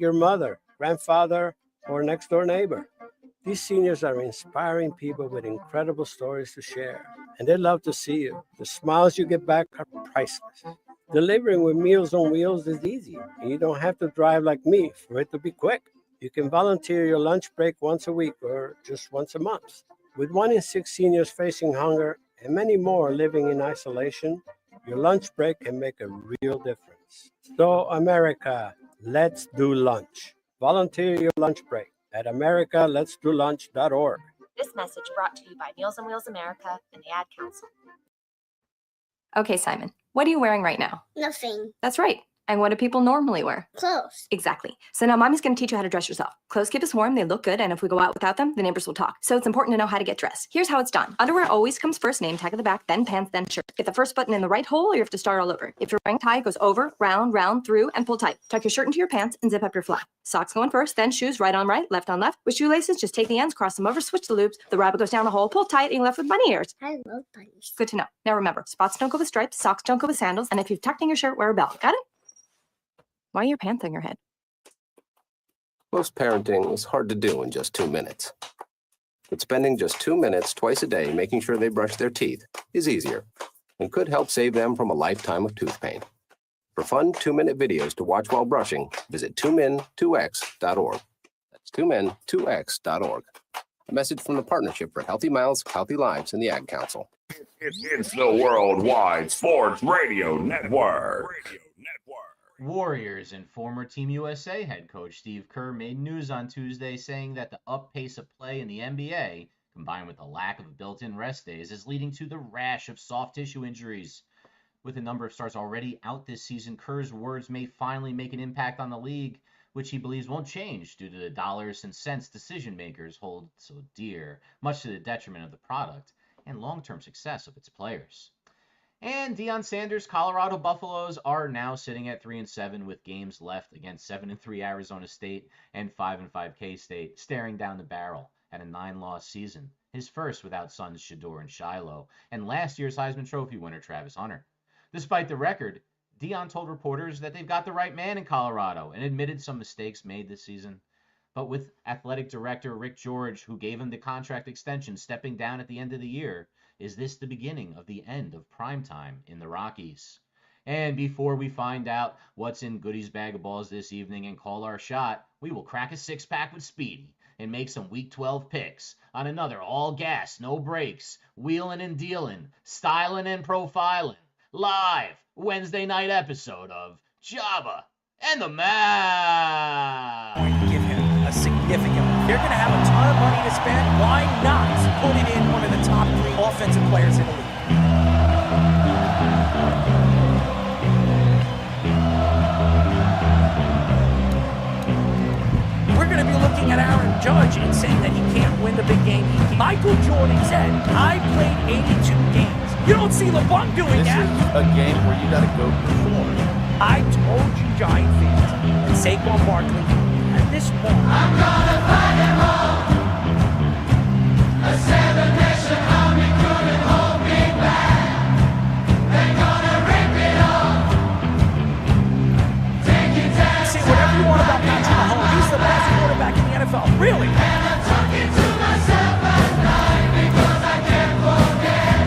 your mother, grandfather, or next door neighbor. These seniors are inspiring people with incredible stories to share, and they love to see you. The smiles you get back are priceless. Delivering with Meals on Wheels is easy, and you don't have to drive like me for it to be quick. You can volunteer your lunch break once a week or just once a month. With 1 in 6 seniors facing hunger and many more living in isolation, your lunch break can make a real difference. So, America, let's do lunch. Volunteer your lunch break at americaletsdolunch.org. This message brought to you by Meals on Wheels America and the Ad Council. Okay, Simon, what are you wearing right now? Nothing. That's right. And what do people normally wear? Clothes. Exactly. So now Mommy's going to teach you how to dress yourself. Clothes keep us warm, they look good, and if we go out without them, the neighbors will talk. So it's important to know how to get dressed. Here's how it's done. Underwear always comes first, name tag at the back, then pants, then shirt. Get the first button in the right hole or you have to start all over. If you're wearing tie, it goes over, round, through, and pull tight. Tuck your shirt into your pants and zip up your fly. Socks going first, then shoes right on right, left on left. With shoelaces, just take the ends, cross them over, switch the loops. The rabbit goes down the hole, pull tight, and you're left with bunny ears. I love bunnies. Good to know. Now remember, spots don't go with stripes, socks don't go with sandals, and if you've tucked in your shirt, wear a belt. Got it? Why are your pants on your head? Most parenting is hard to do in just 2 minutes. But spending just 2 minutes twice a day making sure they brush their teeth is easier and could help save them from a lifetime of tooth pain. For fun 2-minute videos to watch while brushing, visit 2min2x.org. That's 2min2x.org. A message from the Partnership for Healthy Mouths, Healthy Lives, and the Ad Council. It's the Worldwide Sports Radio Network. Warriors and former Team USA head coach Steve Kerr made news on Tuesday saying that the up pace of play in the NBA, combined with the lack of built-in rest days, is leading to the rash of soft tissue injuries. With a number of stars already out this season, Kerr's words may finally make an impact on the league, which he believes won't change due to the dollars and cents decision makers hold so dear, much to the detriment of the product and long-term success of its players. And Deion Sanders' Colorado Buffaloes are now sitting at 3-7 with games left against 7-3 Arizona State and 5-5 K-State, staring down the barrel at a 9-loss season, his first without sons Shador and Shiloh, and last year's Heisman Trophy winner Travis Hunter. Despite the record, Deion told reporters that they've got the right man in Colorado and admitted some mistakes made this season. But with athletic director Rick George, who gave him the contract extension, stepping down at the end of the year, is this the beginning of the end of primetime in the Rockies? And before we find out what's in Goody's bag of balls this evening and call our shot, we will crack a six-pack with Speedy and make some Week 12 picks on another all-gas, no-brakes, wheeling and dealing, styling and profiling, live Wednesday night episode of Jabba and the Mouse. Give him a significant. They're going to have a ton of money to spend. Why not put it in one of the top 3 offensive players in the league? We're going to be looking at Aaron Judge and saying that he can't win the big game. Michael Jordan said, I played 82 games. You don't see LeBron doing that. This is a game where you got to go perform. I told you, Giant fans, and Saquon Barkley at this point. I'm gonna fight them all. A 7-nation army couldn't hold me back. They're gonna rip it off. Take it down. Say whatever you want about Patrick Mahomes. He's the best quarterback in the NFL. Really? And I'm talking to myself at night because I can't forget.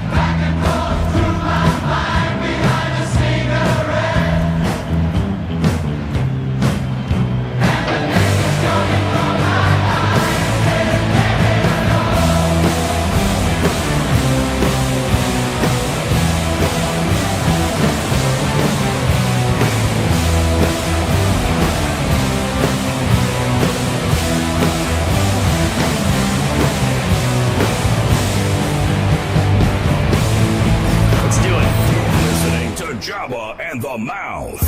Back and forth through my mind behind a cigarette. And the name's coming from my eyes. Can't get it alone. Let's do it. Listening to Jabba and the Mouth.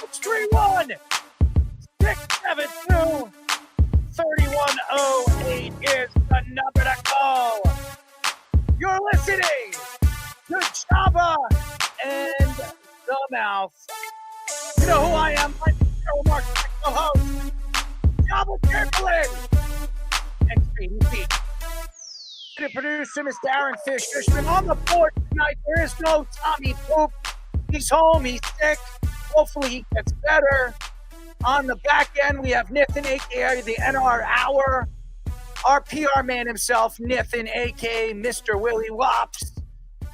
It's 3-1. 6-7-2. 31-08 is the number to call. You're listening to Jabba and the Mouth. You know who I am? I'm Cheryl Marks, my co-host. Jabba Kirkland and Speedy Pete. The producer, Mr. Aaron Fishman, on the board tonight. There is no Tommy Poop. He's home. He's sick. Hopefully he gets better. On the back end, we have Nathan, a.k.a. the NR Hour. Our PR man himself, Nathan, a.k.a. Mr. Willie Wops.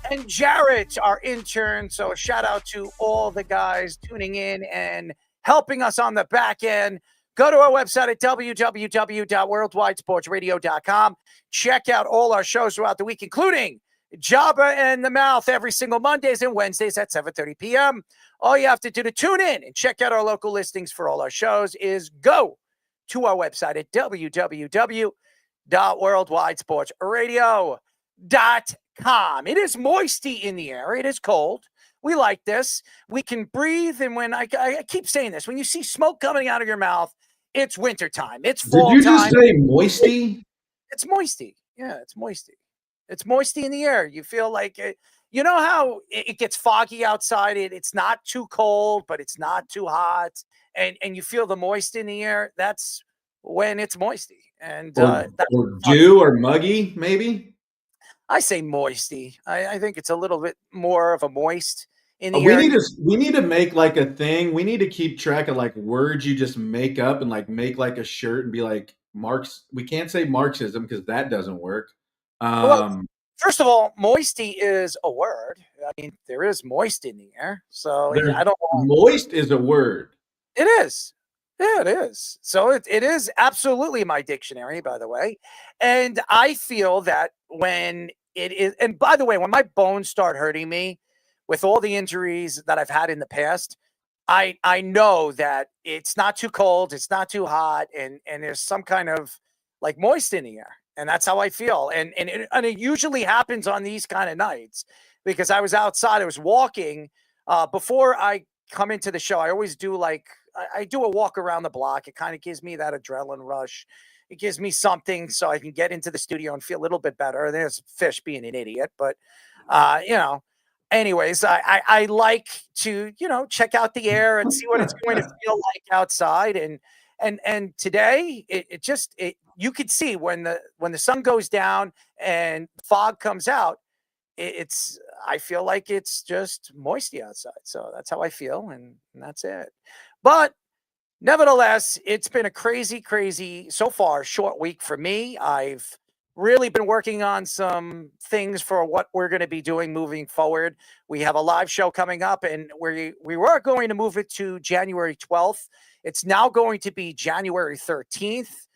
And Jarrett, our intern. So shout out to all the guys tuning in and helping us on the back end. Go to our website at www.worldwidesportsradio.com. Check out all our shows throughout the week, including Jabba and the Mouth every single Mondays and Wednesdays at 7:30 p.m. All you have to do to tune in and check out our local listings for all our shows is go to our website at www.worldwidesportsradio.com. It is moisty in the air. It is cold. We like this. We can breathe. And when I keep saying this, when you see smoke coming out of your mouth, it's wintertime. It's fall time. Did you just say moisty? It's moisty. Yeah, it's moisty. It's moisty in the air. You feel like it. You know how it gets foggy outside? It's not too cold, but it's not too hot. And you feel the moist in the air. That's when it's moisty. And or dew or muggy, maybe? I say moisty. I think it's a little bit more of a moist in the air. We need to make like a thing. We need to keep track of like words you just make up and like make like a shirt and be like Marx. We can't say Marxism because that doesn't work. Well, first of all, moisty is a word. I mean, there is moist in the air. So I don't know. Moist is a word. It is. Yeah, it is. So it is absolutely my dictionary, by the way. And I feel that when it is, and by the way, when my bones start hurting me with all the injuries that I've had in the past, I know that it's not too cold, it's not too hot, and there's some kind of like moist in the air. And that's how I feel. And it usually happens on these kind of nights because I was outside, I was walking before I come into the show. I always do I do a walk around the block. It kind of gives me that adrenaline rush. It gives me something so I can get into the studio and feel a little bit better. There's Fish being an idiot, but anyways, I like to, check out the air and see what it's going to feel like outside. And today you could see when the sun goes down and fog comes out, I feel like it's just moisty outside. So that's how I feel. And that's it. But nevertheless, it's been a crazy, so far, short week for me. I've really been working on some things for what we're going to be doing moving forward. We have a live show coming up, and we were going to move it to January 12th. It's now going to be January 13th.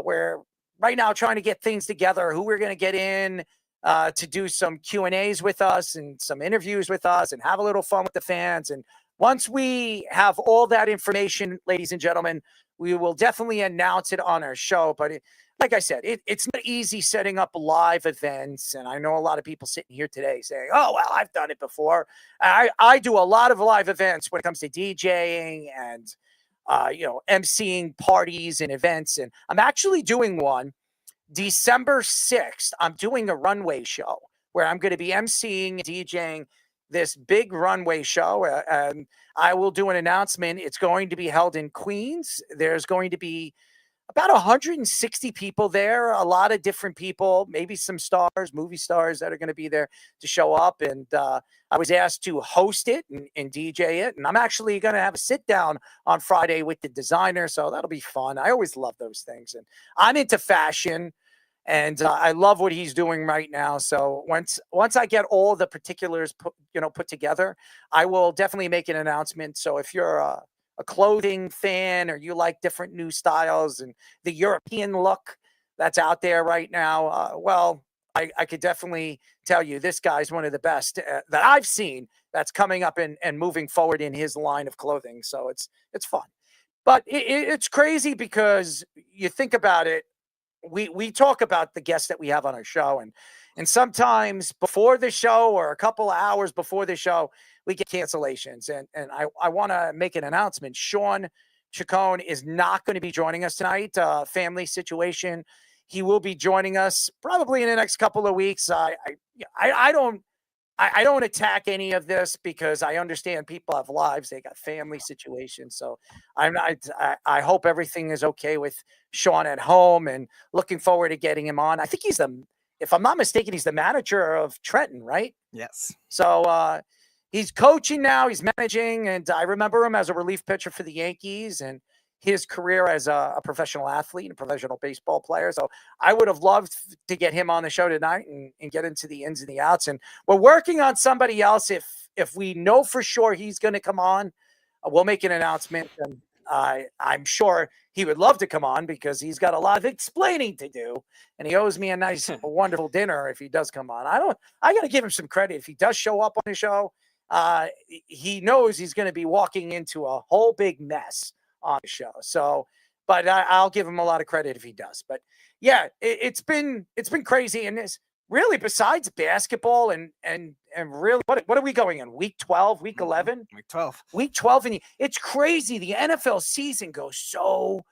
We're right now trying to get things together, who we're going to get in to do some Q&As with us and some interviews with us and have a little fun with the fans. And once we have all that information, ladies and gentlemen, we will definitely announce it on our show. But like I said, it's not easy setting up live events. And I know a lot of people sitting here today saying, oh, well, I've done it before. I do a lot of live events when it comes to DJing and, emceeing parties and events. And I'm actually doing one December 6th. I'm doing a runway show where I'm going to be emceeing, DJing this big runway show. And I will do an announcement. It's going to be held in Queens. There's going to be about 160 people there, a lot of different people, maybe some stars, movie stars that are going to be there to show up. And I was asked to host it and DJ it. And I'm actually going to have a sit down on Friday with the designer. So that'll be fun. I always love those things. And I'm into fashion. And I love what he's doing right now. So once I get all the particulars put together, I will definitely make an announcement. So if you're a clothing fan or you like different new styles and the European look that's out there right now, I could definitely tell you this guy's one of the best that I've seen that's coming up and moving forward in his line of clothing. So it's fun. But it's crazy because you think about it. We talk about the guests that we have on our show, and sometimes before the show or a couple of hours before the show, we get cancellations. And I want to make an announcement. Sean Chacon is not going to be joining us tonight. Family situation. He will be joining us probably in the next couple of weeks. I don't attack any of this because I understand people have lives. They got family situations. So I hope everything is okay with Sean at home and looking forward to getting him on. I think he's if I'm not mistaken, he's the manager of Trenton, right? Yes. So he's coaching now. He's managing, and I remember him as a relief pitcher for the Yankees and his career as a professional athlete and professional baseball player. So I would have loved to get him on the show tonight and get into the ins and the outs. And we're working on somebody else. If we know for sure he's going to come on, we'll make an announcement. And I'm sure he would love to come on because he's got a lot of explaining to do, and he owes me a nice, wonderful dinner if he does come on. I got to give him some credit. If he does show up on the show, he knows he's going to be walking into a whole big mess on the show. So, but I'll give him a lot of credit if he does. But yeah, it's been crazy. And it's really, besides basketball and really, what are we going in? Week 12, week 11? Week 12. Week 12. And it's crazy. The NFL season goes so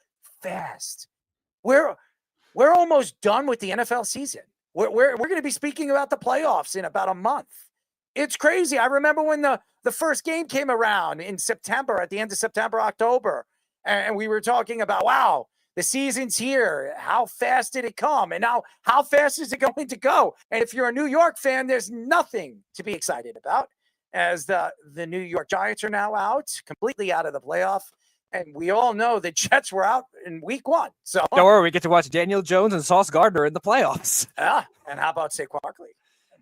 fast. We're almost done with the NFL season. We're going to be speaking about the playoffs in about a month. It's crazy. I remember when the first game came around in September, at the end of September, October, and we were talking about, wow, the season's here. How fast did it come? And now how fast is it going to go? And if you're a New York fan, there's nothing to be excited about, as the New York Giants are now out, completely out of the playoff. And we all know the Jets were out in week 1. So Don't worry, we get to watch Daniel Jones and Sauce Gardner in the playoffs. yeah. And how about Saquon Barkley?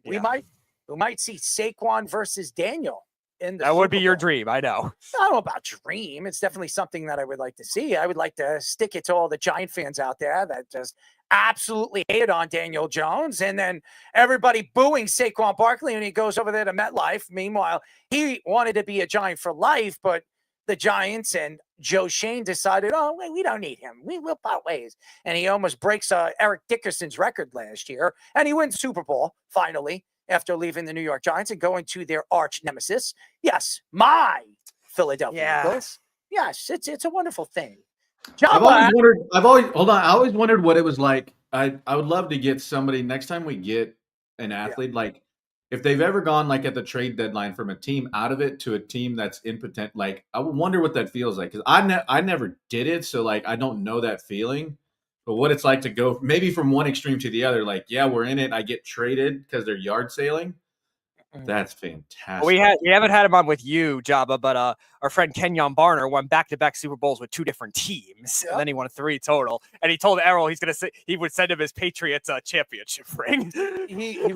We might see Saquon versus Daniel in the That would Super be your Bowl. dream, I know. I don't know about dream. It's definitely something that I would like to see. I would like to stick it to all the Giant fans out there that just absolutely hated on Daniel Jones, and then everybody booing Saquon Barkley when he goes over there to MetLife. Meanwhile, he wanted to be a Giant for life, but the Giants and Joe Shane decided, oh, wait, we don't need him. We will part ways. And he almost breaks Eric Dickerson's record last year, and he wins Super Bowl finally after leaving the New York Giants and going to their arch nemesis. Yes, my Philadelphia Eagles. Yes, it's a wonderful thing. I've always wondered what it was like. I would love to get somebody next time we get an athlete, like if they've ever gone like at the trade deadline from a team out of it to a team that's impotent. Like I would wonder what that feels like, because I never did it, so like I don't know that feeling. But what it's like to go maybe from one extreme to the other, like, yeah, we're in it. I get traded because they're yard sailing. That's fantastic. We haven't had him on with you, Jabba, but our friend Kenyon Barner won back-to-back Super Bowls with 2 different teams, and then he won 3 total. And he told Errol he would send him his Patriots championship ring. He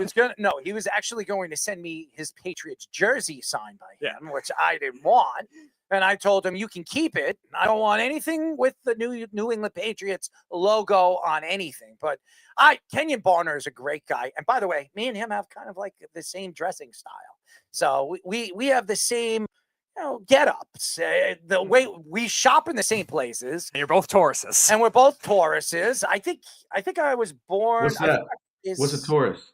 was actually going to send me his Patriots jersey signed by him, which I didn't want. And I told him, you can keep it. I don't want anything with the New England Patriots logo on anything. But Kenyon Barner is a great guy. And by the way, me and him have kind of like the same dressing style. So we have the same, get-ups. The way we shop in the same places. And you're both Tauruses. And we're both Tauruses. I think I was born. What's that? What's a Taurus?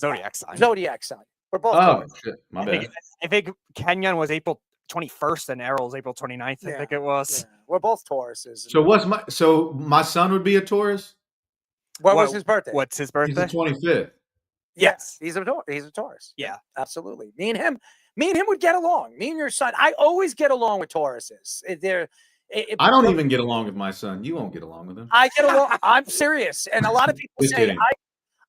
Zodiac sign. Zodiac sign. We're both Tauruses. Shit. My bad. I think Kenyon was April 21st and Errol's April 29th, I think it was. Yeah. We're both Tauruses. So my son would be a Taurus? What was his birthday? What's his birthday? He's the 25th. Yes, he's a Taurus. Yeah, absolutely. Me and him would get along. Me and your son, I always get along with Tauruses. I don't even get along with my son. You won't get along with him. I get along. I'm serious, and a lot of people say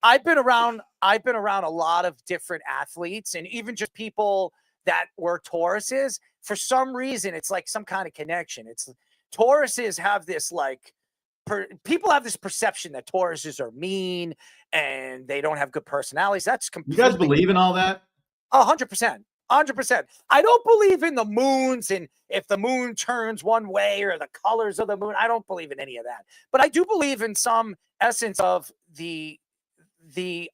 I've been around a lot of different athletes, and even just people that were Tauruses. For some reason, it's like some kind of connection. It's Tauruses have this like. People have this perception that Tauruses are mean and they don't have good personalities. That's completely. You guys believe in all that? 100%. 100%. I don't believe in the moons and if the moon turns one way or the colors of the moon. I don't believe in any of that. But I do believe in some essence of the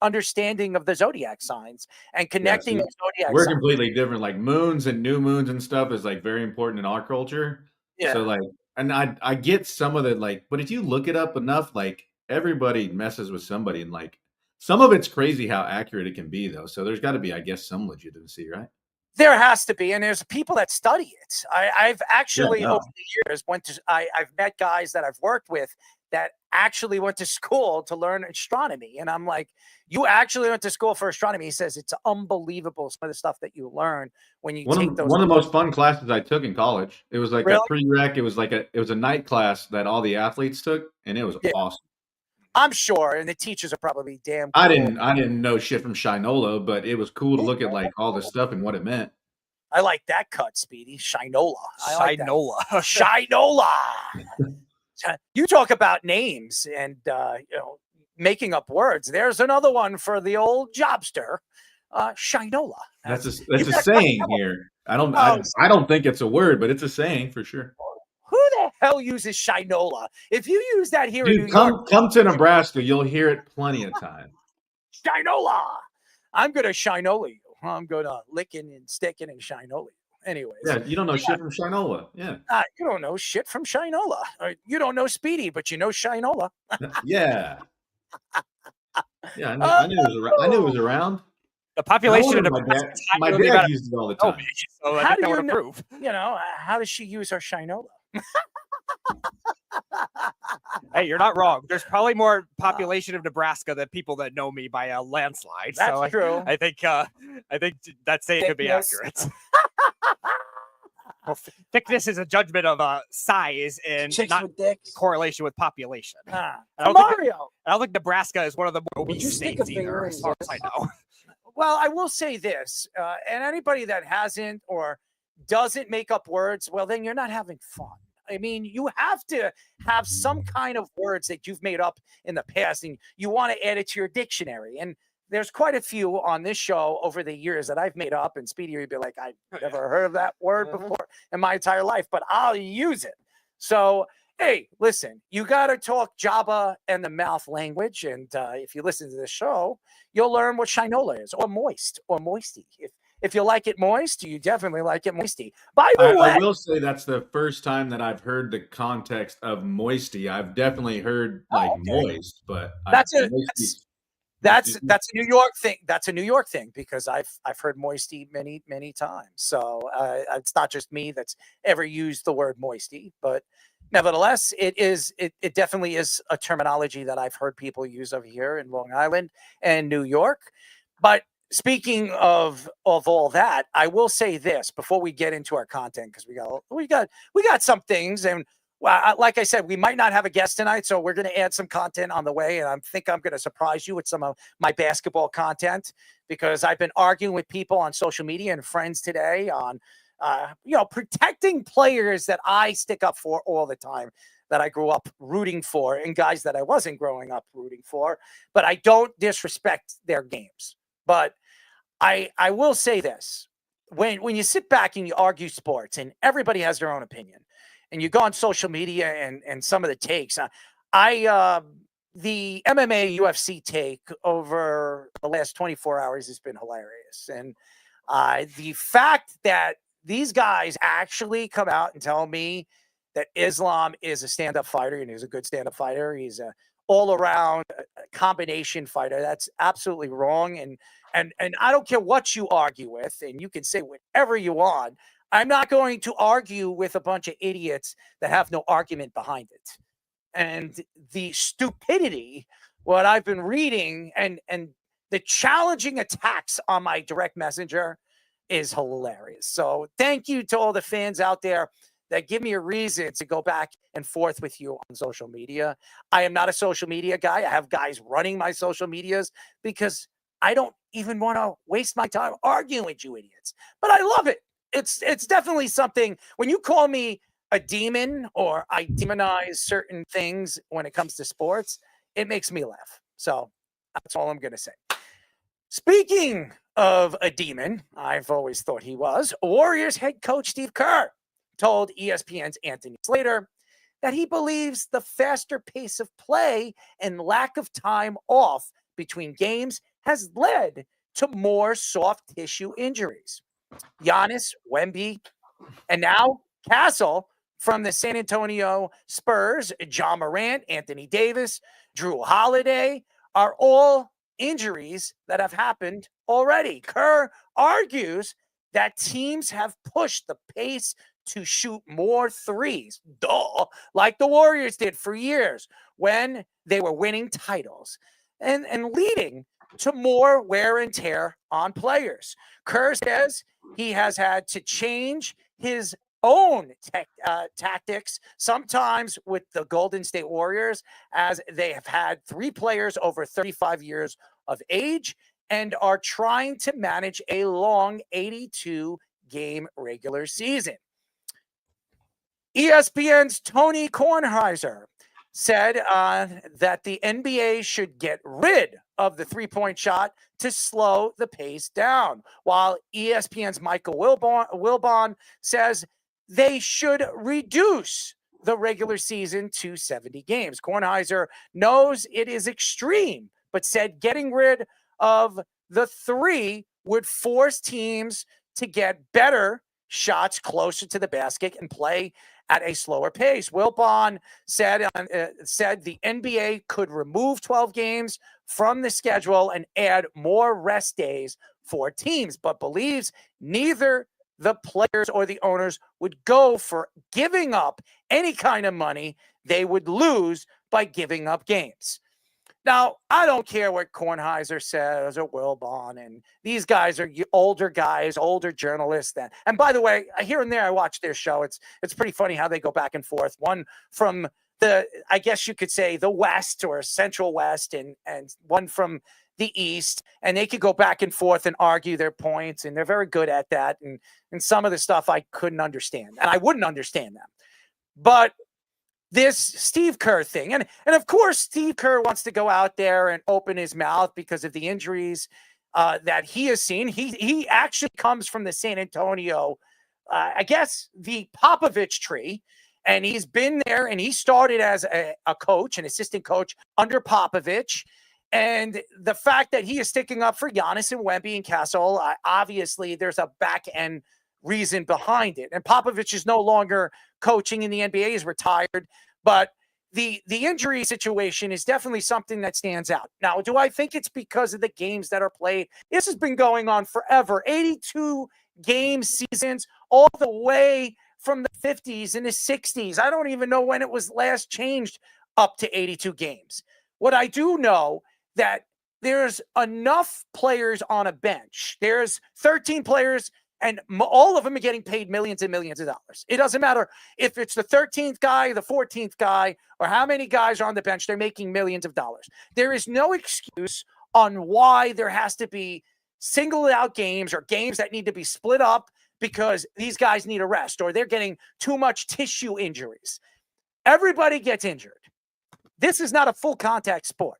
understanding of the zodiac signs and connecting the zodiac We're signs. completely different. Like moons and new moons and stuff is like very important in our culture. Yeah. So like, and I get some of it, like, but if you look it up enough, like everybody messes with somebody, and like some of it's crazy how accurate it can be, though. So there's got to be, I guess, some legitimacy, right? There has to be, and there's people that study it. I've actually over the years I've met guys that I've worked with that actually went to school to learn astronomy, and I'm like, you actually went to school for astronomy? He says it's unbelievable some of the stuff that you learn when you take those. One of the most fun classes I took in college. It was like Really? a prereq. It was a night class that all the athletes took, and it was awesome. I'm sure, and the teachers are probably damn cool. I didn't know shit from Shinola, but it was cool to look at like all the stuff and what it meant. I like that cut, Speedy. Shinola. I like that. Shinola. Shinola. You talk about names and making up words. There's another one for the old jobster. Shinola. That's a saying here. I don't think it's a word, but it's a saying for sure. Who the hell uses Shinola? If you use that here in New York, come to Nebraska, you'll hear it plenty of times. Shinola. I'm gonna Shinola you. I'm gonna licking and sticking and Shinola you. Anyways. Yeah, you don't know shit from Shinola. Yeah. You don't know shit from Shinola. You don't know Speedy, but you know Shinola. Yeah. Yeah, I knew it was around. The population of Nebraska. My dad used it all the time. So I think that would approve. How does she use her Shinola? Hey, you're not wrong. There's probably more population of Nebraska than people that know me by a landslide. That's true. I think that saying could be accurate. Well, thickness is a judgment of size and Chicks not with dicks. correlation with population. Mario. I don't think Nebraska is one of the more obese states either, as far as I know. Well, I will say this, and anybody that hasn't or doesn't make up words, well, then you're not having fun. I mean, you have to have some kind of words that you've made up in the past, and you want to add it to your dictionary. And there's quite a few on this show over the years that I've made up, and Speedy would be like, I've never heard of that word before in my entire life, but I'll use it. So, hey, listen, you got to talk Java and the mouth language. And if you listen to this show, you'll learn what Shinola is, or moist, or moisty. If you like it moist, you definitely like it moisty. By the way, I will say that's the first time that I've heard the context of moisty. I've definitely heard moist, but that's a New York thing. That's a New York thing because I've heard moisty many times. So it's not just me that's ever used the word moisty, but nevertheless, it definitely is a terminology that I've heard people use over here in Long Island and New York. But speaking of all that, I will say this before we get into our content, because we got some things, and like I said, we might not have a guest tonight, so we're going to add some content on the way, and I think I'm going to surprise you with some of my basketball content, because I've been arguing with people on social media and friends today on protecting players that I stick up for all the time, that I grew up rooting for, and guys that I wasn't growing up rooting for, but I don't disrespect their games. But I will say this, when you sit back and you argue sports, and everybody has their own opinion, and you go on social media and some of the takes, the MMA UFC take over the last 24 hours has been hilarious. And the fact that these guys actually come out and tell me that Islam is a stand-up fighter, and he's a good stand-up fighter, he's a all-around combination fighter, that's absolutely wrong. And I don't care what you argue with, and you can say whatever you want. I'm not going to argue with a bunch of idiots that have no argument behind it. And the stupidity, what I've been reading, and the challenging attacks on my direct messenger is hilarious. So thank you to all the fans out there that give me a reason to go back and forth with you on social media. I am not a social media guy. I have guys running my social medias because I don't even want to waste my time arguing with you idiots. But I love it. It's definitely something. When you call me a demon or I demonize certain things when it comes to sports, it makes me laugh. So that's all I'm going to say. Speaking of a demon, I've always thought he was, Warriors head coach Steve Kerr told ESPN's Anthony Slater that he believes the faster pace of play and lack of time off between games has led to more soft tissue injuries. Giannis, Wemby, and now Castle from the San Antonio Spurs, John Morant, Anthony Davis, Drew Holiday are all injuries that have happened already. Kerr argues that teams have pushed the pace to shoot more threes, like the Warriors did for years when they were winning titles, and leading to more wear and tear on players. Kerr says he has had to change his own tactics, sometimes with the Golden State Warriors, as they have had 3 players over 35 years of age and are trying to manage a long 82-game regular season. ESPN's Tony Kornheiser said that the NBA should get rid of the three-point shot to slow the pace down, while ESPN's Michael Wilbon says they should reduce the regular season to 70 games. Kornheiser knows it is extreme, but said getting rid of the 3 would force teams to get better shots closer to the basket and play at a slower pace. Wilbon said the NBA could remove 12 games from the schedule and add more rest days for teams, but believes neither the players or the owners would go for giving up any kind of money they would lose by giving up games. Now, I don't care what Kornheiser says or Wilbon, and these guys are older guys, older journalists. And by the way, here and there I watch their show. It's pretty funny how they go back and forth. One from the, I guess you could say, the West or Central West, and one from the East, and they could go back and forth and argue their points, and they're very good at that. And some of the stuff I couldn't understand, and I wouldn't understand them. But this Steve Kerr thing. And of course, Steve Kerr wants to go out there and open his mouth because of the injuries that he has seen. He actually comes from the San Antonio, I guess, the Popovich tree. And he's been there, and he started as a coach, an assistant coach under Popovich. And the fact that he is sticking up for Giannis and Wemby and Castle, obviously there's a back end reason behind it. And Popovich is no longer coaching in the NBA, he's retired, but the injury situation is definitely something that stands out. Now, do I think it's because of the games that are played? This has been going on forever. 82 game seasons all the way from the 50s and the 60s. I don't even know when it was last changed up to 82 games. What I do know that there's enough players on a bench. There's 13 players, and all of them are getting paid millions and millions of dollars. It doesn't matter if it's the 13th guy, the 14th guy, or how many guys are on the bench. They're making millions of dollars. There is no excuse on why there has to be singled out games or games that need to be split up because these guys need a rest or they're getting too much tissue injuries. Everybody gets injured. This is not a full contact sport.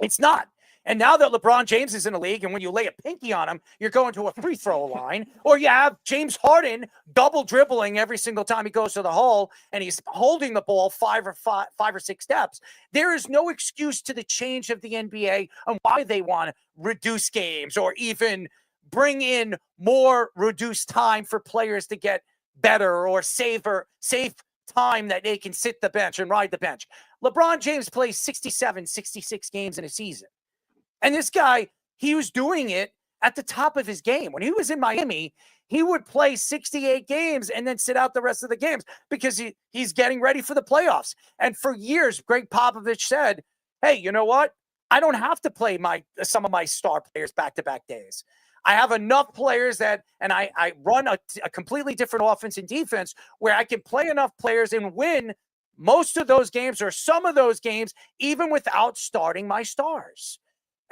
It's not. And now that LeBron James is in the league, and when you lay a pinky on him, you're going to a free throw line, or you have James Harden double dribbling every single time he goes to the hole, and he's holding the ball five or six steps. There is no excuse to the change of the NBA on why they want to reduce games or even bring in more reduced time for players to get better or save time that they can sit the bench and ride the bench. LeBron James plays 67, 66 games in a season. And this guy, he was doing it at the top of his game. When he was in Miami, he would play 68 games and then sit out the rest of the games because he's getting ready for the playoffs. And for years, Greg Popovich said, hey, you know what? I don't have to play some of my star players back-to-back days. I have enough players that, and I run a completely different offense and defense where I can play enough players and win most of those games or some of those games even without starting my stars.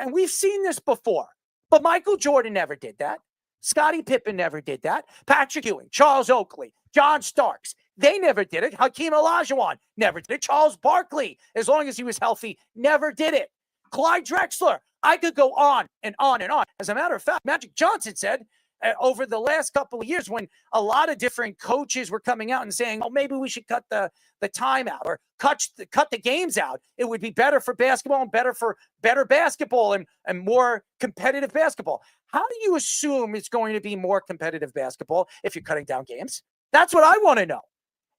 And we've seen this before, but Michael Jordan never did that. Scottie Pippen never did that. Patrick Ewing, Charles Oakley, John Starks, they never did it. Hakeem Olajuwon never did it. Charles Barkley, as long as he was healthy, never did it. Clyde Drexler, I could go on and on and on. As a matter of fact, Magic Johnson said over the last couple of years when a lot of different coaches were coming out and saying, oh, maybe we should cut the time out or cut the games out. It would be better for basketball and better for better basketball and more competitive basketball. How do you assume it's going to be more competitive basketball if you're cutting down games? That's what I want to know.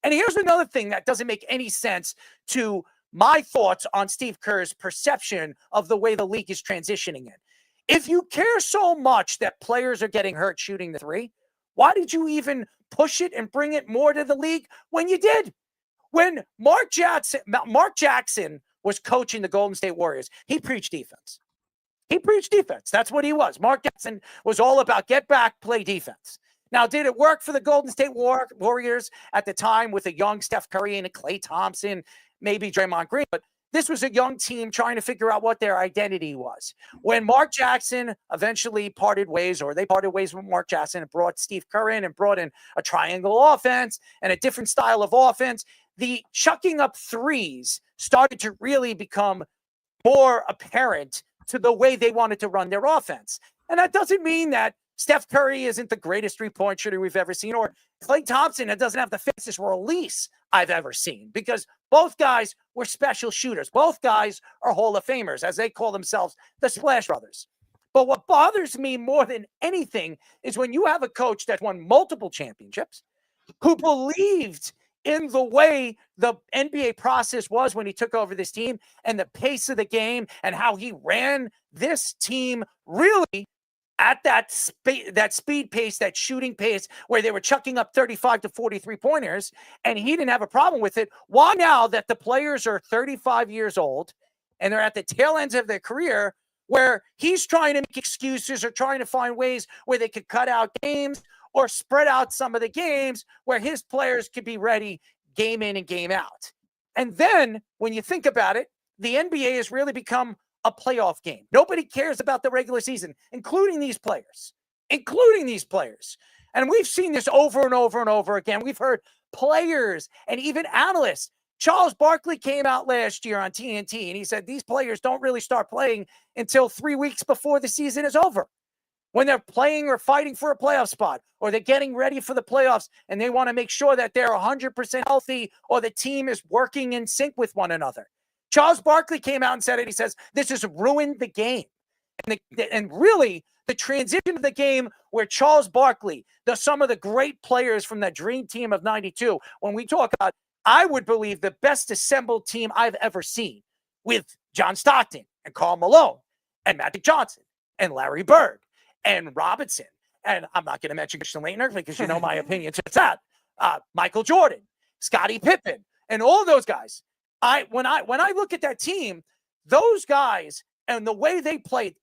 And here's another thing that doesn't make any sense to my thoughts on Steve Kerr's perception of the way the league is transitioning in. If you care so much that players are getting hurt shooting the three, why did you even push it and bring it more to the league when you did? When Mark Jackson was coaching the Golden State Warriors, he preached defense. He preached defense. That's what he was. Mark Jackson was all about get back, play defense. Now, did it work for the Golden State Warriors at the time with a young Steph Curry and a Klay Thompson, maybe Draymond Green? But this was a young team trying to figure out what their identity was. When Mark Jackson eventually parted ways, or they parted ways with Mark Jackson and brought Steve Kerr in and brought in a triangle offense and a different style of offense, the chucking up threes started to really become more apparent to the way they wanted to run their offense. And that doesn't mean that Steph Curry isn't the greatest three-point shooter we've ever seen, or Klay Thompson that doesn't have the fastest release I've ever seen, because both guys were special shooters. Both guys are Hall of Famers, as they call themselves, the Splash Brothers. But what bothers me more than anything is when you have a coach that won multiple championships, who believed in the way the NBA process was when he took over this team and the pace of the game and how he ran this team really at that speed pace, that shooting pace, where they were chucking up 35 to 43 pointers, and he didn't have a problem with it. Why now that the players are 35 years old and they're at the tail ends of their career, where he's trying to make excuses or trying to find ways where they could cut out games or spread out some of the games where his players could be ready game in and game out? And then when you think about it, the NBA has really become a playoff game. Nobody cares about the regular season, including these players. And we've seen this over and over and over again. We've heard players and even analysts. Charles Barkley came out last year on TNT and he said these players don't really start playing until 3 weeks before the season is over, when they're playing or fighting for a playoff spot, or they're getting ready for the playoffs and they want to make sure that they're 100% healthy or the team is working in sync with one another. Charles Barkley came out and said it. He says, this has ruined the game. And really, the transition of the game where Charles Barkley, some of the great players from that dream team of 92, when we talk about, I would believe, the best assembled team I've ever seen, with John Stockton and Karl Malone and Magic Johnson and Larry Bird and Robinson. And I'm not going to mention Christian Laettner because you know my opinion to that. Michael Jordan, Scottie Pippen, and all those guys. When I look at that team, those guys and the way they played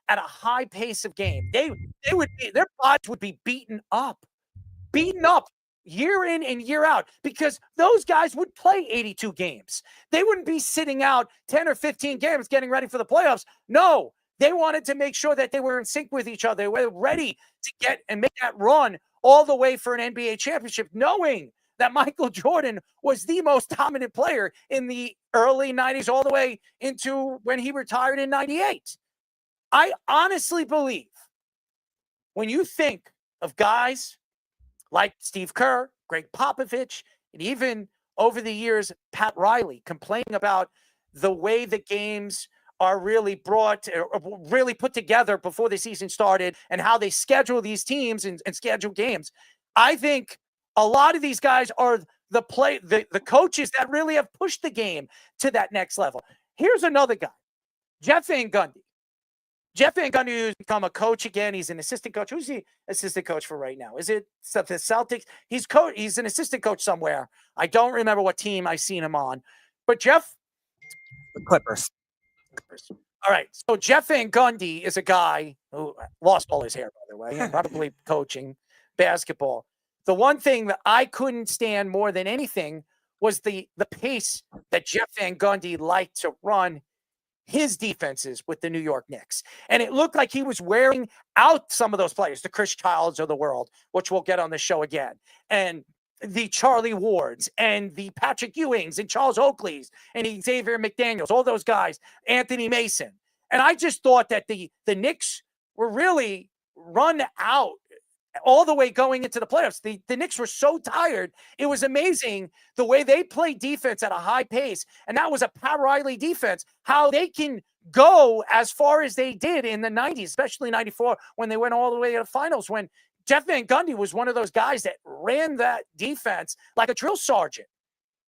at a high pace of game. Their bodies would be beaten up year in and year out, because those guys would play 82 games. They wouldn't be sitting out 10 or 15 games getting ready for the playoffs. No, they wanted to make sure that they were in sync with each other. They were ready to get and make that run all the way for an NBA championship, knowing that Michael Jordan was the most dominant player in the early 90s all the way into when he retired in 98. I honestly believe when you think of guys like Steve Kerr, Greg Popovich, and even over the years, Pat Riley, complaining about the way the games are really really put together before the season started and how they schedule these teams and schedule games. I think a lot of these guys are the coaches that really have pushed the game to that next level. Here's another guy, Jeff Van Gundy. Jeff Van Gundy, who's become a coach again. He's an assistant coach. Who's the assistant coach for right now? Is it the Celtics? He's an assistant coach somewhere. I don't remember what team I've seen him on. But Jeff? The Clippers. All right. So Jeff Van Gundy is a guy who lost all his hair, by the way, and probably coaching basketball. The one thing that I couldn't stand more than anything was the pace that Jeff Van Gundy liked to run his defenses with the New York Knicks. And it looked like he was wearing out some of those players, the Chris Childs of the world, which we'll get on the show again, and the Charlie Wards and the Patrick Ewings and Charles Oakleys and Xavier McDaniels, all those guys, Anthony Mason. And I just thought that the Knicks were really run out all the way going into the playoffs. The Knicks were so tired. It was amazing the way they played defense at a high pace. And that was a Pat Riley defense, how they can go as far as they did in the 90s, especially 94, when they went all the way to the finals, when Jeff Van Gundy was one of those guys that ran that defense like a drill sergeant.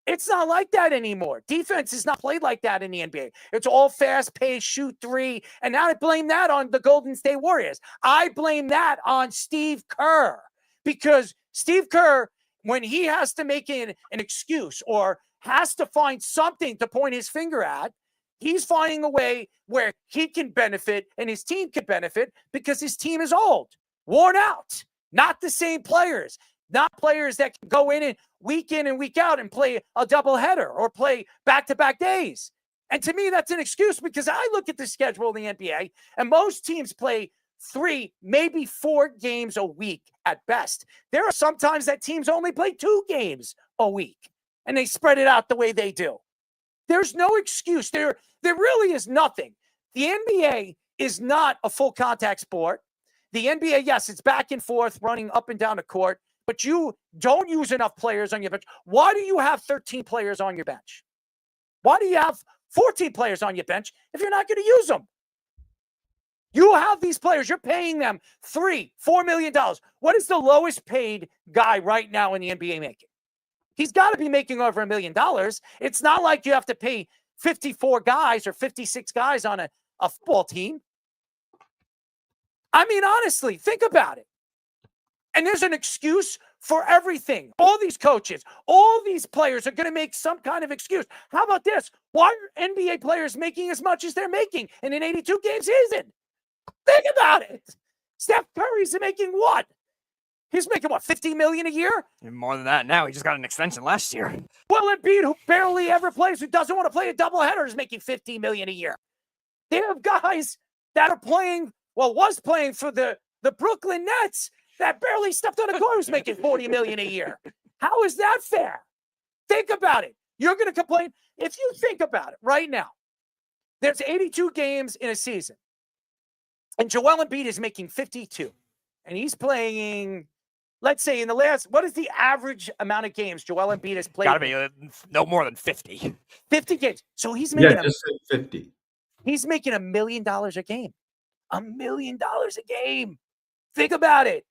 It's not like that anymore. Defense is not played like that in the NBA. It's all fast-paced, shoot three. And now I blame that on the Golden State Warriors. I blame that on Steve Kerr, because Steve Kerr, when he has to make an excuse or has to find something to point his finger at, he's finding a way where he can benefit and his team can benefit because his team is old, worn out. Not the same players. Not players that can go in and week out and play a doubleheader or play back-to-back days. And to me, that's an excuse because I look at the schedule in the NBA, and most teams play 3, maybe 4 games a week at best. There are sometimes that teams only play 2 games a week, and they spread it out the way they do. There's no excuse. There really is nothing. The NBA is not a full contact sport. The NBA, yes, it's back and forth, running up and down the court, but you don't use enough players on your bench. Why do you have 13 players on your bench? Why do you have 14 players on your bench if you're not going to use them? You have these players. You're paying them $3-4 million. What is the lowest paid guy right now in the NBA making? He's got to be making over $1 million. It's not like you have to pay 54 guys or 56 guys on a football team. I mean, honestly, think about it. And there's an excuse for everything. All these coaches, all these players are going to make some kind of excuse. How about this? Why are NBA players making as much as they're making in an 82-game season? Think about it. Steph Curry's making what? He's making what, $50 million a year? More than that now. He just got an extension last year. Well, Embiid, who barely ever plays, who doesn't want to play a doubleheader, is making $50 million a year. They have guys that are playing, was playing for the Brooklyn Nets that barely stepped on the court who's making $40 million a year. How is that fair? Think about it. You're going to complain. If you think about it right now, there's 82 games in a season. And Joel Embiid is making 52. And he's playing, let's say in the last, what is the average amount of games Joel Embiid has played? Got to be no more than 50. 50 games. So he's making just 50. He's making $1 million a game. $1 million a game. Think about it.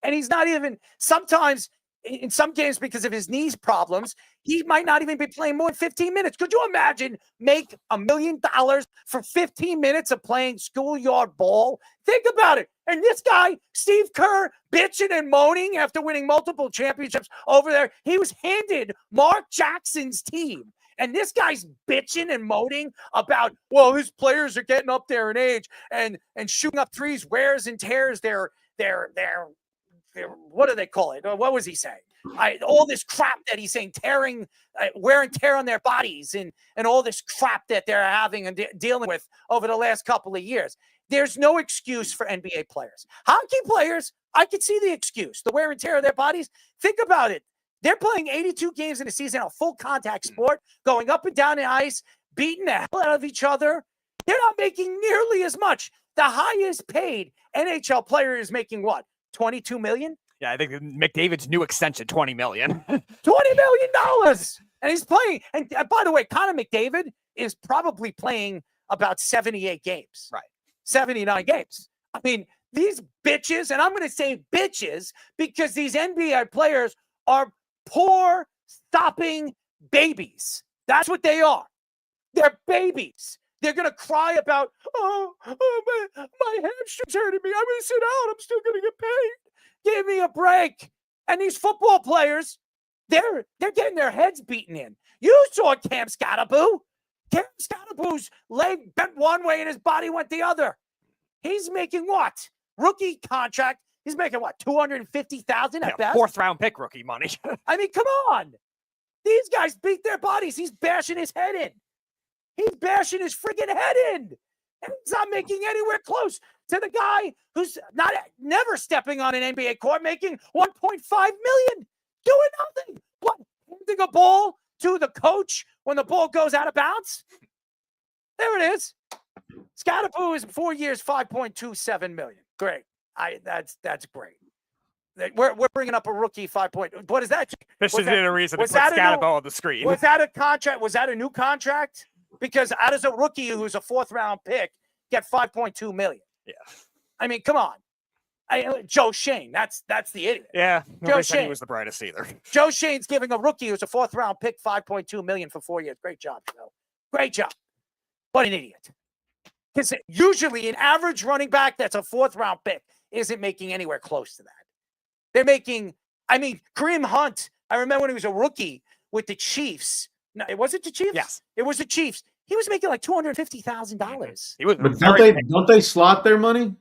And he's not even, sometimes in some games because of his knees problems, he might not even be playing more than 15 minutes. Could you imagine make $1 million for 15 minutes of playing schoolyard ball? Think about it. And this guy, Steve Kerr, bitching and moaning after winning multiple championships over there, he was handed Mark Jackson's team. And this guy's bitching and moaning about, well, his players are getting up there in age and shooting up threes, wears and tears their what do they call it? What was he saying? All this crap that he's saying, wear and tear on their bodies and all this crap that they're having and dealing with over the last couple of years. There's no excuse for NBA players. Hockey players, I could see the excuse, the wear and tear of their bodies. Think about it. They're playing 82 games in a season, a full contact sport, going up and down the ice, beating the hell out of each other. They're not making nearly as much. The highest paid NHL player is making what? $22 million? Yeah, I think McDavid's new extension, $20 million. $20 million! And he's playing. And by the way, Connor McDavid is probably playing about 78 games. Right. 79 games. I mean, these bitches, and I'm going to say bitches because these NBA players are poor, stopping babies. That's what they are. They're babies. They're going to cry about, my hamstring's hurting me. I'm going to sit out. I'm still going to get paid. Give me a break. And these football players, they're getting their heads beaten in. You saw Cam Scottaboo. Cam Scottaboo's leg bent one way and his body went the other. He's making what? Rookie contract. He's making what? $250,000 at best? 4th round pick rookie money. I mean, come on. These guys beat their bodies. He's bashing his head in. He's bashing his freaking head in. And he's not making anywhere close to the guy who's never stepping on an NBA court making $1.5 million. Doing nothing. What? Handing a ball to the coach when the ball goes out of bounds? There it is. Scottaboo is 4 years, $5.27 million. Great. That's great. We're bringing up a rookie 5 point. What is that? This is a reason to put Scottaboo on the screen. Was that a contract? Was that a new contract? Because how does a rookie who's a 4th round pick get $5.2 million? Yeah. I mean, come on. Joe Shane, that's the idiot. Yeah. Joe Shane Shane was the brightest either. Joe Shane's giving a rookie who's a 4th round pick $5.2 million for 4 years. Great job, Joe. Great job. What an idiot. Because usually an average running back that's a 4th round pick isn't making anywhere close to that. They're making, Kareem Hunt, I remember when he was a rookie with the Chiefs. No, was it the Chiefs? Yes. It was the Chiefs. He was making like $250,000. He was but don't they slot their money?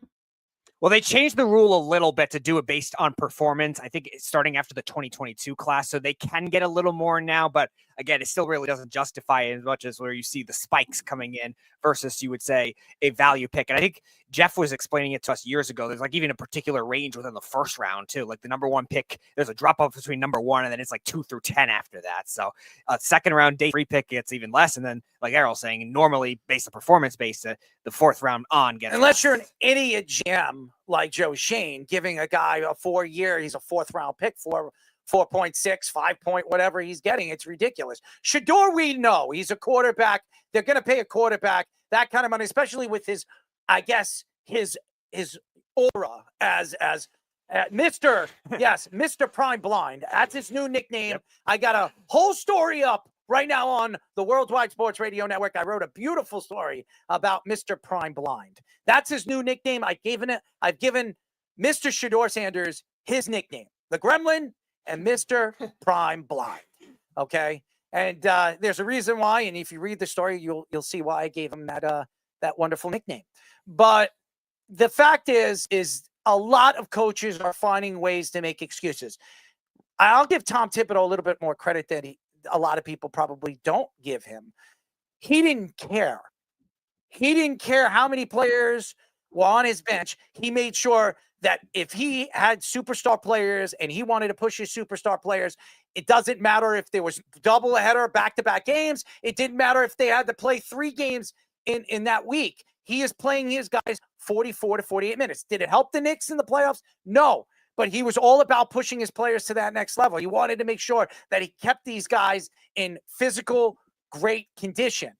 Well, they changed the rule a little bit to do it based on performance. I think it's starting after the 2022 class, so they can get a little more now. But again, it still really doesn't justify it as much as where you see the spikes coming in versus, you would say, a value pick. And I think Jeff was explaining it to us years ago. There's like even a particular range within the first round too. Like the number 1 pick, there's a drop off between number 1 and then it's like 2 through 10 after that. So a second round day 3 pick gets even less. And then, like Errol's saying, normally based on performance based, the 4th round on gets unless less. you're an idiot GM like Joe Shane, giving a guy a 4-year, he's a 4th round pick for 4.6, 5 point, whatever he's getting. It's ridiculous. Shedeur, we know he's a quarterback. They're going to pay a quarterback that kind of money, especially with his, I guess, his aura as Mr. Yes, Mr. Prime Blind. That's his new nickname. Yep. I got a whole story up right now on the Worldwide Sports Radio Network. I wrote a beautiful story about Mr. Prime Blind. That's his new nickname. I've given Mr. Shedeur Sanders his nickname, the Gremlin and Mr. Prime Blind. Okay, and there's a reason why. And if you read the story, you'll see why I gave him that wonderful nickname. But the fact is a lot of coaches are finding ways to make excuses. I'll give Tom Thibodeau a little bit more credit than a lot of people probably don't give him. He didn't care. He didn't care how many players were on his bench. He made sure that if he had superstar players and he wanted to push his superstar players, it doesn't matter if there was doubleheader, back-to-back games. It didn't matter if they had to play 3 games in that week. He is playing his guys 44 to 48 minutes. Did it help the Knicks in the playoffs? No. But he was all about pushing his players to that next level. He wanted to make sure that he kept these guys in physical, great condition.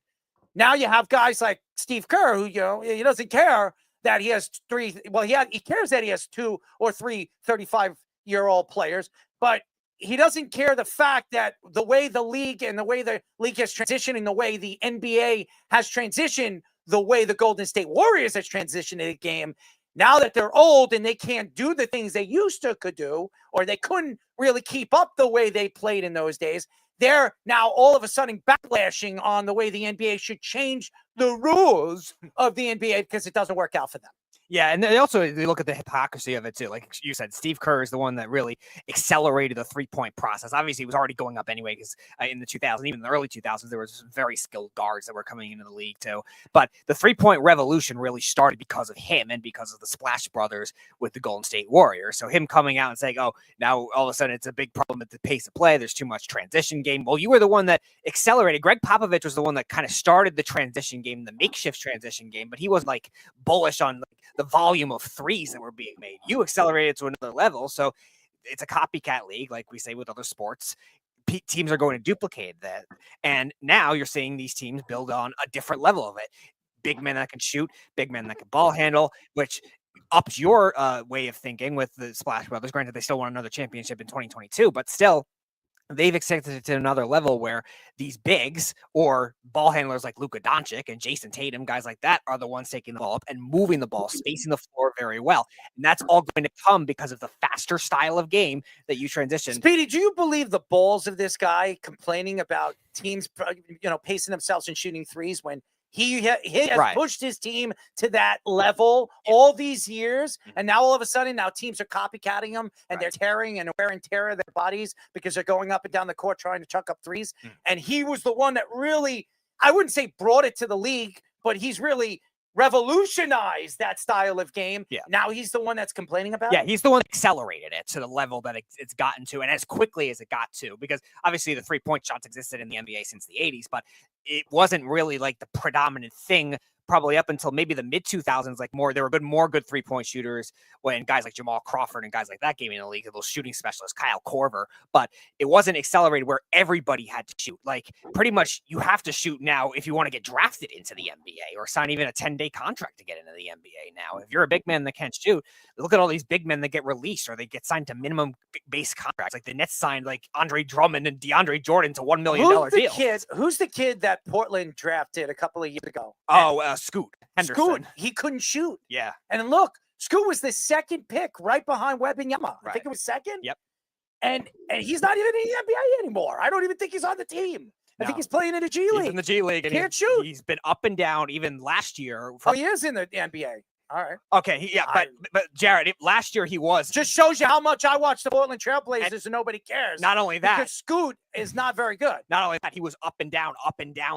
Now you have guys like Steve Kerr, who, he doesn't care that he has 3. Well, he cares that he has 2 or 3 35-year-old players, but he doesn't care the fact that the way the league and the way the league has transitioned and the way the NBA has transitioned, the way the Golden State Warriors has transitioned in the game, now that they're old and they can't do the things they used to could do, or they couldn't really keep up the way they played in those days, they're now all of a sudden backlashing on the way the NBA should change the rules of the NBA because it doesn't work out for them. Yeah, and they also look at the hypocrisy of it too. Like you said, Steve Kerr is the one that really accelerated the 3-point process. Obviously, he was already going up anyway because in the 2000s, even in the early 2000s, there was some very skilled guards that were coming into the league too. But the 3-point revolution really started because of him and because of the Splash Brothers with the Golden State Warriors. So him coming out and saying, "Oh, now all of a sudden it's a big problem at the pace of play. There's too much transition game." Well, you were the one that accelerated. Greg Popovich was the one that kind of started the transition game, the makeshift transition game, but he wasn't like bullish on the volume of threes that were being made. You accelerated to another level. So it's a copycat league, like we say with other sports. Teams are going to duplicate that. And now you're seeing these teams build on a different level of it. Big men that can shoot, big men that can ball handle, which ups your way of thinking with the Splash Brothers. Granted, they still won another championship in 2022, but still, they've accepted it to another level where these bigs or ball handlers like Luka Doncic and Jason Tatum, guys like that, are the ones taking the ball up and moving the ball, spacing the floor very well. And that's all going to come because of the faster style of game that you transition. Speedy, do you believe the balls of this guy complaining about teams, pacing themselves and shooting threes when he has pushed his team to that level all these years, and now all of a sudden, teams are copycatting him, and they're tearing and wear and tear their bodies because they're going up and down the court trying to chuck up threes. And he was the one that really, I wouldn't say brought it to the league, but he's really revolutionized that style of game. Yeah. Now he's the one that's complaining about it? Yeah, he's the one that accelerated it to the level that it's gotten to and as quickly as it got to, because obviously the 3-point shots existed in the NBA since the 80s, but it wasn't really like the predominant thing probably up until maybe the mid 2000s. Like there were more good 3-point shooters when guys like Jamal Crawford and guys like that came in the league, those shooting specialists, Kyle Korver, but it wasn't accelerated where everybody had to shoot. Like pretty much you have to shoot now if you want to get drafted into the NBA or sign even a 10-day contract to get into the NBA now. If you're a big man that can't shoot, look at all these big men that get released or they get signed to minimum base contracts. Like the Nets signed like Andre Drummond and DeAndre Jordan to $1 million deals. Who's the kid that Portland drafted a couple of years ago? Scoot Henderson. Scoot, he couldn't shoot. Yeah. And look, Scoot was the 2nd pick right behind Wembanyama. I think it was 2nd. Yep. And he's not even in the NBA anymore. I don't even think he's on the team. I think he's playing in the G League. He's in the G League. And Can't shoot. He's been up and down even last year. He is in the NBA. All right. Okay, but Jared, last year he was. Just shows you how much I watch the Portland Trailblazers and nobody cares. Not only that, because Scoot is not very good. Not only that, he was up and down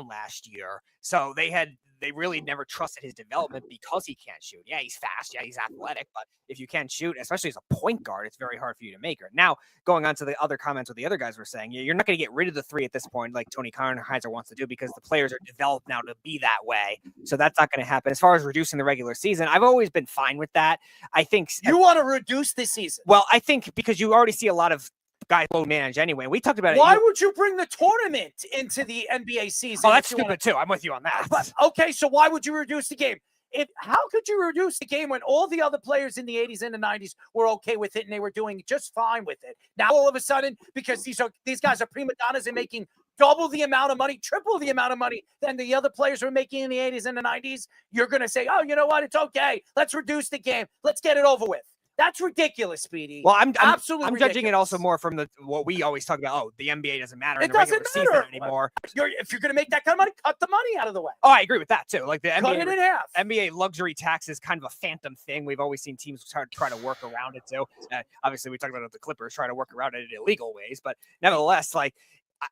last year. So they really never trusted his development because he can't shoot. Yeah, he's fast. Yeah, he's athletic. But if you can't shoot, especially as a point guard, it's very hard for you to make it. Now, going on to the other comments what the other guys were saying, you're not going to get rid of the three at this point like Tony Kornheiser wants to do because the players are developed now to be that way. So that's not going to happen. As far as reducing the regular season, I've always been fine with that. I think you want to reduce the season. Well, I think because you already see a lot of guys load manage anyway. We talked about it. Why would you bring the tournament into the NBA season? Oh, that's stupid too. I'm with you on that. But, okay, so why would you reduce the game? How could you reduce the game when all the other players in the 80s and the 90s were okay with it and they were doing just fine with it? Now all of a sudden, because these guys are prima donnas and making double the amount of money, triple the amount of money than the other players were making in the 80s and the 90s, you're going to say, oh, you know what? It's okay. Let's reduce the game. Let's get it over with. That's ridiculous, Speedy. Well, I'm absolutely judging it also more from what we always talk about. Oh, the NBA doesn't matter in it the regular doesn't matter season anymore. If you're going to make that kind of money, cut the money out of the way. Oh, I agree with that too. Like the cut it in half. NBA luxury tax is kind of a phantom thing. We've always seen teams try to work around it too. Obviously, we talked about the Clippers trying to work around it in illegal ways, but nevertheless, like.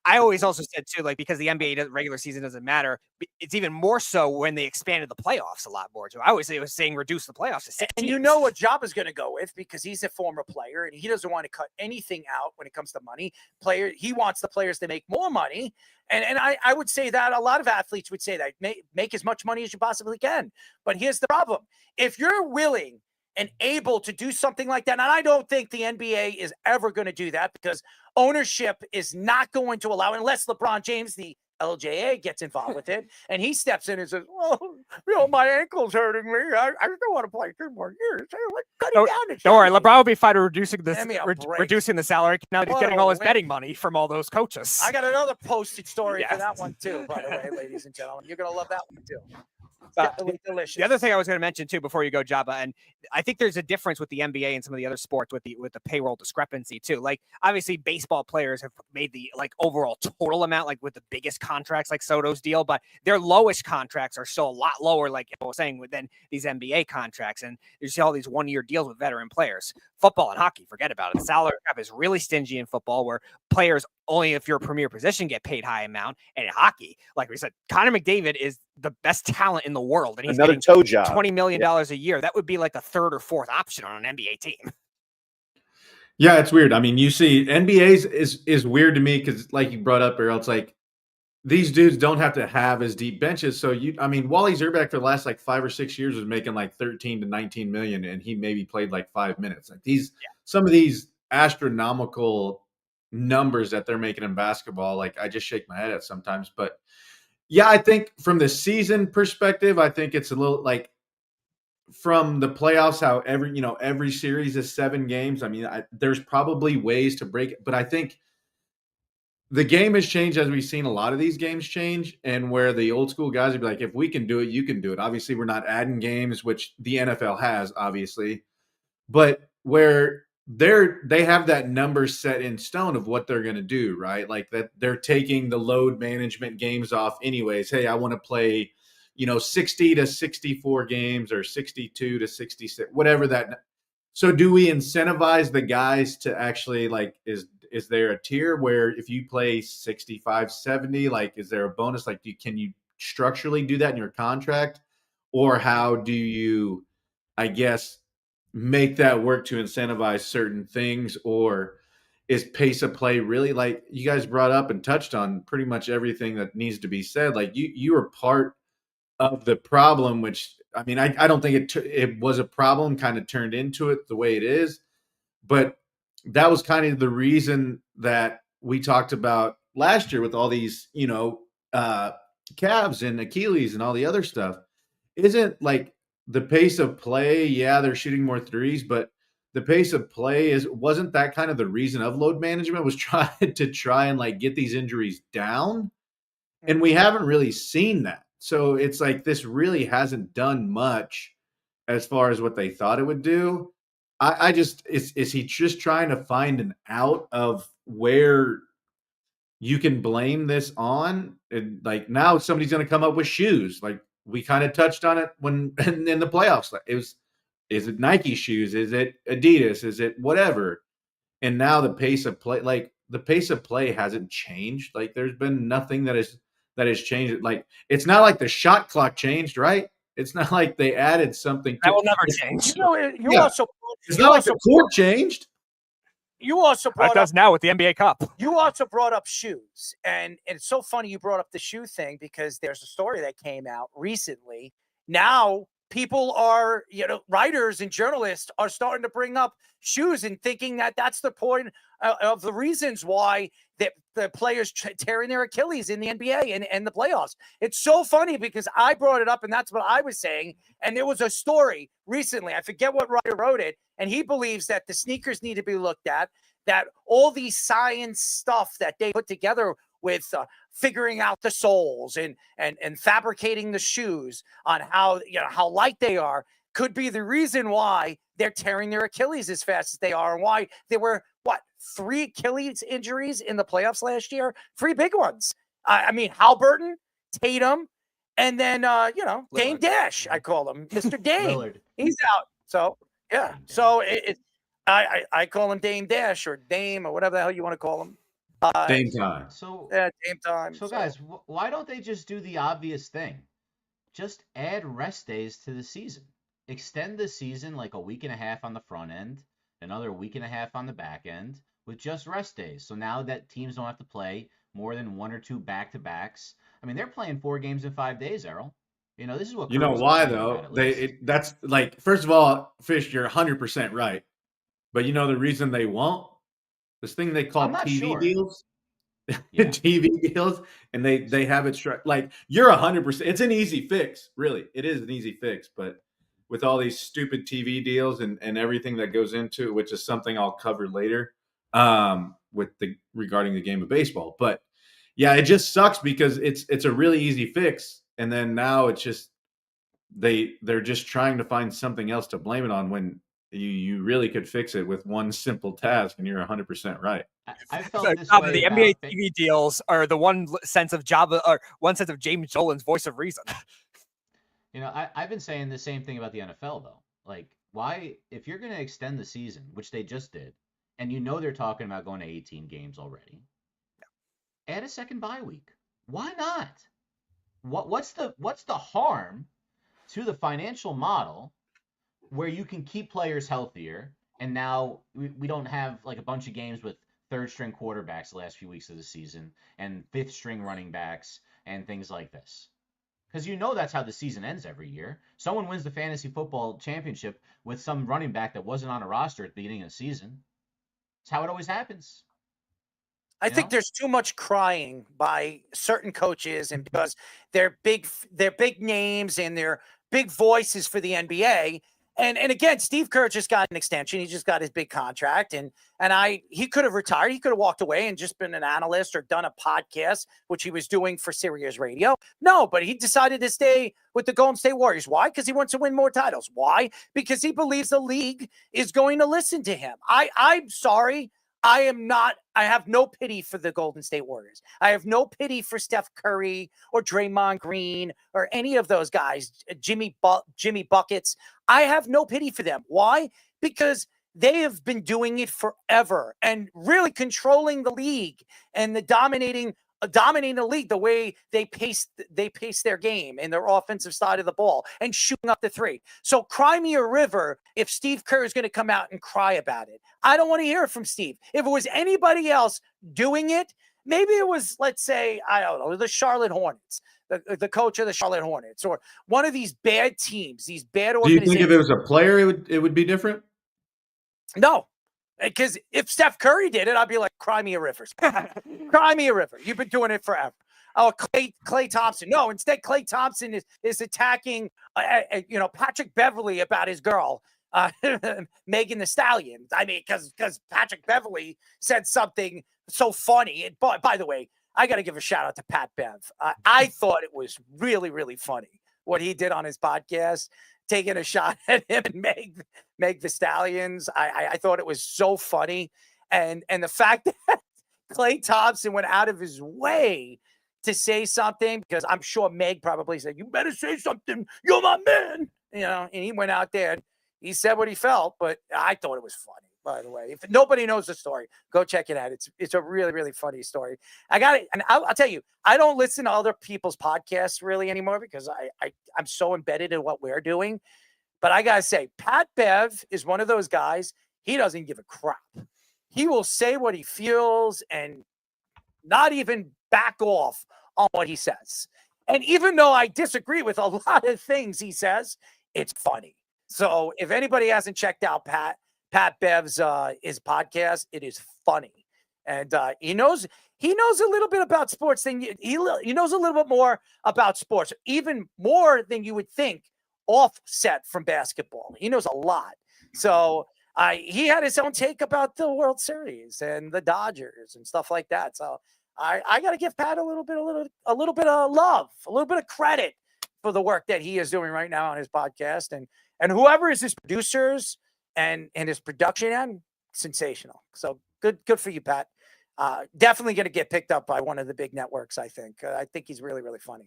I always also said too, like because the NBA regular season doesn't matter, it's even more so when they expanded the playoffs a lot more too. I always was saying reduce the playoffs to 6 and teams. You know what Job is going to go with because he's a former player and he doesn't want to cut anything out when it comes to money. He wants the players to make more money, and I would say that a lot of athletes would say that make as much money as you possibly can. But here's the problem: if you're willing and able to do something like that. And I don't think the NBA is ever going to do that because ownership is not going to allow, unless LeBron James, the LJA, gets involved with it. And he steps in and says, well, my ankle's hurting me. I don't want to play 2 more years. Let's cut it down. Don't worry. LeBron will be fine reducing the salary. Now he's getting all his betting money from all those coaches. I got another posted story for that one too, by the way, ladies and gentlemen. You're going to love that one too. Delicious. The other thing I was going to mention too before you go, Jabba, and I think there's a difference with the NBA and some of the other sports with the payroll discrepancy too. Like obviously baseball players have made the overall total amount with the biggest contracts like Soto's deal, but their lowest contracts are still a lot lower, like I was saying, than these NBA contracts. And you see all these 1-year deals with veteran players. Football and hockey, forget about it. The salary cap is really stingy in football, where players only if you're a premier position get paid high amount. And in hockey, like we said, Connor McDavid is the best talent in the world, and he's another toe job. $20 million a year. That would be like a third or fourth option on an NBA team. Yeah, it's weird. I mean, you see, NBA is weird to me because, like you brought up, Errol, it's like these dudes don't have to have as deep benches. So Wally Zerbeck for the last 5 or 6 years was making 13 to 19 million, and he maybe played 5 minutes. Some of these astronomical numbers that they're making in basketball, I just shake my head at sometimes. But yeah, I think from the season perspective, I think it's a little from the playoffs, how every series is 7 games. I mean, there's probably ways to break it, but I think the game has changed as we've seen a lot of these games change, and where the old school guys would be like, if we can do it, you can do it. Obviously, we're not adding games, which the NFL has, obviously, but where they have that number set in stone of what they're going to do, right? Like that they're taking the load management games off anyways. Hey, I want to play, 60 to 64 games or 62 to 66, whatever that. So do we incentivize the guys to actually is there a tier where if you play 65, 70, is there a bonus? Can you structurally do that in your contract? Or how do you, I guess, make that work to incentivize certain things? Or is pace of play really, you guys brought up and touched on pretty much everything that needs to be said? You are part of the problem, which I don't think it was a problem, kind of turned into it the way it is. But that was kind of the reason that we talked about last year with all these, calves and Achilles and all the other stuff. Isn't the pace of play, yeah, they're shooting more threes, but the pace of play wasn't that kind of the reason of load management, was trying and get these injuries down. And we haven't really seen that. So it's this really hasn't done much as far as what they thought it would do. Is he just trying to find an out of where you can blame this on? And now somebody's going to come up with shoes. we kind of touched on it when in the playoffs. Is it Nike shoes? Is it Adidas? Is it whatever? And now the pace of play hasn't changed. Like there's been nothing that has changed. Like it's not like the shot clock changed, right? It's not like they added something. That will never change. It's not like the court changed. You also It brought does now with the NBA Cup. You also brought up shoes, and it's so funny you brought up the shoe thing because there's a story that came out recently. Now people are, writers and journalists are starting to bring up shoes and thinking that that's the point of the reasons why the players tearing their Achilles in the NBA and the playoffs. It's so funny because I brought it up and that's what I was saying. And there was a story recently, I forget what writer wrote it, and he believes that the sneakers need to be looked at, that all these science stuff that they put together with figuring out the soles and fabricating the shoes on how light they are could be the reason why they're tearing their Achilles as fast as they are, and why there were 3 Achilles injuries in the playoffs last year, 3 big ones. I mean, Halliburton, Tatum, and then Dame Dash. I call him Mr. Dame. Lillard. He's out. So yeah. So I call him Dame Dash or Dame or whatever the hell you want to call him. Dame time. So Dame time. So guys, why don't they just do the obvious thing? Just add rest days to the season. Extend the season like a week and a half on the front end, another week and a half on the back end with just rest days. So now that teams don't have to play more than 1 or 2 back-to-backs. I mean, they're playing 4 games in 5 days, Errol. This is what You know why though? That's like, first of all, Fish, you're 100% right. But the reason they won't? This thing they call TV deals. Yeah. TV deals, and they have it like you're 100%. It's an easy fix, really. It is an easy fix, but with all these stupid TV deals and everything that goes into it, which is something I'll cover later, regarding the game of baseball. But yeah, it just sucks because it's a really easy fix, and then now it's just they're just trying to find something else to blame it on when you really could fix it with one simple task, and you're 100% right. I felt this way the NBA TV deals are the one sense of James Dolan's voice of reason. I've been saying the same thing about the NFL though. Like, why, if you're going to extend the season, which they just did, and they're talking about going to 18 games already, add a second bye week. Why not? What's the harm to the financial model where you can keep players healthier, and now we don't have like a bunch of games with third-string quarterbacks the last few weeks of the season and fifth-string running backs and things like this? Because that's how the season ends every year. Someone wins the fantasy football championship with some running back that wasn't on a roster at the beginning of the season. It's how it always happens. I think there's too much crying by certain coaches, and because they're big names and they're big voices for the NBA. And again, Steve Kerr just got an extension. He just got his big contract, and he could have retired. He could have walked away and just been an analyst or done a podcast, which he was doing for Sirius Radio. No, but he decided to stay with the Golden State Warriors. Why? Because he wants to win more titles. Why? Because he believes the league is going to listen to him. I'm sorry. I have no pity for the Golden State Warriors. I have no pity for Steph Curry or Draymond Green or any of those guys, Jimmy Buckets. I have no pity for them. Why? Because they have been doing it forever and really controlling the league and dominating the league the way they pace their game and their offensive side of the ball and shooting up the 3. So cry me a river if Steve Kerr is going to come out and cry about it. I don't want to hear it from Steve. If it was anybody else doing it, maybe it was, let's say, I don't know, the Charlotte Hornets, the coach of the Charlotte Hornets, or one of these bad teams, these bad organizations. Do you think if it was a player, it would be different? No. Because if Steph Curry did it, I'd be like, cry me a river. Cry me a river. You've been doing it forever. Oh, Klay Thompson. No, instead, Klay Thompson is attacking, Patrick Beverly about his girl, Megan Thee Stallion. I mean, because Patrick Beverly said something so funny. And by the way, I got to give a shout out to Pat Bev. I thought it was really, really funny what he did on his podcast, taking a shot at him and Meg the Stallions. I thought it was so funny. And the fact that Klay Thompson went out of his way to say something because I'm sure Meg probably said, "You better say something. You're my man." And he went out there and he said what he felt, but I thought it was funny, by the way. If nobody knows the story, go check it out. It's a really, really funny story. I got it. And I'll tell you, I don't listen to other people's podcasts really anymore because I'm so embedded in what we're doing. But I got to say, Pat Bev is one of those guys, he doesn't give a crap. He will say what he feels and not even back off on what he says. And even though I disagree with a lot of things he says, it's funny. So if anybody hasn't checked out Pat Bev's his podcast, it is funny. And he knows a little bit about sports than he knows a little bit more about sports, even more than you would think, offset from basketball. He knows a lot. So he had his own take about the World Series and the Dodgers and stuff like that. So I got to give Pat a little bit of love, a little bit of credit for the work that he is doing right now on his podcast, and whoever is his producers and his production end, sensational. So good for you, Pat. Definitely going to get picked up by one of the big networks. I think he's really, really funny.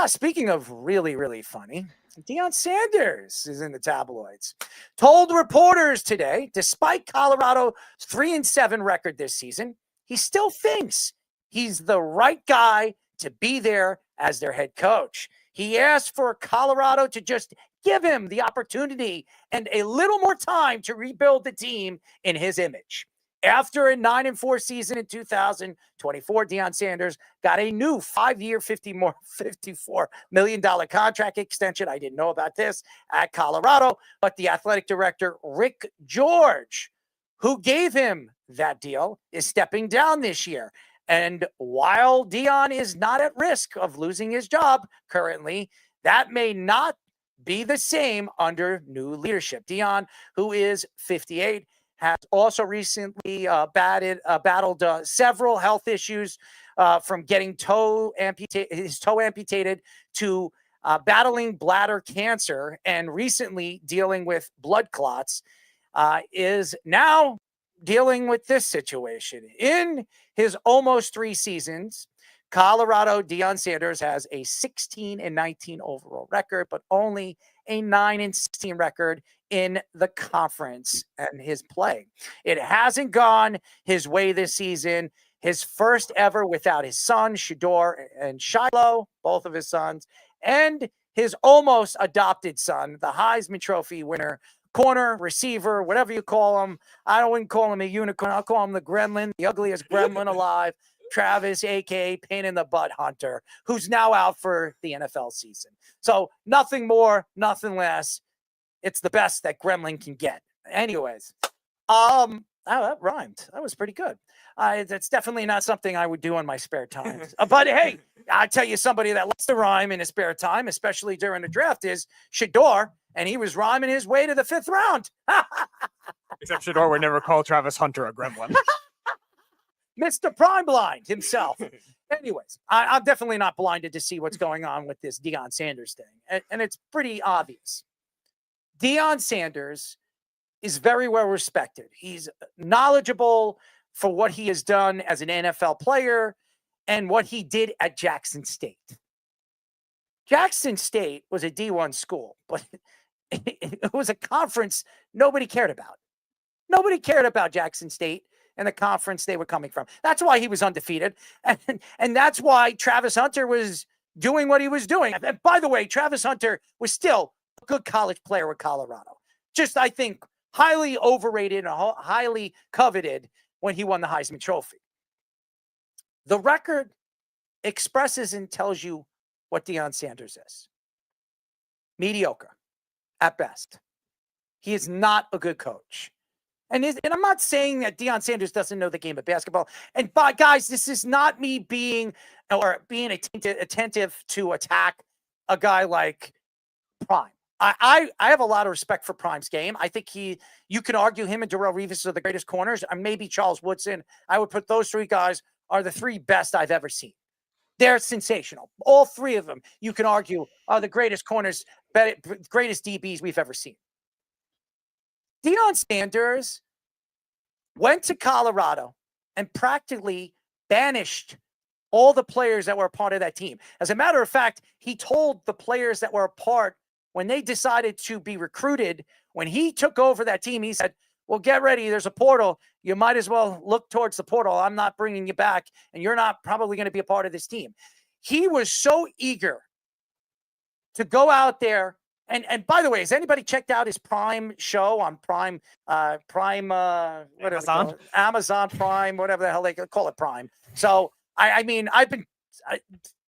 Speaking of really, really funny, Deion Sanders is in the tabloids. Told reporters today, despite Colorado's 3-7 record this season, he still thinks he's the right guy to be there as their head coach. He asked for Colorado to just give him the opportunity and a little more time to rebuild the team in his image. After a 9-4 season in 2024, Deion Sanders got a new 5-year, $54 million contract extension. I didn't know about this at Colorado, but the athletic director, Rick George, who gave him that deal, is stepping down this year. And while Deion is not at risk of losing his job currently, that may not be the same under new leadership. Deion, who is 58, has also recently battled several health issues, from getting his toe amputated to battling bladder cancer, and recently dealing with blood clots, is now dealing with this situation. In his almost 3 seasons, Colorado, Deion Sanders has a 16-19 overall record, but only a 9-16 record in the conference and his play. It hasn't gone his way this season. His first ever without his son, Shador and Shiloh, both of his sons, and his almost adopted son, the Heisman Trophy winner, corner, receiver, whatever you call him. I wouldn't call him a unicorn. I'll call him the gremlin, the ugliest gremlin alive, Travis, a.k.a. Pain in the Butt Hunter, who's now out for the NFL season. So nothing more, nothing less. It's the best that gremlin can get. Anyways, that rhymed. That was pretty good. That's definitely not something I would do in my spare time. But hey, I tell you, somebody that likes to rhyme in his spare time, especially during the draft, is Shador, and he was rhyming his way to the 5th round. Except Shador would never call Travis Hunter a gremlin. Mr. Prime Blind himself. Anyways, I'm definitely not blinded to see what's going on with this Deion Sanders thing. And it's pretty obvious. Deion Sanders is very well respected. He's knowledgeable for what he has done as an NFL player and what he did at Jackson State. Jackson State was a D1 school, but it was a conference nobody cared about. Nobody cared about Jackson State and the conference they were coming from. That's why he was undefeated. And that's why Travis Hunter was doing what he was doing. And by the way, Travis Hunter was still a good college player with Colorado. Just, I think, highly overrated and highly coveted when he won the Heisman Trophy. The record expresses and tells you what Deion Sanders is. Mediocre, at best. He is not a good coach. And I'm not saying that Deion Sanders doesn't know the game of basketball. And guys, this is not me being attentive to attack a guy like Prime. I have a lot of respect for Prime's game. I think you can argue him and Darrelle Revis are the greatest corners, and maybe Charles Woodson. I would put those 3 guys are the 3 best I've ever seen. They're sensational. All 3 of them, you can argue, are the greatest corners, greatest DBs we've ever seen. Deion Sanders went to Colorado and practically banished all the players that were a part of that team. As a matter of fact, he told the players that were a part when they decided to be recruited, when he took over that team, he said, well, get ready. There's a portal. You might as well look towards the portal. I'm not bringing you back, and you're not probably going to be a part of this team. He was so eager to go out there. And by the way, has anybody checked out his Prime show on Amazon Prime, whatever the hell they call it, Prime. So, I mean,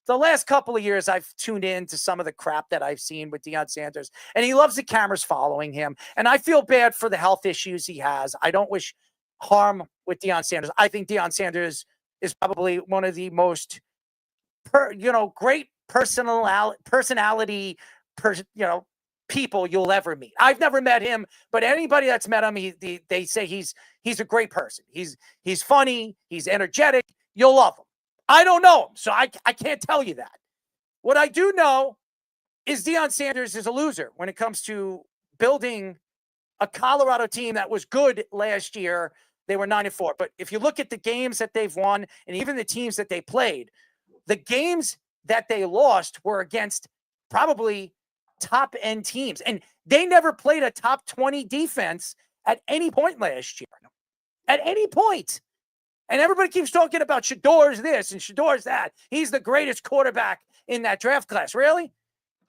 the last couple of years, I've tuned in to some of the crap that I've seen with Deion Sanders, and he loves the cameras following him. And I feel bad for the health issues he has. I don't wish harm with Deion Sanders. I think Deion Sanders is probably one of the most, great personality, people you'll ever meet. I've never met him, but anybody that's met him, they say he's a great person. He's funny. He's energetic. You'll love him. I don't know him, so I can't tell you that. What I do know is Deion Sanders is a loser when it comes to building a Colorado team that was good last year. They were 9-4. But if you look at the games that they've won and even the teams that they played, the games that they lost were against probably top-end teams. And they never played a top 20 defense at any point last year. At any point. And everybody keeps talking about Shador's this and Shador's that. He's the greatest quarterback in that draft class. Really?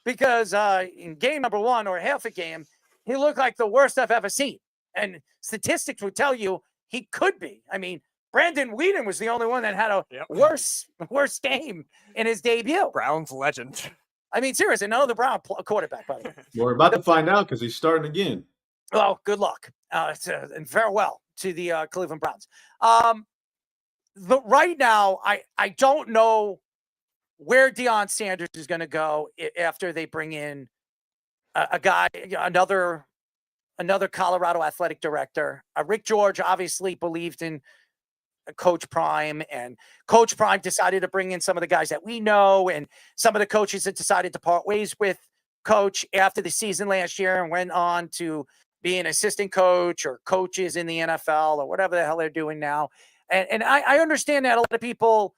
Because in game number 1 or half a game, he looked like the worst I've ever seen. And statistics would tell you he could be. I mean, Brandon Whedon was the only one that had a worse game in his debut. Browns legend. I mean, seriously, another Brown quarterback, by the way. We're about to find out because he's starting again. Oh, good luck. And farewell to the Cleveland Browns. Right now, I don't know where Deion Sanders is going to go after they bring in a guy, another Colorado athletic director. Rick George obviously believed in Coach Prime, and Coach Prime decided to bring in some of the guys that we know, and some of the coaches that decided to part ways with Coach after the season last year and went on to be an assistant coach or coaches in the NFL or whatever the hell they're doing now. And I understand that a lot of people,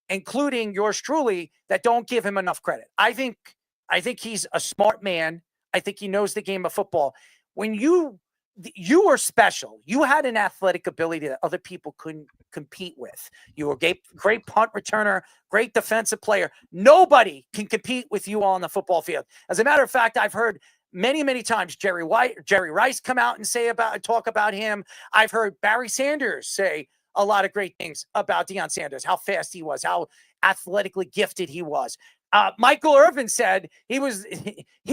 including yours truly, that don't give him enough credit. I think he's a smart man. I think he knows the game of football. When you were special, you had an athletic ability that other people couldn't compete with. You were a great punt returner, great defensive player. Nobody can compete with you on the football field. As a matter of fact, I've heard many, many times Jerry Rice come out and talk about him. I've heard Barry Sanders say a lot of great things about Deion Sanders, how fast he was, how athletically gifted he was. Michael Irvin said he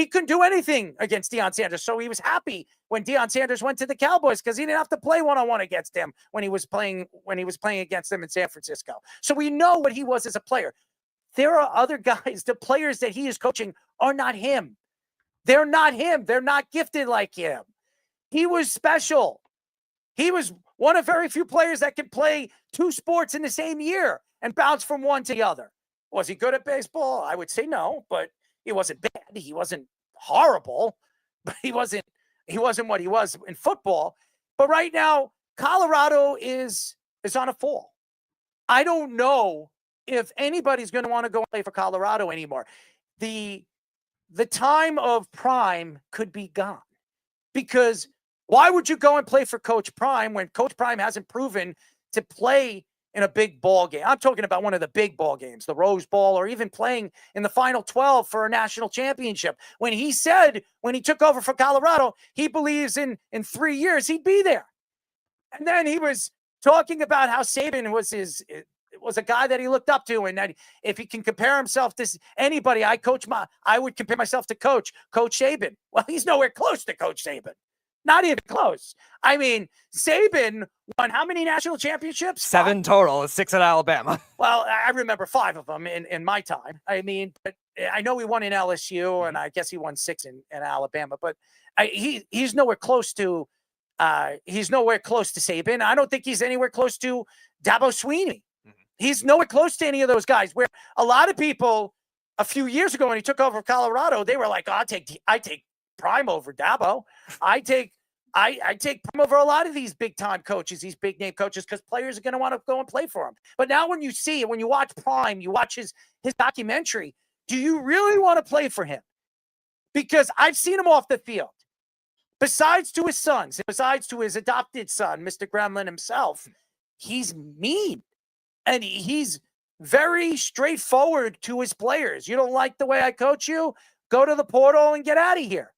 couldn't do anything against Deion Sanders, so he was happy when Deion Sanders went to the Cowboys because he didn't have to play one-on-one against him when he was playing against them in San Francisco. So we know what he was as a player. There are other guys, the players that he is coaching are not him. They're not him. They're not gifted like him. He was special. He was one of very few players that can play 2 sports in the same year and bounce from one to the other. Was he good at baseball? I would say no, but he wasn't bad. He wasn't horrible, but he wasn't what he was in football. But right now, Colorado is on a fall. I don't know if anybody's going to want to go play for Colorado anymore. The time of Prime could be gone, because why would you go and play for Coach Prime when Coach Prime hasn't proven to play in a big ball game? I'm talking about one of the big ball games, the Rose Bowl, or even playing in the Final 12 for a national championship. When he said, when he took over for Colorado, he believes in 3 years he'd be there. And then he was talking about how Saban was a guy that he looked up to, and that if he can compare himself to anybody, I would compare myself to Coach Saban. Well, he's nowhere close to Coach Saban. Not even close. I mean, Saban won how many national championships? 7 total, 6 at Alabama. Well, I remember 5 of them in my time. I mean, but I know he won in LSU, and I guess he won 6 in Alabama. But he's nowhere close to Saban. I don't think he's anywhere close to Dabo Swinney. He's nowhere close to any of those guys. Where a lot of people a few years ago when he took over Colorado, they were like, I take Prime over Dabo. I take I take Prime over a lot of these big-time coaches, these big-name coaches, because players are going to want to go and play for him. But now when you watch Prime, you watch his documentary, do you really want to play for him? Because I've seen him off the field. Besides to his sons, besides to his adopted son, Mr. Gremlin himself, he's mean. And he's very straightforward to his players. You don't like the way I coach you? Go to the portal and get out of here.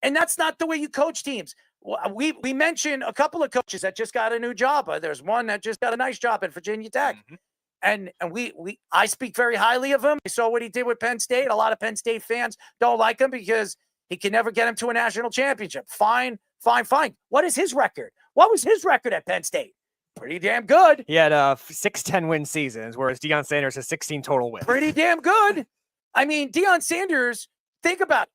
And that's not the way you coach teams. We mentioned a couple of coaches that just got a new job. There's one that just got a nice job at Virginia Tech. Mm-hmm. And I speak very highly of him. I saw what he did with Penn State. A lot of Penn State fans don't like him because he can never get him to a national championship. Fine. What is his record? What was his record at Penn State? Pretty damn good. He had 6 10-win seasons, whereas Deion Sanders has 16 total wins. Pretty damn good. I mean, Deion Sanders, think about it.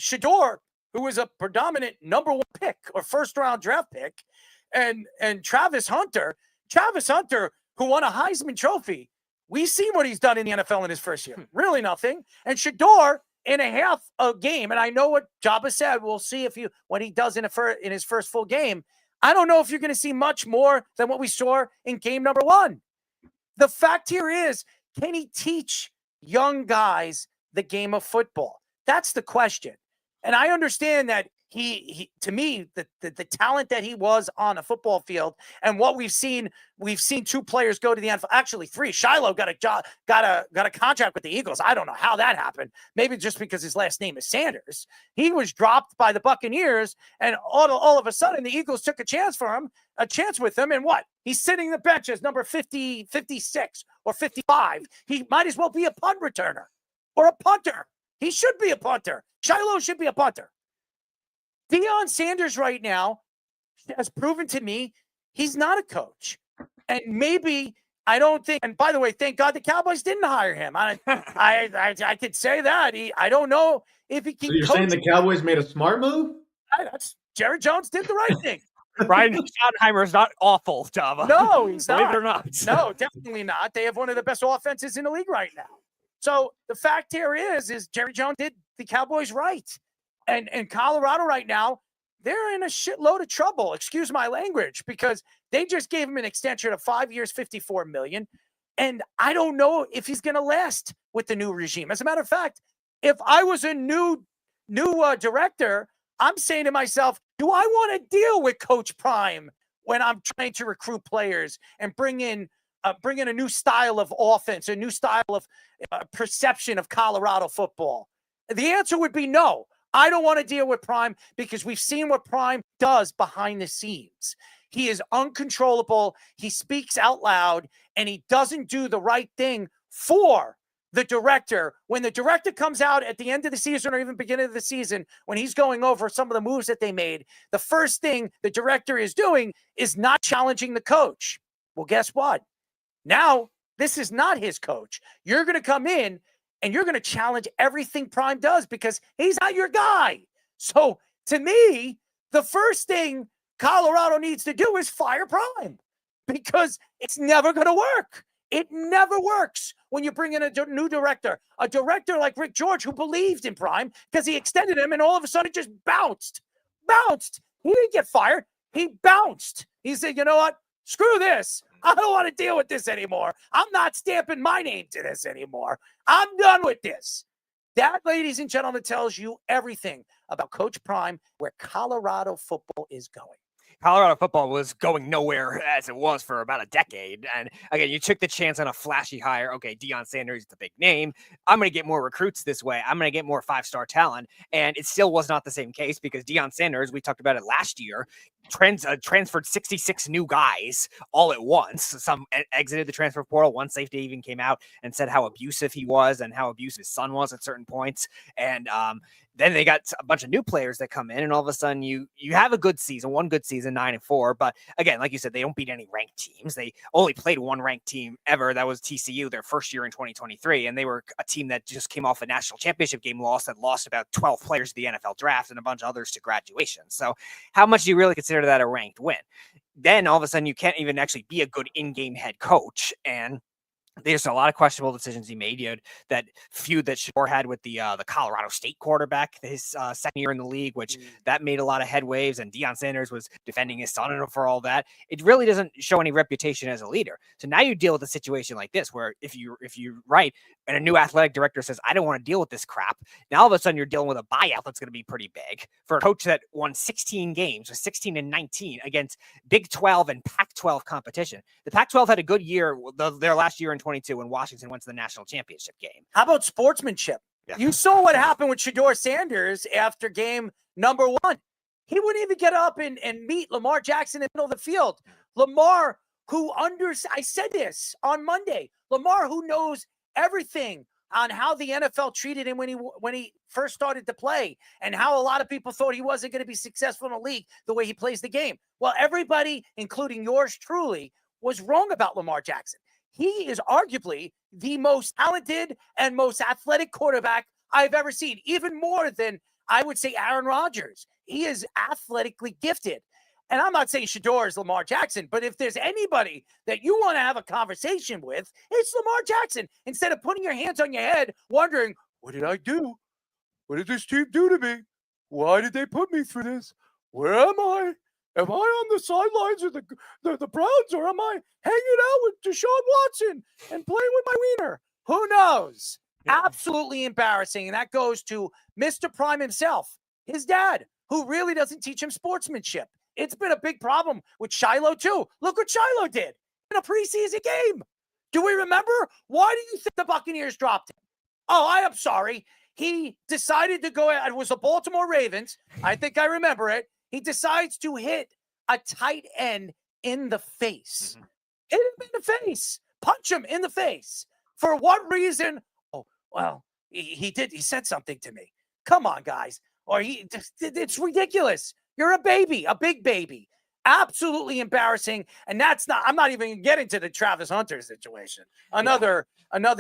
Shador, who was a predominant number 1 pick or first-round draft pick, and Travis Hunter, who won a Heisman Trophy. We've seen what he's done in the NFL in his first year. Really nothing. And Shador, in a half a game, and I know what Jabba said, we'll see what he does in his first full game. I don't know if you're going to see much more than what we saw in game number 1. The fact here is, can he teach young guys the game of football? That's the question. And I understand that he to me, the talent that he was on a football field and what we've seen 2 players go to the NFL. Actually, 3. Shiloh got a contract with the Eagles. I don't know how that happened. Maybe just because his last name is Sanders. He was dropped by the Buccaneers, and all of a sudden the Eagles took a chance with him. And what? He's sitting the bench as number 50, 56, or 55. He might as well be a punt returner or a punter. He should be a punter. Shiloh should be a punter. Deion Sanders right now has proven to me he's not a coach. And maybe I don't think, and by the way, thank God the Cowboys didn't hire him. I could say that. I don't know if he can. So you're saying the Cowboys made a smart move? Jerry Jones did the right thing. Brian Schottenheimer is not awful, Java. No, he's not. Believe it or not. No, definitely not. They have one of the best offenses in the league right now. So the fact here is Jerry Jones did the Cowboys right. And Colorado right now, they're in a shitload of trouble. Excuse my language, because they just gave him an extension of 5 years, $54 million. And I don't know if he's going to last with the new regime. As a matter of fact, if I was a new director, I'm saying to myself, do I want to deal with Coach Prime when I'm trying to recruit players and bring in a new style of offense, a new style of perception of Colorado football? The answer would be no. I don't want to deal with Prime because we've seen what Prime does behind the scenes. He is uncontrollable. He speaks out loud, and he doesn't do the right thing for the director. When the director comes out at the end of the season or even beginning of the season, when he's going over some of the moves that they made, the first thing the director is doing is not challenging the coach. Well, guess what? Now, this is not his coach. You're going to come in and you're going to challenge everything Prime does because he's not your guy. So, to me, the first thing Colorado needs to do is fire Prime because it's never going to work. It never works when you bring in a new director. A director like Rick George who believed in Prime because he extended him and all of a sudden just bounced. He didn't get fired. He bounced. He said, you know what? Screw this. I don't want to deal with this anymore. I'm not stamping my name to this anymore. I'm done with this. That, ladies and gentlemen, tells you everything about Coach Prime, where Colorado football is going. Colorado football was going nowhere as it was for about a decade. And again, you took the chance on a flashy hire. Okay, Deion Sanders is the big name. I'm going to get more recruits this way. I'm going to get more 5-star talent. And it still was not the same case because Deion Sanders, we talked about it last year, transferred 66 new guys all at once. Some exited the transfer portal. One safety even came out and said how abusive he was and how abusive his son was at certain points. And then they got a bunch of new players that come in, and all of a sudden you have a good season, one good season, 9-4. But again, like you said, they don't beat any ranked teams. They only played one ranked team ever. That was TCU, their first year in 2023. And they were a team that just came off a national championship game loss that lost about 12 players to the NFL draft and a bunch of others to graduation. So how much do you really consider that a ranked win? Then all of a sudden you can't even actually be a good in-game head coach. And There's a lot of questionable decisions he made. You know, that feud that Shore had with the Colorado State quarterback his second year in the league, which that made a lot of headwaves, and Deion Sanders was defending his son for all that. It really doesn't show any reputation as a leader. So now you deal with a situation like this, where if you right, and a new athletic director says, I don't want to deal with this crap. Now all of a sudden you're dealing with a buyout that's going to be pretty big for a coach that won 16 games, with 16-19 against Big 12 and Pac-12 competition. The Pac-12 had a good year their last year in 22 when Washington went to the national championship game. How about sportsmanship? Yeah. You saw what happened with Shedeur Sanders after game number 1. He wouldn't even get up and meet Lamar Jackson in the middle of the field. Lamar, I said this on Monday, Lamar, who knows everything on how the NFL treated him when he first started to play, and how a lot of people thought he wasn't going to be successful in the league the way he plays the game. Well, everybody, including yours truly, was wrong about Lamar Jackson. He is arguably the most talented and most athletic quarterback I've ever seen, even more than, I would say, Aaron Rodgers. He is athletically gifted. And I'm not saying Shedeur is Lamar Jackson, but if there's anybody that you want to have a conversation with, it's Lamar Jackson. Instead of putting your hands on your head, wondering, what did I do? What did this team do to me? Why did they put me through this? Where am I? Am I on the sidelines of the Browns, or am I hanging out with Deshaun Watson and playing with my wiener? Who knows? Yeah. Absolutely embarrassing. And that goes to Mr. Prime himself, his dad, who really doesn't teach him sportsmanship. It's been a big problem with Shiloh, too. Look what Shiloh did in a preseason game. Do we remember? Why do you think the Buccaneers dropped him? Oh, I am sorry. He decided to go, it was the Baltimore Ravens. I think I remember it. He decides to hit a tight end in the face. Mm-hmm. Hit him in the face. Punch him in the face. For what reason? Oh, well, he did. He said something to me. Come on, guys. Or it's ridiculous. You're a baby, a big baby. Absolutely embarrassing. And I'm not even getting to the Travis Hunter situation. Another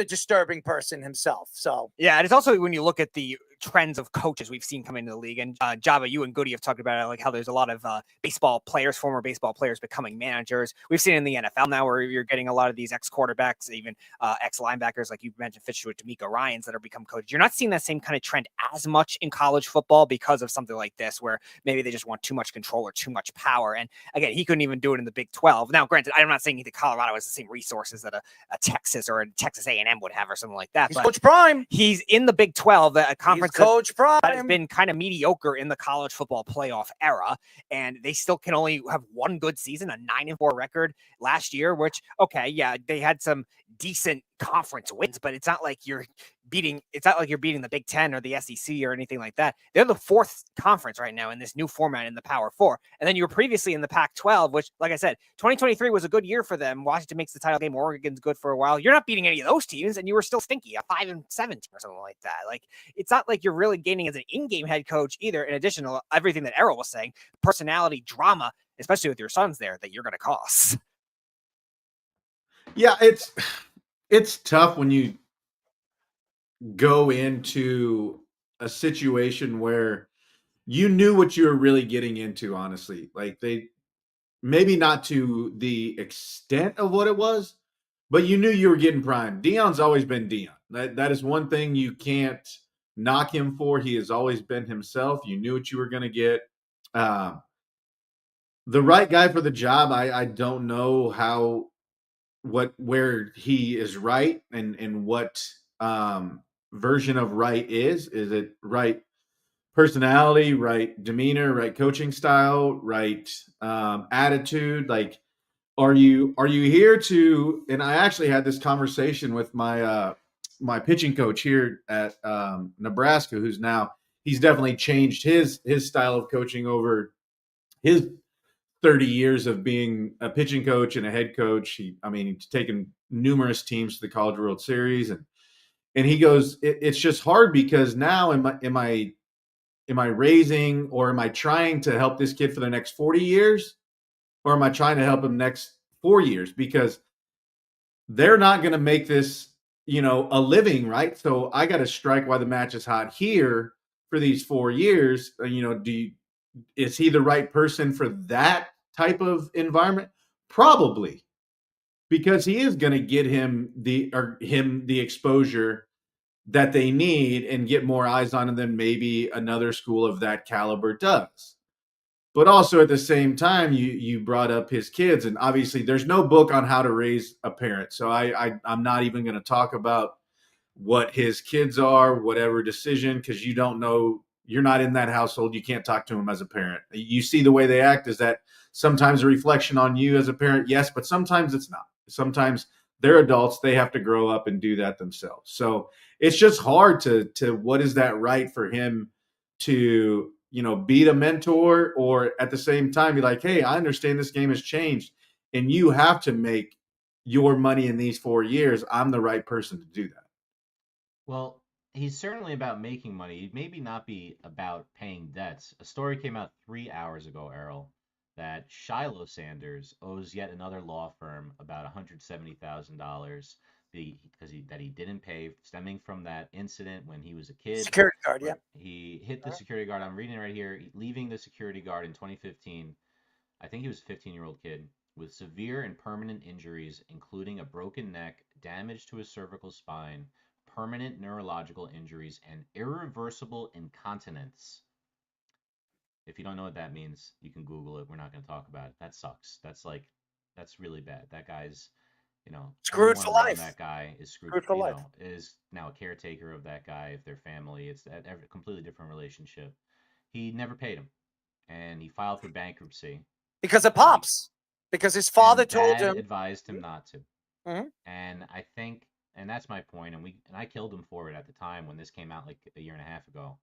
disturbing person himself. So yeah, and it's also when you look at the trends of coaches we've seen come into the league, and Java, you and Goody have talked about it, like how there's a lot of former baseball players becoming managers. We've seen it in the NFL now, where you're getting a lot of these ex-quarterbacks, even ex-linebackers, like you mentioned, Fitzgerald with D'Amico Ryans, that are become coaches. You're not seeing that same kind of trend as much in college football because of something like this, where maybe they just want too much control or too much power. And again, he couldn't even do it in the Big 12. Now, granted, I'm not saying that Colorado has the same resources that a Texas or a Texas A&M would have or something like that. He's Coach Prime. He's in the Big 12, a conference Coach Prime. That has been kind of mediocre in the college football playoff era, and they still can only have one good season, a 9-4 record last year, which, okay, yeah, they had some decent conference wins, but it's not like you're beating the Big 10 or the SEC or anything like that. They're the 4th conference right now in this new format in the Power 4. And then you were previously in the Pac-12, which, like I said, 2023 was a good year for them. Washington makes the title game. Oregon's good for a while. You're not beating any of those teams, and you were still stinky, a 5-17 or something like that. Like, it's not like you're really gaining as an in-game head coach either, in addition to everything that Errol was saying, personality, drama, especially with your sons there, that you're going to cause. Yeah, it's tough when you go into a situation where you knew what you were really getting into, honestly. Like, they maybe not to the extent of what it was, but you knew you were getting primed. Deion's always been Deion. That is one thing you can't knock him for. He has always been himself. You knew what you were going to get. The right guy for the job, I don't know where he is right and what version of right is. Is it right personality, right demeanor, right coaching style, right attitude? Like, are you here to? And I actually had this conversation with my my pitching coach here at Nebraska, he's definitely changed his style of coaching over his 30 years of being a pitching coach and a head coach. He's taken numerous teams to the College World Series, and he goes, it's just hard because now am I raising, or am I trying to help this kid for the next 40 years, or am I trying to help him next 4 years? Because they're not going to make this, a living, right? So I got to strike while the match is hot here for these 4 years. Is he the right person for that type of environment? Probably, because he is going to get him the exposure that they need and get more eyes on him than maybe another school of that caliber does. But also at the same time, you brought up his kids, and obviously there's no book on how to raise a parent. So I'm not even going to talk about what his kids are, whatever decision, because you don't know, you're not in that household. You can't talk to them as a parent. You see the way they act. Is that sometimes a reflection on you as a parent? Yes, but sometimes it's not. Sometimes they're adults. They have to grow up and do that themselves. So it's just hard to what is that right for him to, be the mentor, or at the same time be like, hey, I understand this game has changed and you have to make your money in these 4 years. I'm the right person to do that. Well, he's certainly about making money. He'd maybe not be about paying debts. A story came out 3 hours ago, Errol, that Shiloh Sanders owes yet another law firm about $170,000 that he didn't pay, stemming from that incident when he was a kid. Security guard, yeah. He hit the security guard. I'm reading it right here. Leaving the security guard in 2015. I think he was a 15-year-old kid with severe and permanent injuries, including a broken neck, damage to his cervical spine, permanent neurological injuries, and irreversible incontinence. If you don't know what that means, you can Google it. We're not going to talk about it. That sucks. That's really bad. That guy's, screwed for life. That guy is screwed for life. Is now a caretaker of that guy, if their family. It's a completely different relationship. He never paid him, and he filed for bankruptcy Because of Pops. Because his father and told Dad him. advised him not to. Mhm. And I think, and that's my point, and I killed him for it at the time when this came out like a year and a half ago.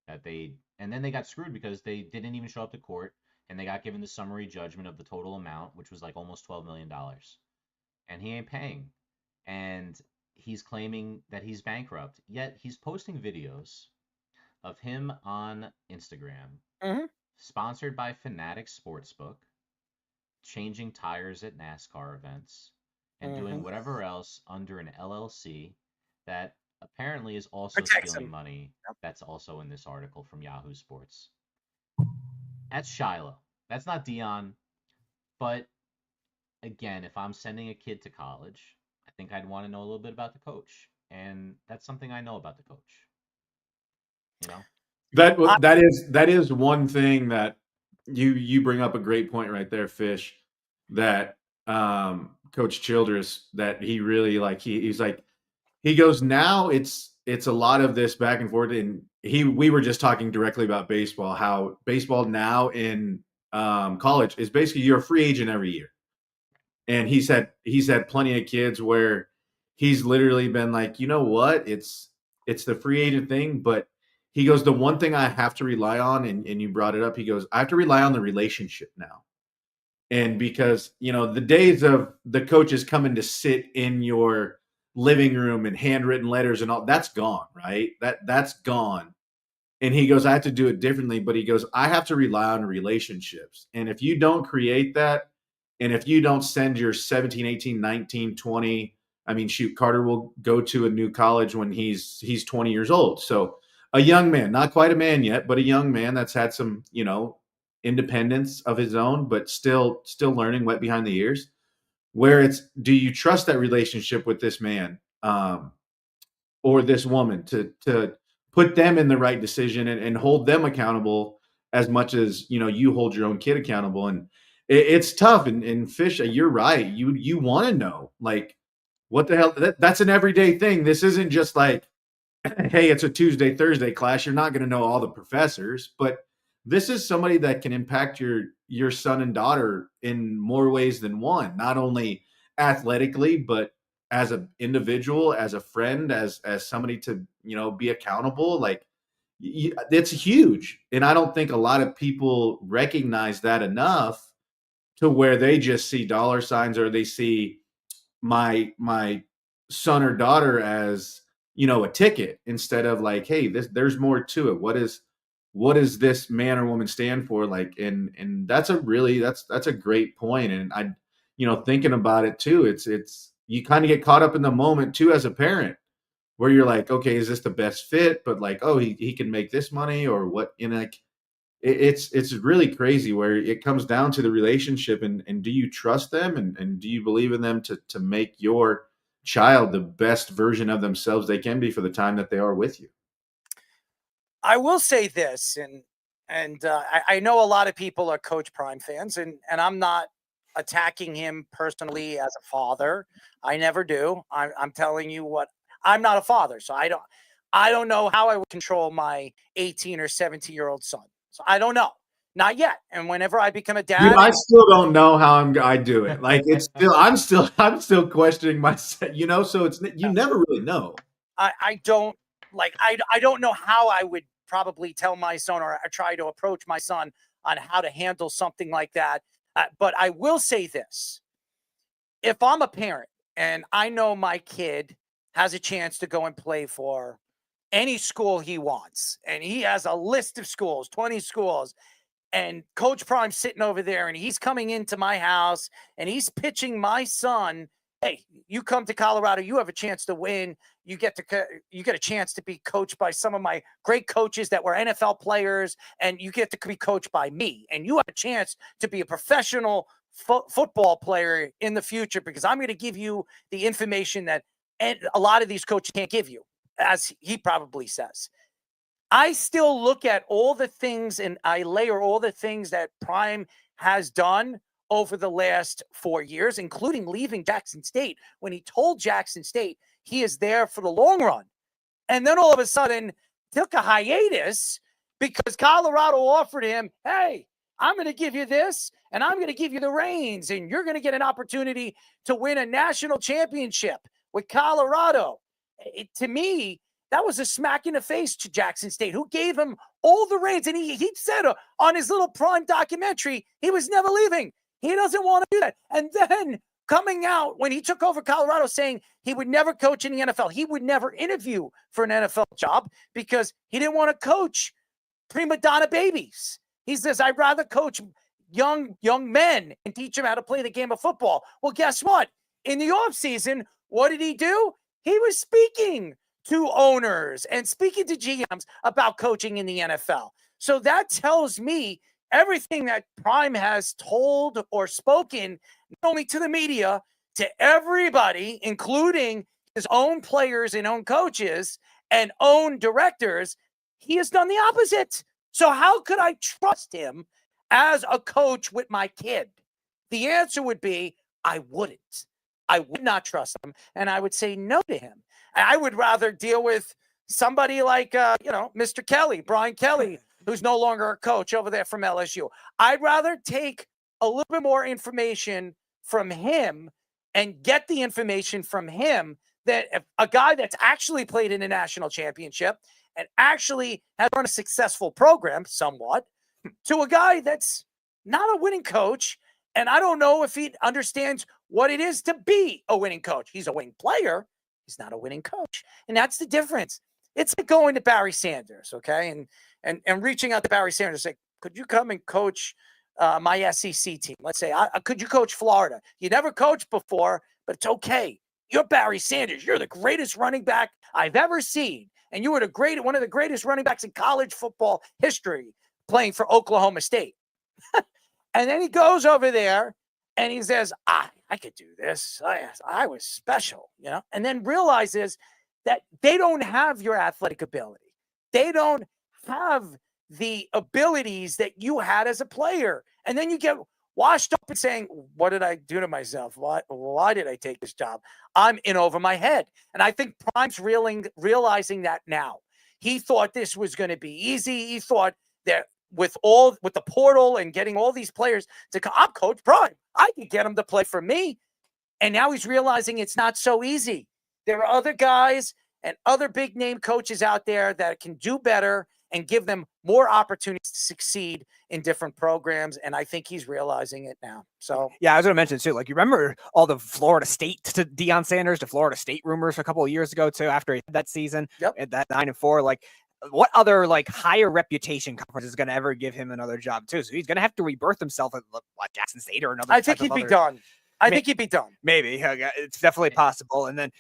And then they got screwed because they didn't even show up to court, and they got given the summary judgment of the total amount, which was like almost $12 million. And he ain't paying. And he's claiming that he's bankrupt. Yet he's posting videos of him on Instagram, sponsored by Fanatics Sportsbook, changing tires at NASCAR events, and doing whatever else under an LLC that apparently is also stealing money. That's also in this article from Yahoo Sports. That's Shiloh. That's not Deion. But again, if I'm sending a kid to college, I think I'd want to know a little bit about the coach. And that's something I know about the coach. That is one thing that you bring up a great point right there, Fish, that Coach Childress, that he really he's like, he goes, now it's a lot of this back and forth. And we were just talking directly about baseball, how baseball now in college is basically you're a free agent every year. And he's had plenty of kids where he's literally been like, you know what, it's the free agent thing. But he goes, the one thing I have to rely on, and you brought it up, he goes, I have to rely on the relationship now. And because, the days of the coaches coming to sit in your living room and handwritten letters and all, that's gone, right? That's gone. And he goes, I have to do it differently. But he goes, I have to rely on relationships. And if you don't create that, and if you don't send your 17, 18, 19, 20, Carter will go to a new college when he's 20 years old. So a young man, not quite a man yet, but a young man that's had some, independence of his own, but still learning, wet behind the ears. Where it's, do you trust that relationship with this man or this woman to put them in the right decision and hold them accountable as much as, you hold your own kid accountable. And it's tough. And Fish, you're right. You want to know, like, what the hell? That's an everyday thing. This isn't just like, hey, it's a Tuesday, Thursday class. You're not going to know all the professors, but this is somebody that can impact your son and daughter in more ways than one, not only athletically, but as an individual, as a friend, as somebody to, be accountable. Like, it's huge. And I don't think a lot of people recognize that enough, to where they just see dollar signs, or they see my son or daughter as, a ticket, instead of like, hey, there's more to it. What does this man or woman stand for? Like, and that's a great point. And I, thinking about it too, it's you kind of get caught up in the moment too, as a parent, where you're like, okay, is this the best fit? But like, oh, he can make this money, or what? And like, it's really crazy where it comes down to the relationship and do you trust them and do you believe in them to make your child the best version of themselves they can be for the time that they are with you. I will say this, and I know a lot of people are Coach Prime fans, and I'm not attacking him personally as a father. I never do. I'm telling you what, I'm not a father, so I don't know how I would control my 18 or 17-year-old son. So I don't know. Not yet. And whenever I become a dad, I still don't know how I do it. Like it's still, I'm still questioning myself, so it's, you never really know. I don't know how I would probably tell my son or try to approach my son on how to handle something like that. But I will say this. If I'm a parent and I know my kid has a chance to go and play for any school he wants, and he has a list of schools, 20 schools, and Coach Prime's sitting over there and he's coming into my house and he's pitching my son, hey, you come to Colorado, you have a chance to win. You get a chance to be coached by some of my great coaches that were NFL players, and you get to be coached by me. And you have a chance to be a professional football player in the future because I'm going to give you the information that a lot of these coaches can't give you, as he probably says. I still look at all the things and I layer all the things that Prime has done over the last 4 years, including leaving Jackson State, when he told Jackson State he is there for the long run. And then all of a sudden took a hiatus because Colorado offered him, hey, I'm going to give you this and I'm going to give you the reins and you're going to get an opportunity to win a national championship with Colorado. To me, that was a smack in the face to Jackson State, who gave him all the reins. And he said on his little Prime documentary, he was never leaving. He doesn't want to do that. And then coming out when he took over Colorado saying he would never coach in the NFL. He would never interview for an NFL job because he didn't want to coach prima donna babies. He says, I'd rather coach young men and teach them how to play the game of football. Well, guess what? In the offseason, what did he do? He was speaking to owners and speaking to GMs about coaching in the NFL. So that tells me everything that Prime has told or spoken, not only to the media, to everybody, including his own players and own coaches and own directors, he has done the opposite. So how could I trust him as a coach with my kid? The answer would be, I wouldn't. I would not trust him, and I would say no to him. I would rather deal with somebody like, Mr. Kelly, Brian Kelly, who's no longer a coach over there from LSU. I'd rather take a little bit more information from him and get the information from him that a guy that's actually played in a national championship and actually has run a successful program somewhat to a guy that's not a winning coach. And I don't know if he understands what it is to be a winning coach. He's a winning player. He's not a winning coach. And that's the difference. It's like going to Barry Sanders, okay? And reaching out to Barry Sanders, like, could you come and coach my SEC team? Let's say, could you coach Florida? You never coached before, but it's okay. You're Barry Sanders. You're the greatest running back I've ever seen. And you were one of the greatest running backs in college football history playing for Oklahoma State. And then he goes over there and he says, I could do this. I was special, and then realizes that they don't have your athletic ability. They don't have the abilities that you had as a player. And then you get washed up and saying, what did I do to myself? Why did I take this job? I'm in over my head. And I think Prime's realizing that now. He thought this was going to be easy. He thought that with the portal and getting all these players to come, I'm Coach Prime. I could get them to play for me. And now he's realizing it's not so easy. There are other guys and other big name coaches out there that can do better and give them more opportunities to succeed in different programs. And I think he's realizing it now. So, yeah, I was going to mention too, like, you remember all the Florida State to Deion Sanders to Florida State rumors a couple of years ago too, after he had that season, at that 9-4, like, what other like higher reputation conference is going to ever give him another job too? So he's going to have to rebirth himself at Jackson State or another. I think he'd be done. I think he'd be done. Maybe it's definitely possible. And then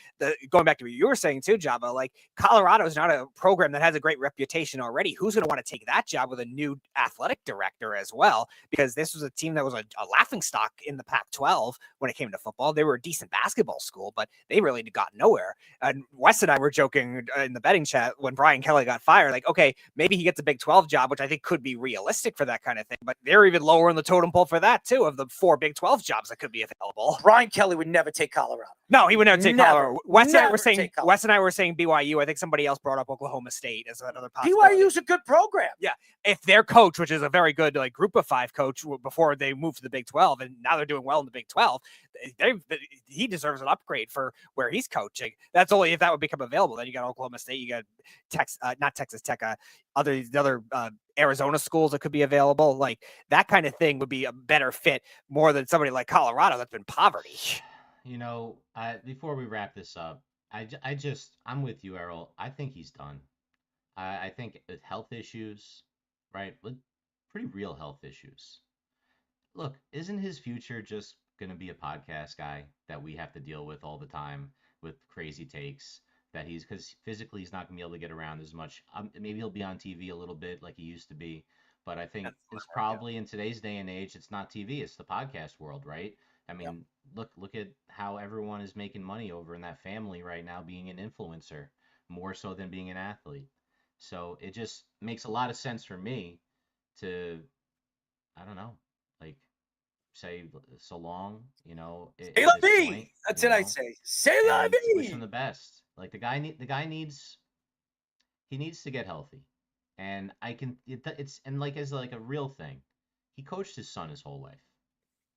going back to what you were saying too, Jabba, like Colorado is not a program that has a great reputation already. Who's going to want to take that job with a new athletic director as well? Because this was a team that was a laughingstock in the Pac-12 when it came to football. They were a decent basketball school, but they really got nowhere. And Wes and I were joking in the betting chat when Brian Kelly got fired, like, okay, maybe he gets a Big 12 job, which I think could be realistic for that kind of thing. But they're even lower in the totem pole for that too, of the 4 Big 12 jobs that could be available. Brian Kelly would never take Colorado. No, he would never take Colorado. Wes and I were saying BYU. I think somebody else brought up Oklahoma State as another possibility. BYU's a good program. Yeah, if their coach, which is a very good like group of 5 coach before they moved to the Big 12, and now they're doing well in the Big 12, he deserves an upgrade for where he's coaching. That's only if that would become available. Then you got Oklahoma State, you got not Texas Tech, other Arizona schools that could be available. Like that kind of thing would be a better fit more than somebody like Colorado that's been poverty. You know, before we wrap this up, I'm with you, Errol. I think he's done. I think with health issues, right? With pretty real health issues. Look, isn't his future just going to be a podcast guy that we have to deal with all the time with crazy takes? That because physically he's not going to be able to get around as much. Maybe he'll be on TV a little bit like he used to be. But I think it's probably in today's day and age, it's not TV, it's the podcast world, right? I mean, look at how everyone is making money over in that family right now, being an influencer, more so than being an athlete. So it just makes a lot of sense for me to, I don't know, like say so long, you know. Say la vie. That's what I say. Say la vie. Wish him the best. Like the guy needs to get healthy, and it's like as like a real thing. He coached his son his whole life.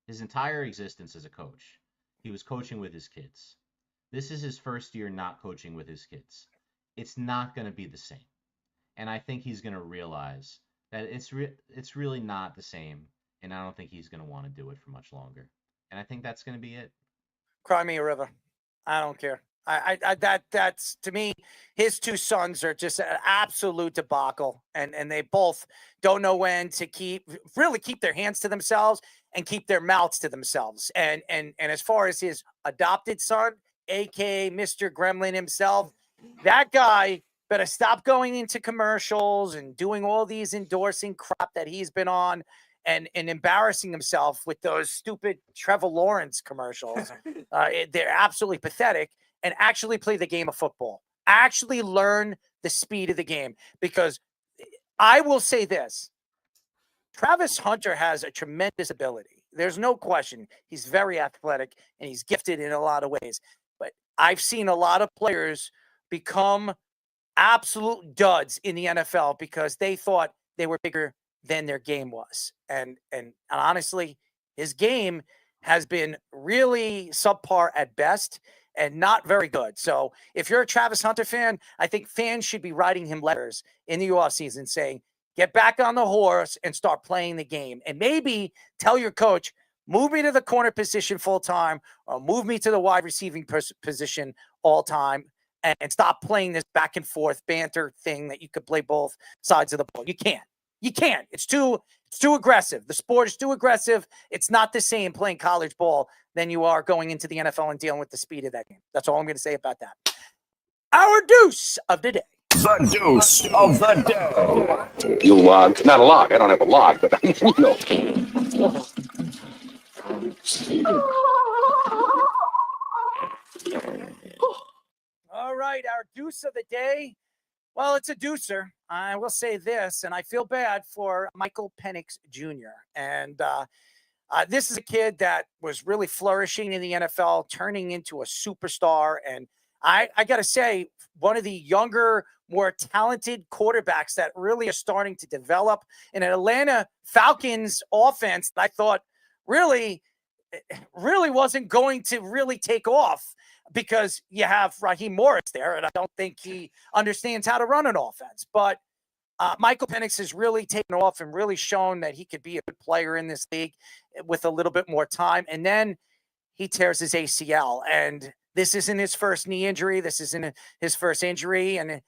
His entire existence as a coach, he was coaching with his kids. This is his first year not coaching with his kids. It's not going to be the same. And I think he's going to realize that it's really not the same. And I don't think he's going to want to do it for much longer. And I think that's going to be it. Cry me a river. I don't care. That's to me, his 2 sons are just an absolute debacle, and they both don't know when to keep their hands to themselves and keep their mouths to themselves. And as far as his adopted son, aka Mr. Gremlin himself, that guy better stop going into commercials and doing all these endorsing crap that he's been on. And embarrassing himself with those stupid Trevor Lawrence commercials. They're absolutely pathetic. And actually play the game of football. Actually learn the speed of the game. Because I will say this. Travis Hunter has a tremendous ability. There's no question. He's very athletic and he's gifted in a lot of ways. But I've seen a lot of players become absolute duds in the NFL because they thought they were bigger than their game was. And honestly, his game has been really subpar at best and not very good. So if you're a Travis Hunter fan, I think fans should be writing him letters in the offseason saying, get back on the horse and start playing the game. And maybe tell your coach, move me to the corner position full time or move me to the wide receiving position all time and stop playing this back and forth banter thing that you could play both sides of the ball. You can't. You can't. It's too aggressive. The sport is too aggressive. It's not the same playing college ball than you are going into the NFL and dealing with the speed of that game. That's all I'm going to say about that. Our deuce of the day. The deuce of the day. You not a log. I don't have a log, but you know. All right, our deuce of the day. Well, it's a deucer. I will say this, and I feel bad for Michael Penix Jr. And this is a kid that was really flourishing in the NFL, turning into a superstar. And I got to say, one of the younger, more talented quarterbacks that really are starting to develop in an Atlanta Falcons offense that I thought really wasn't going to really take off. Because you have Raheem Morris there, and I don't think he understands how to run an offense. But Michael Penix has really taken off and really shown that he could be a good player in this league with a little bit more time. And then he tears his ACL. And this isn't his first knee injury. This isn't his first injury. And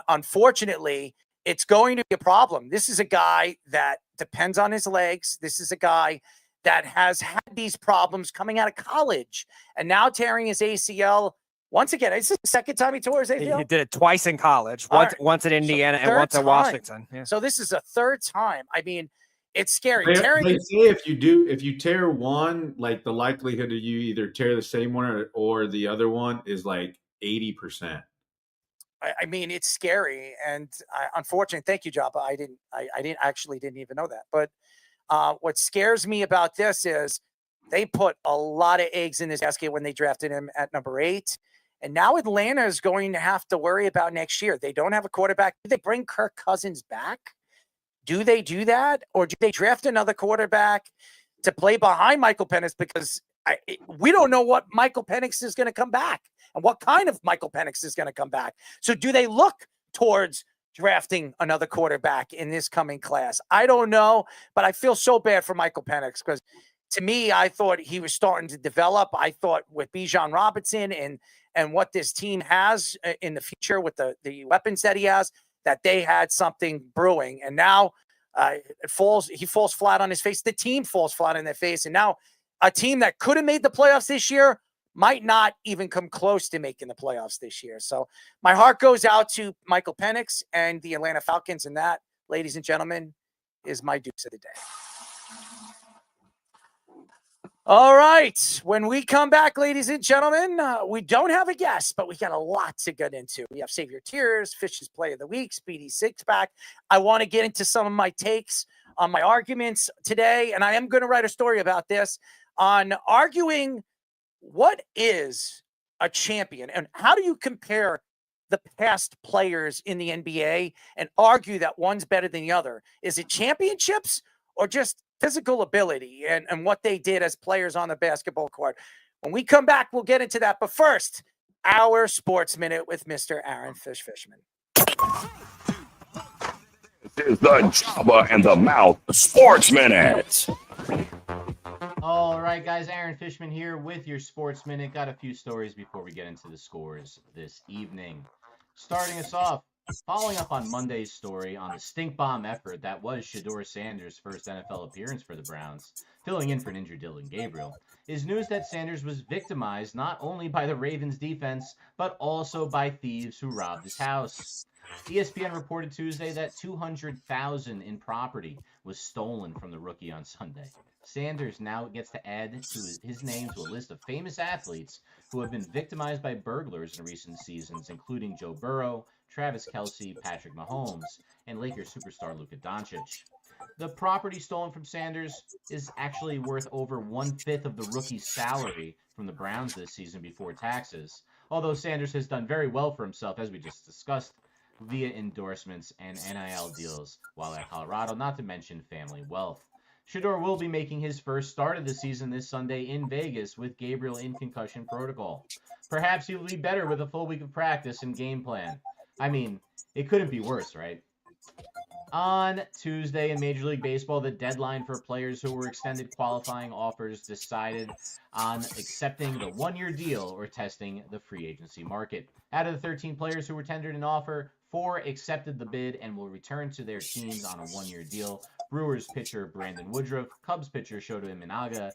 unfortunately, it's going to be a problem. This is a guy that depends on his legs. This is a guy that has had these problems coming out of college and now tearing his ACL. Once again, it's the second time he tore his ACL. He did it twice in college, once at Indiana and once at Washington. Yeah. So this is a third time. I mean, it's scary. They say if you tear one, like the likelihood of you either tear the same one or the other one is like 80%. I mean, it's scary, and unfortunately, thank you, Jabba. I didn't even know that. But what scares me about this is they put a lot of eggs in this basket when they drafted him at number 8. And now Atlanta is going to have to worry about next year. They don't have a quarterback. Do they bring Kirk Cousins back? Do they do that? Or do they draft another quarterback to play behind Michael Penix? Because we don't know what Michael Penix is going to come back and what kind of Michael Penix is going to come back. So do they look towards drafting another quarterback in this coming class? I don't know, but I feel so bad for Michael Penix because to me, I thought he was starting to develop. I thought with Bijan Robinson and what this team has in the future with the weapons that he has, that they had something brewing. And now he falls flat on his face. The team falls flat on their face. And now a team that could have made the playoffs this year might not even come close to making the playoffs this year. So my heart goes out to Michael Penix and the Atlanta Falcons. And that, ladies and gentlemen, is my dukes of the day. All right. When we come back, ladies and gentlemen, we don't have a guest, but we got a lot to get into. We have Save Your Tears, Fish's Play of the Week, Speedy Six-Pack. I want to get into some of my takes on my arguments today, and I am going to write a story about this on arguing what is a champion and how do you compare the past players in the NBA and argue that one's better than the other? Is it championships or just physical ability and what they did as players on the basketball court? When we come back, we'll get into that. But first, our Sports Minute with Mr. Aaron Fishman. This is the Jabba and the Mouth Sports Minute. All right, guys, Aaron Fishman here with your Sports Minute. Got a few stories before we get into the scores this evening. Starting us off, following up on Monday's story on the stink bomb effort that was Shedeur Sanders' first NFL appearance for the Browns, filling in for an injured Dillon Gabriel, is news that Sanders was victimized not only by the Ravens' defense, but also by thieves who robbed his house. ESPN reported Tuesday that $200,000 in property was stolen from the rookie on Sunday. Sanders now gets to add his name to a list of famous athletes who have been victimized by burglars in recent seasons, including Joe Burrow, Travis Kelce, Patrick Mahomes, and Lakers superstar Luka Doncic. The property stolen from Sanders is actually worth over 1/5 of the rookie's salary from the Browns this season before taxes, although Sanders has done very well for himself, as we just discussed, via endorsements and NIL deals while at Colorado, not to mention family wealth. Shedeur will be making his first start of the season this Sunday in Vegas with Gabriel in concussion protocol. Perhaps he will be better with a full week of practice and game plan. I mean, it couldn't be worse, right? On Tuesday in Major League Baseball, the deadline for players who were extended qualifying offers decided on accepting the one-year deal or testing the free agency market. Out of the 13 players who were tendered an offer, 4 accepted the bid and will return to their teams on a one-year deal. Brewers pitcher Brandon Woodruff, Cubs pitcher Shota Imanaga,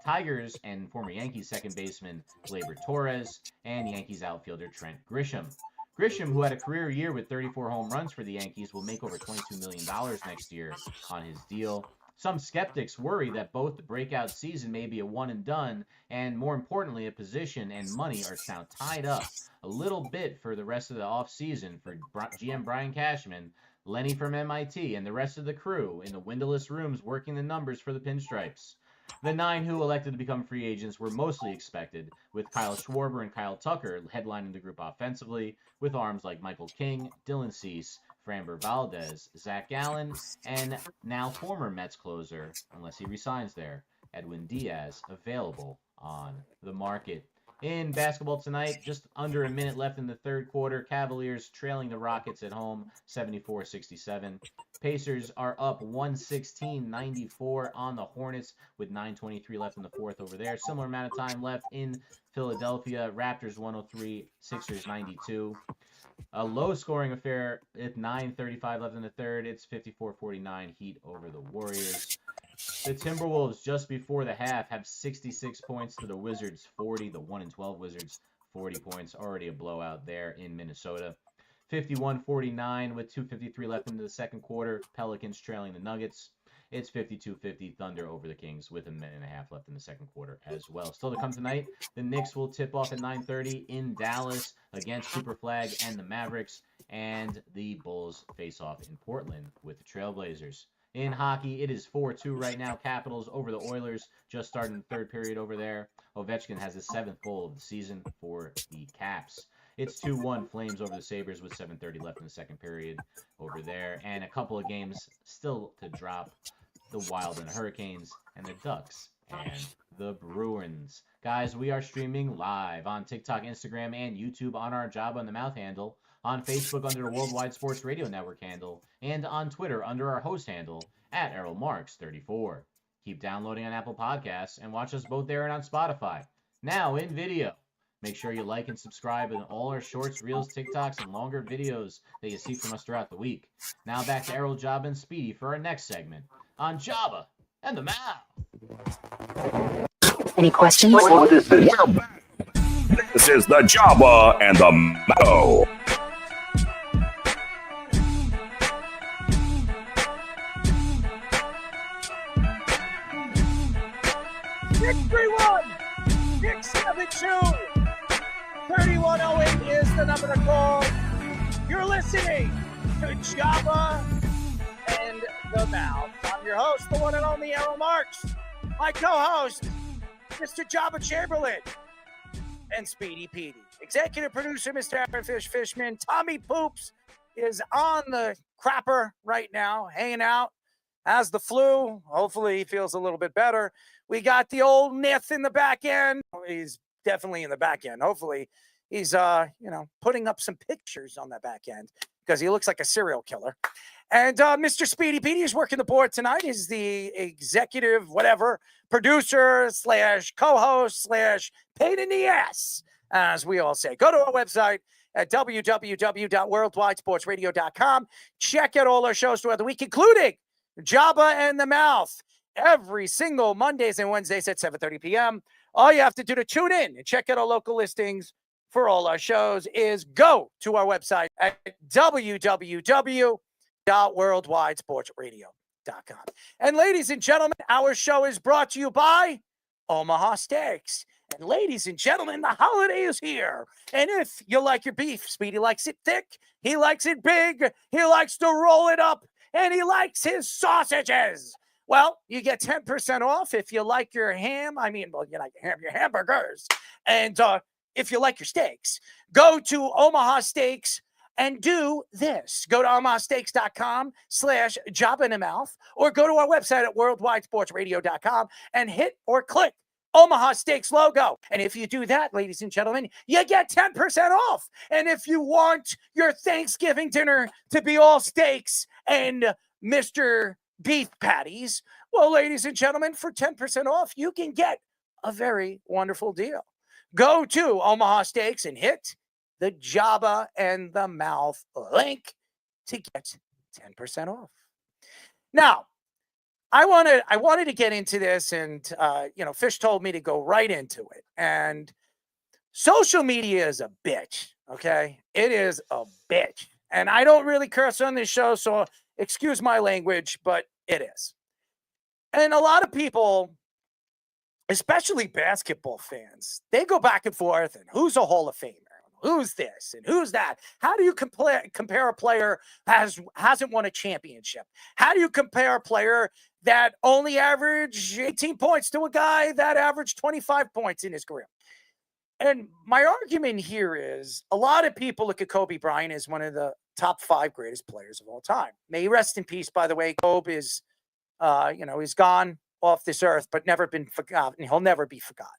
Tigers and former Yankees second baseman Gleyber Torres, and Yankees outfielder Trent Grisham. Grisham, who had a career year with 34 home runs for the Yankees, will make over $22 million next year on his deal. Some skeptics worry that both the breakout season may be a one and done, and more importantly, a position and money are now tied up a little bit for the rest of the offseason for GM Brian Cashman, Lenny from MIT, and the rest of the crew in the windowless rooms working the numbers for the Pinstripes. The 9 who elected to become free agents were mostly expected, with Kyle Schwarber and Kyle Tucker headlining the group offensively, with arms like Michael King, Dylan Cease, Framber Valdez, Zach Gallen, and now former Mets closer, unless he resigns there, Edwin Diaz, available on the market. In basketball tonight, just under a minute left in the third quarter, Cavaliers trailing the Rockets at home, 74-67. Pacers are up 116-94 on the Hornets with 9:23 left in the fourth over there. Similar amount of time left in Philadelphia. Raptors 103, Sixers 92. A low-scoring affair at 9:35 left in the third. It's 54-49 Heat over the Warriors. The Timberwolves, just before the half, have 66 points to the Wizards 40. The 1-12 Wizards, 40 points. Already a blowout there in Minnesota. 51-49 with 2:53 left into the second quarter. Pelicans trailing the Nuggets. It's 52-50 Thunder over the Kings with a minute and a half left in the second quarter as well. Still to come tonight, the Knicks will tip off at 9:30 in Dallas against Superflag and the Mavericks. And the Bulls face off in Portland with the Trailblazers. In hockey, it is 4-2 right now. Capitals over the Oilers, just starting the third period over there. Ovechkin has his 7th goal of the season for the Caps. It's 2-1 Flames over the Sabres with 7:30 left in the second period over there. And a couple of games still to drop. The Wild and Hurricanes and the Ducks and the Bruins. Guys, we are streaming live on TikTok, Instagram, and YouTube on our Job on the Mouth handle, on Facebook under the Worldwide Sports Radio Network handle, and on Twitter under our host handle at ErrolMarks34. Keep downloading on Apple Podcasts and watch us both there and on Spotify. Now in video. Make sure you like and subscribe in all our shorts, reels, TikToks, and longer videos that you see from us throughout the week. Now back to Errol, Job, and Speedy for our next segment on Jabba and the Mouth. Any questions? What is this? We're back. This is the Jabba and the Mouth. Six 672 3108 is the number to call. You're listening to Jabba and the Mouth. I'm your host, the one and only Errol Marks. My co-host, Mr. Jabba Chamberlain and Speedy Petey. Executive producer, Mr. Aaron Fishman. Tommy Poops is on the crapper right now, hanging out. Has the flu. Hopefully he feels a little bit better. We got the old Nith in the back end. He's definitely in the back end. Hopefully he's, putting up some pictures on that back end because he looks like a serial killer. And Mr. Speedy Petey is working the board tonight. He's the executive, producer / co-host / pain in the ass, as we all say. Go to our website at www.worldwidesportsradio.com. Check out all our shows throughout the week, including Jabba and the Mouth, every single Mondays and Wednesdays at 7:30 p.m. All you have to do to tune in and check out our local listings for all our shows is go to our website at www.worldwidesportsradio.com. And ladies and gentlemen, our show is brought to you by Omaha Steaks. And ladies and gentlemen, the holiday is here. And if you like your beef, Speedy likes it thick, he likes it big, he likes to roll it up, and he likes his sausages. Well, you get 10% off if you like your ham. Your hamburgers. And if you like your steaks, go to Omaha Steaks and do this. Go to omahasteaks.com/jobinthemouth or go to our website at worldwidesportsradio.com and hit or click Omaha Steaks logo. And if you do that, ladies and gentlemen, you get 10% off. And if you want your Thanksgiving dinner to be all steaks and Mr. Beef patties, well, ladies and gentlemen, for 10% off, you can get a very wonderful deal. Go to Omaha Steaks and hit the Jabba and the Mouth link to get 10% off. Now, I wanted to get into this, and Fish told me to go right into it. And social media is a bitch, okay? It is a bitch. And I don't really curse on this show, so excuse my language, but it is. And a lot of people, especially basketball fans, they go back and forth, and who's a Hall of Famer? Who's this and who's that? How do you compare a player hasn't won a championship? How do you compare a player that only averaged 18 points to a guy that averaged 25 points in his career? And my argument here is a lot of people look at Kobe Bryant as one of the top 5 greatest players of all time. May he rest in peace, by the way. Kobe is, he's gone off this earth, but never been forgotten. He'll never be forgotten.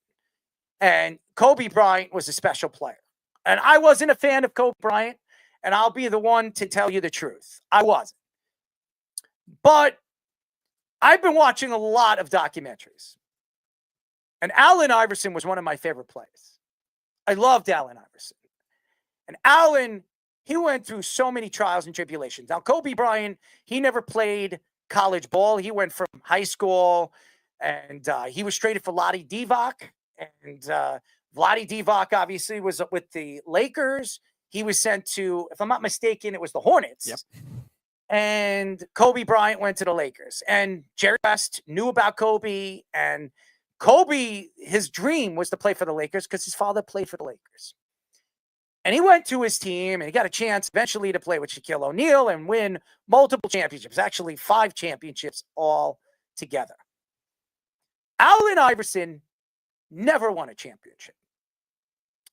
And Kobe Bryant was a special player. And I wasn't a fan of Kobe Bryant, and I'll be the one to tell you the truth. I wasn't. But I've been watching a lot of documentaries. And Allen Iverson was one of my favorite players. I loved Allen Iverson. And Allen, he went through so many trials and tribulations. Now, Kobe Bryant, he never played college ball. He went from high school, and he was traded for Vlade Divac. And Vlade Divac obviously was with the Lakers. He was sent to, if I'm not mistaken, it was the Hornets. Yep. And Kobe Bryant went to the Lakers. And Jerry West knew about Kobe. And Kobe, his dream was to play for the Lakers because his father played for the Lakers. And he went to his team, and he got a chance eventually to play with Shaquille O'Neal and win multiple championships, actually 5 championships all together. Allen Iverson never won a championship.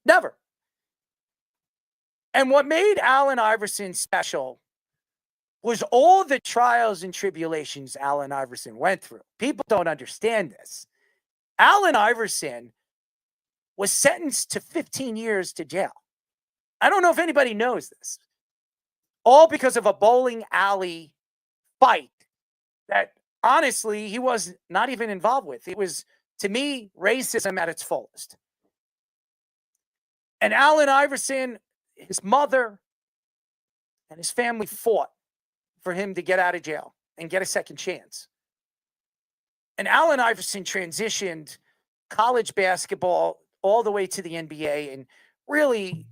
Never. And what made Allen Iverson special was all the trials and tribulations Allen Iverson went through. People don't understand this. Allen Iverson was sentenced to 15 years to jail. I don't know if anybody knows this. All because of a bowling alley fight that, honestly, he was not even involved with. It was, to me, racism at its fullest. And Allen Iverson, his mother, and his family fought for him to get out of jail and get a second chance. And Allen Iverson transitioned college basketball all the way to the NBA and really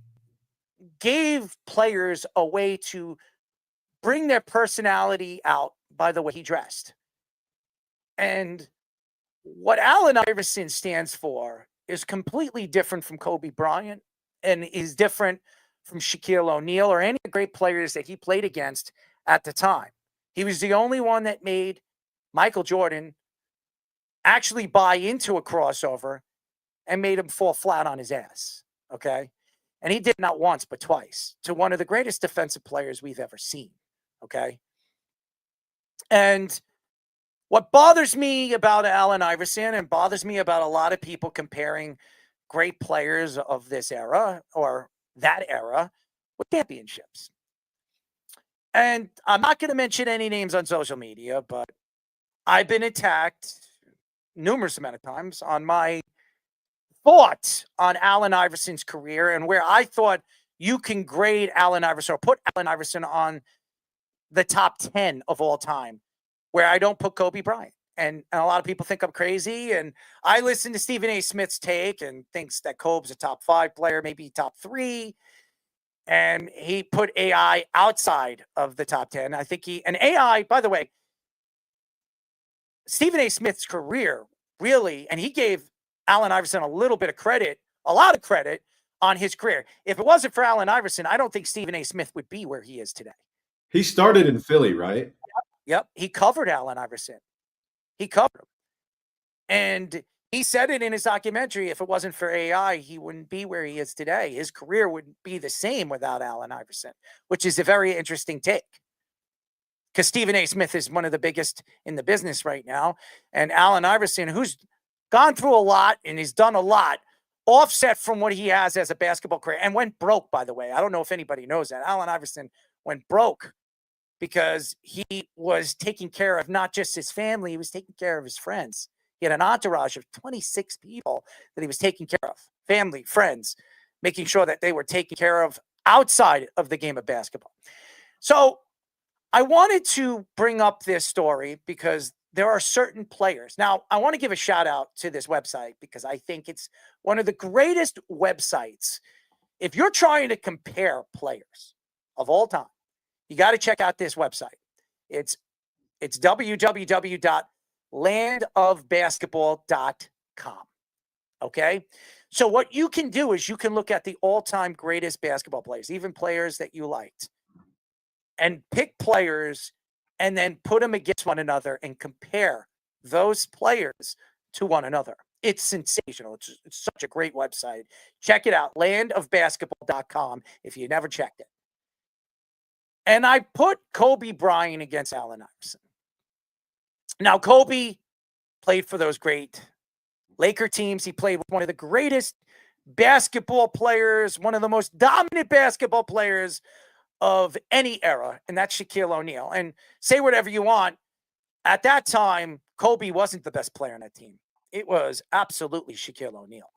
gave players a way to bring their personality out by the way he dressed. And what Allen Iverson stands for is completely different from Kobe Bryant and is different from Shaquille O'Neal or any great players that he played against at the time. He was the only one that made Michael Jordan actually buy into a crossover and made him fall flat on his ass, okay? And he did not once, but twice, to one of the greatest defensive players we've ever seen, okay? And what bothers me about Allen Iverson and bothers me about a lot of people comparing great players of this era or that era with championships. And I'm not going to mention any names on social media, but I've been attacked numerous amount of times on my thoughts on Allen Iverson's career and where I thought you can grade Allen Iverson or put Allen Iverson on the top 10 of all time, where I don't put Kobe Bryant. And a lot of people think I'm crazy. And I listen to Stephen A. Smith's take and thinks that Kobe's a top 5 player, maybe top 3. And he put AI outside of the top 10. I think and AI, by the way, Stephen A. Smith's career really, and he gave Allen Iverson a little bit of credit, a lot of credit on his career. If it wasn't for Allen Iverson, I don't think Stephen A. Smith would be where he is today. He started in Philly, right? Yep. He covered Allen Iverson. He covered him. And he said it in his documentary, if it wasn't for AI, he wouldn't be where he is today. His career wouldn't be the same without Allen Iverson, which is a very interesting take. Because Stephen A. Smith is one of the biggest in the business right now. And Allen Iverson, who's gone through a lot and he's done a lot, offset from what he has as a basketball career and went broke, by the way. I don't know if anybody knows that. Allen Iverson went broke because he was taking care of not just his family, he was taking care of his friends. He had an entourage of 26 people that he was taking care of, family, friends, making sure that they were taken care of outside of the game of basketball. So I wanted to bring up this story because there are certain players. Now, I want to give a shout out to this website because I think it's one of the greatest websites. If you're trying to compare players of all time, you got to check out this website. It's www.landofbasketball.com. Okay? So what you can do is you can look at the all-time greatest basketball players, even players that you liked, and pick players and then put them against one another and compare those players to one another. It's sensational. It's such a great website. Check it out, landofbasketball.com, if you never checked it. And I put Kobe Bryant against Allen Iverson. Now, Kobe played for those great Laker teams. He played with one of the greatest basketball players, one of the most dominant basketball players of any era, and that's Shaquille O'Neal. And say whatever you want, at that time, Kobe wasn't the best player on that team. It was absolutely Shaquille O'Neal.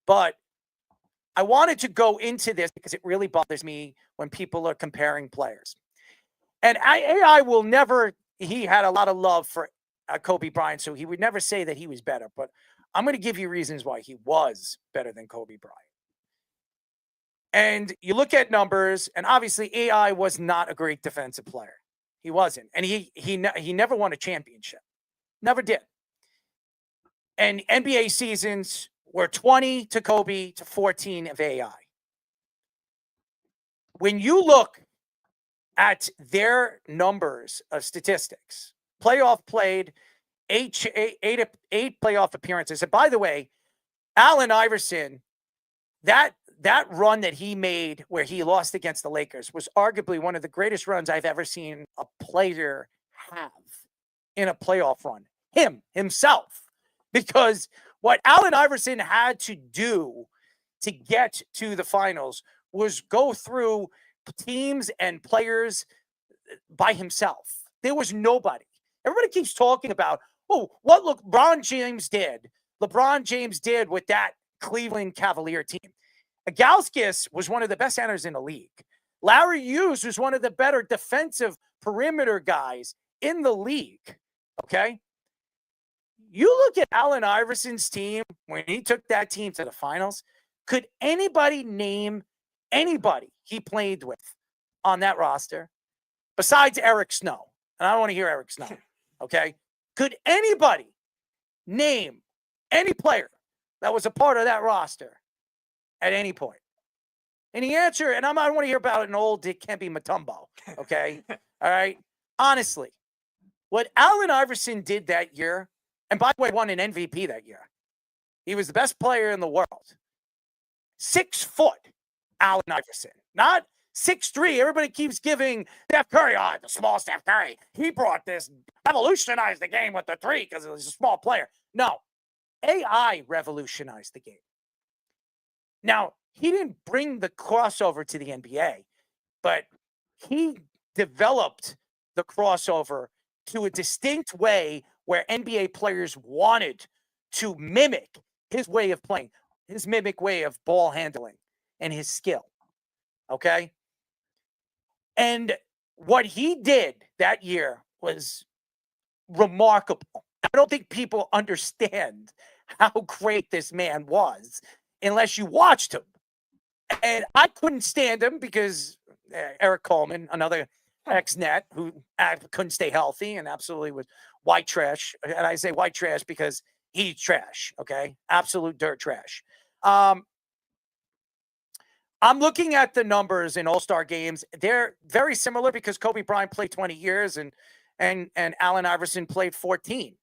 But I wanted to go into this because it really bothers me when people are comparing players. And AI will never, he had a lot of love for Kobe Bryant, so he would never say that he was better. But I'm going to give you reasons why he was better than Kobe Bryant. And you look at numbers, and obviously AI was not a great defensive player. He wasn't, and he never won a championship, never did. And NBA seasons were 20 to Kobe to 14 of AI. When you look at their numbers of statistics, playoff played, eight playoff appearances. And by the way, Allen Iverson, that run that he made where he lost against the Lakers was arguably one of the greatest runs I've ever seen a player have in a playoff run. Himself. Because what Allen Iverson had to do to get to the finals was go through teams and players by himself. There was nobody. Everybody keeps talking about, what LeBron James did. LeBron James did with that Cleveland Cavalier team. Gauskas was one of the best centers in the league. Larry Hughes was one of the better defensive perimeter guys in the league. Okay? You look at Allen Iverson's team when he took that team to the finals. Could anybody name anybody he played with on that roster besides Eric Snow? And I don't want to hear Eric Snow. Okay? Could anybody name any player that was a part of that roster at any point? And the answer, and I don't want to hear about an old Dick Kempe Mutombo. Okay? All right? Honestly, what Allen Iverson did that year, and by the way, won an MVP that year. He was the best player in the world. 6 foot Allen Iverson, not 6'3". Everybody keeps giving Steph Curry, the small Steph Curry. He brought this, revolutionized the game with the three because he was a small player. No, AI revolutionized the game. Now, he didn't bring the crossover to the NBA, but he developed the crossover to a distinct way where NBA players wanted to mimic his way of playing, his mimic way of ball handling and his skill. Okay? And what he did that year was remarkable. I don't think people understand how great this man was unless you watched him. And I couldn't stand him because Eric Coleman, another ex-net who couldn't stay healthy and absolutely was white trash. And I say white trash because he's trash, okay? Absolute dirt trash. I'm looking at the numbers in All-Star games. They're very similar because Kobe Bryant played 20 years and Allen Iverson played 14.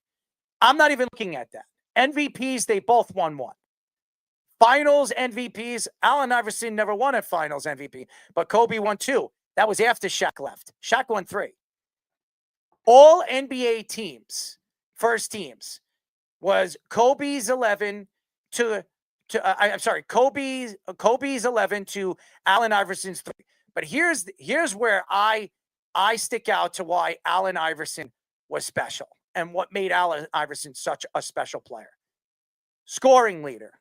I'm not even looking at that. MVPs, they both won one. Finals MVPs, Allen Iverson never won a Finals MVP, but Kobe won 2. That was after Shaq left. Shaq won 3. All NBA teams, first teams, was Kobe's 11 Kobe's 11 to Allen Iverson's 3. But here's where I stick out to why Allen Iverson was special and what made Allen Iverson such a special player. Scoring leader,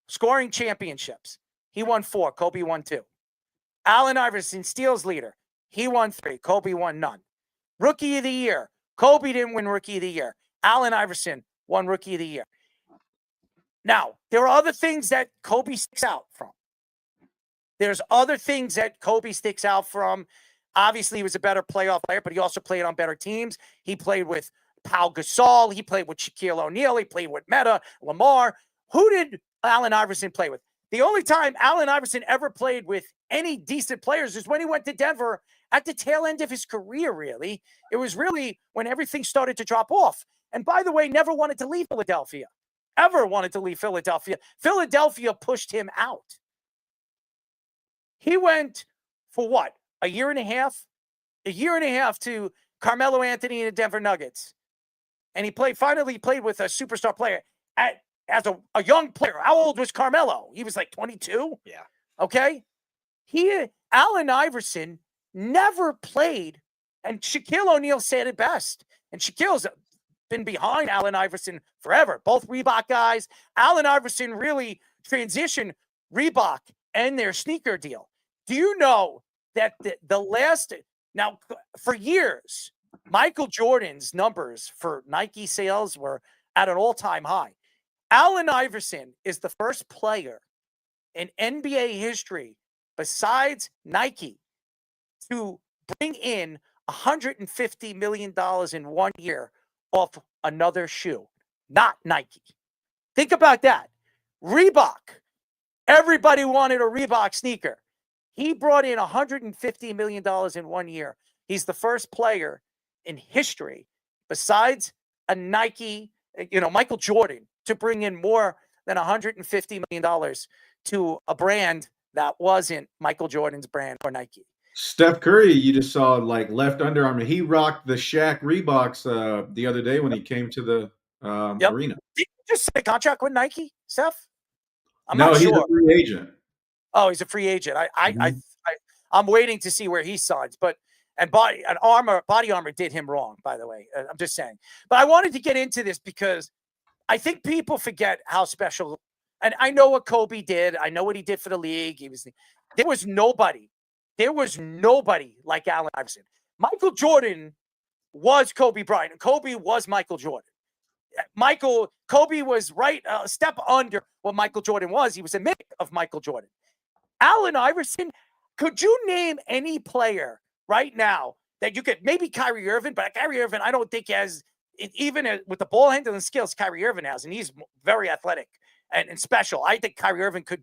scoring championships. He won 4. Kobe won 2. Allen Iverson, steals leader. He won 3. Kobe won none. Rookie of the year. Kobe didn't win Rookie of the Year. Allen Iverson won Rookie of the Year. Now, there are other things that Kobe sticks out from. There's other things that Kobe sticks out from. Obviously, he was a better playoff player, but he also played on better teams. He played with Pau Gasol. He played with Shaquille O'Neal. He played with Metta, Lamar. Who did Allen Iverson play with? The only time Allen Iverson ever played with any decent players is when he went to Denver at the tail end of his career, really. It was really when everything started to drop off. And by the way, never wanted to leave Philadelphia. Ever wanted to leave Philadelphia. Philadelphia pushed him out. He went for what? A year and a half? A year and a half to Carmelo Anthony and the Denver Nuggets. And he finally played with a superstar player as a young player. How old was Carmelo? He was like 22? Yeah. Okay? Allen Iverson never played, and Shaquille O'Neal said it best. And Shaquille's been behind Allen Iverson forever. Both Reebok guys. Allen Iverson really transitioned Reebok and their sneaker deal. Do you know that the last, now for years, Michael Jordan's numbers for Nike sales were at an all-time high. Allen Iverson is the first player in NBA history besides Nike to bring in $150 million in 1 year off another shoe, not Nike. Think about that. Reebok. Everybody wanted a Reebok sneaker. He brought in $150 million in 1 year. He's the first player in history besides a Nike, Michael Jordan, to bring in more than $150 million to a brand that wasn't Michael Jordan's brand or Nike. Steph Curry, you just saw like left underarm. He rocked the Shaq Reeboks the other day when he came to the arena. Did you just sign a contract with Nike, Steph? I'm no, not he's sure. a free agent. Oh, he's a free agent. I'm waiting to see where he signs. Body Armor did him wrong, by the way. I'm just saying. But I wanted to get into this because I think people forget how special. And I know what Kobe did. I know what he did for the league. There was nobody like Allen Iverson. Michael Jordan was Kobe Bryant, and Kobe was Michael Jordan. Kobe was right a step under what Michael Jordan was. He was a mimic of Michael Jordan. Allen Iverson, could you name any player right now that you could, maybe Kyrie Irving, but Kyrie Irving, I don't think has, even with the ball handling skills Kyrie Irving has, and he's very athletic and special. I think Kyrie Irving could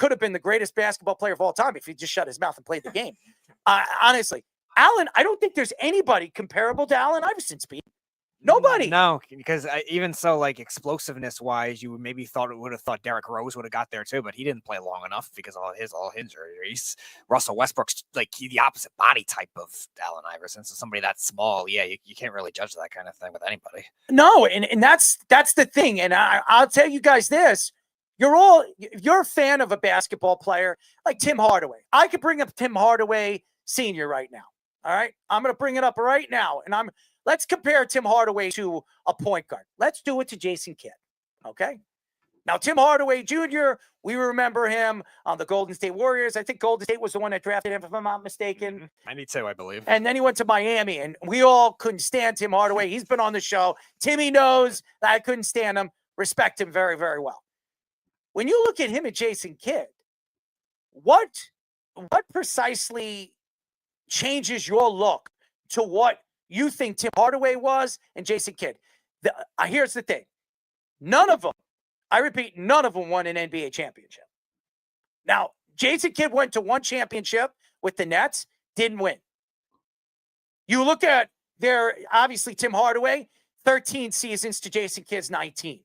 have been the greatest basketball player of all time if he just shut his mouth and played the game. Honestly, I don't think there's anybody comparable to Allen Iverson, Speed. Nobody. No, because even so, like explosiveness wise, you would have thought Derrick Rose would have got there too, but he didn't play long enough because all his injuries. Russell Westbrook's like the opposite body type of Allen Iverson, so somebody that small, you can't really judge that kind of thing with anybody. No, and that's the thing. And I'll tell you guys this: you're a fan of a basketball player like Tim Hardaway. I could bring up Tim Hardaway Sr. right now. All right, I'm going to bring it up right now, and let's compare Tim Hardaway to a point guard. Let's do it to Jason Kidd, okay? Now, Tim Hardaway Jr., we remember him on the Golden State Warriors. I think Golden State was the one that drafted him, if I'm not mistaken. 92, I believe. And then he went to Miami, and we all couldn't stand Tim Hardaway. He's been on the show. Timmy knows that I couldn't stand him. Respect him very, very well. When you look at him and Jason Kidd, what precisely changes your look to what you think Tim Hardaway was and Jason Kidd? Here's the thing. None of them, I repeat, none of them won an NBA championship. Now, Jason Kidd went to one championship with the Nets, didn't win. You look at obviously Tim Hardaway, 13 seasons to Jason Kidd's 19.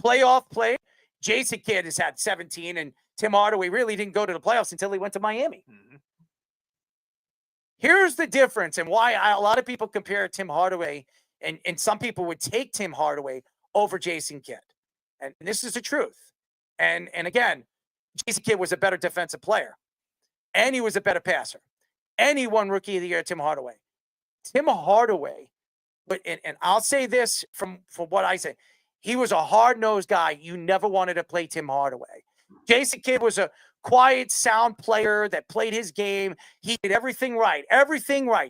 Playoff play, Jason Kidd has had 17, and Tim Hardaway really didn't go to the playoffs until he went to Miami. Mm-hmm. Here's the difference and why a lot of people compare Tim Hardaway, and some people would take Tim Hardaway over Jason Kidd. And this is the truth. And again, Jason Kidd was a better defensive player, and he was a better passer. And he won Rookie of the Year, Tim Hardaway. Tim Hardaway, and I'll say this from what I say, he was a hard-nosed guy. You never wanted to play Tim Hardaway. Jason Kidd was a quiet, sound player that played his game. He did everything right.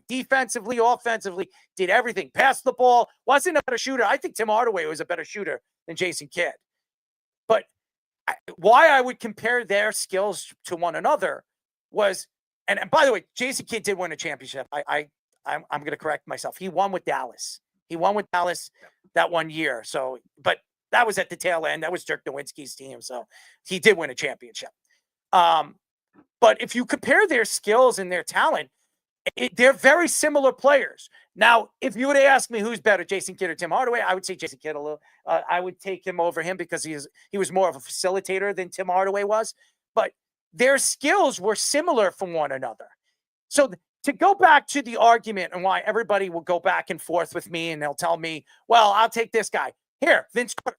Defensively, offensively, did everything. Passed the ball, wasn't a better shooter. I think Tim Hardaway was a better shooter than Jason Kidd. But why I would compare their skills to one another was, and by the way, Jason Kidd did win a championship. I'm going to correct myself. He won with Dallas. That 1 year. So, but that was at the tail end. That was Dirk Nowitzki's team. So he did win a championship. But if you compare their skills and their talent, they're very similar players. Now, if you would ask me who's better, Jason Kidd or Tim Hardaway, I would say Jason Kidd a little. I would take him over him because he was more of a facilitator than Tim Hardaway was. But their skills were similar from one another. So to go back to the argument and why everybody will go back and forth with me and they'll tell me, well, I'll take this guy. Here, Vince Carter,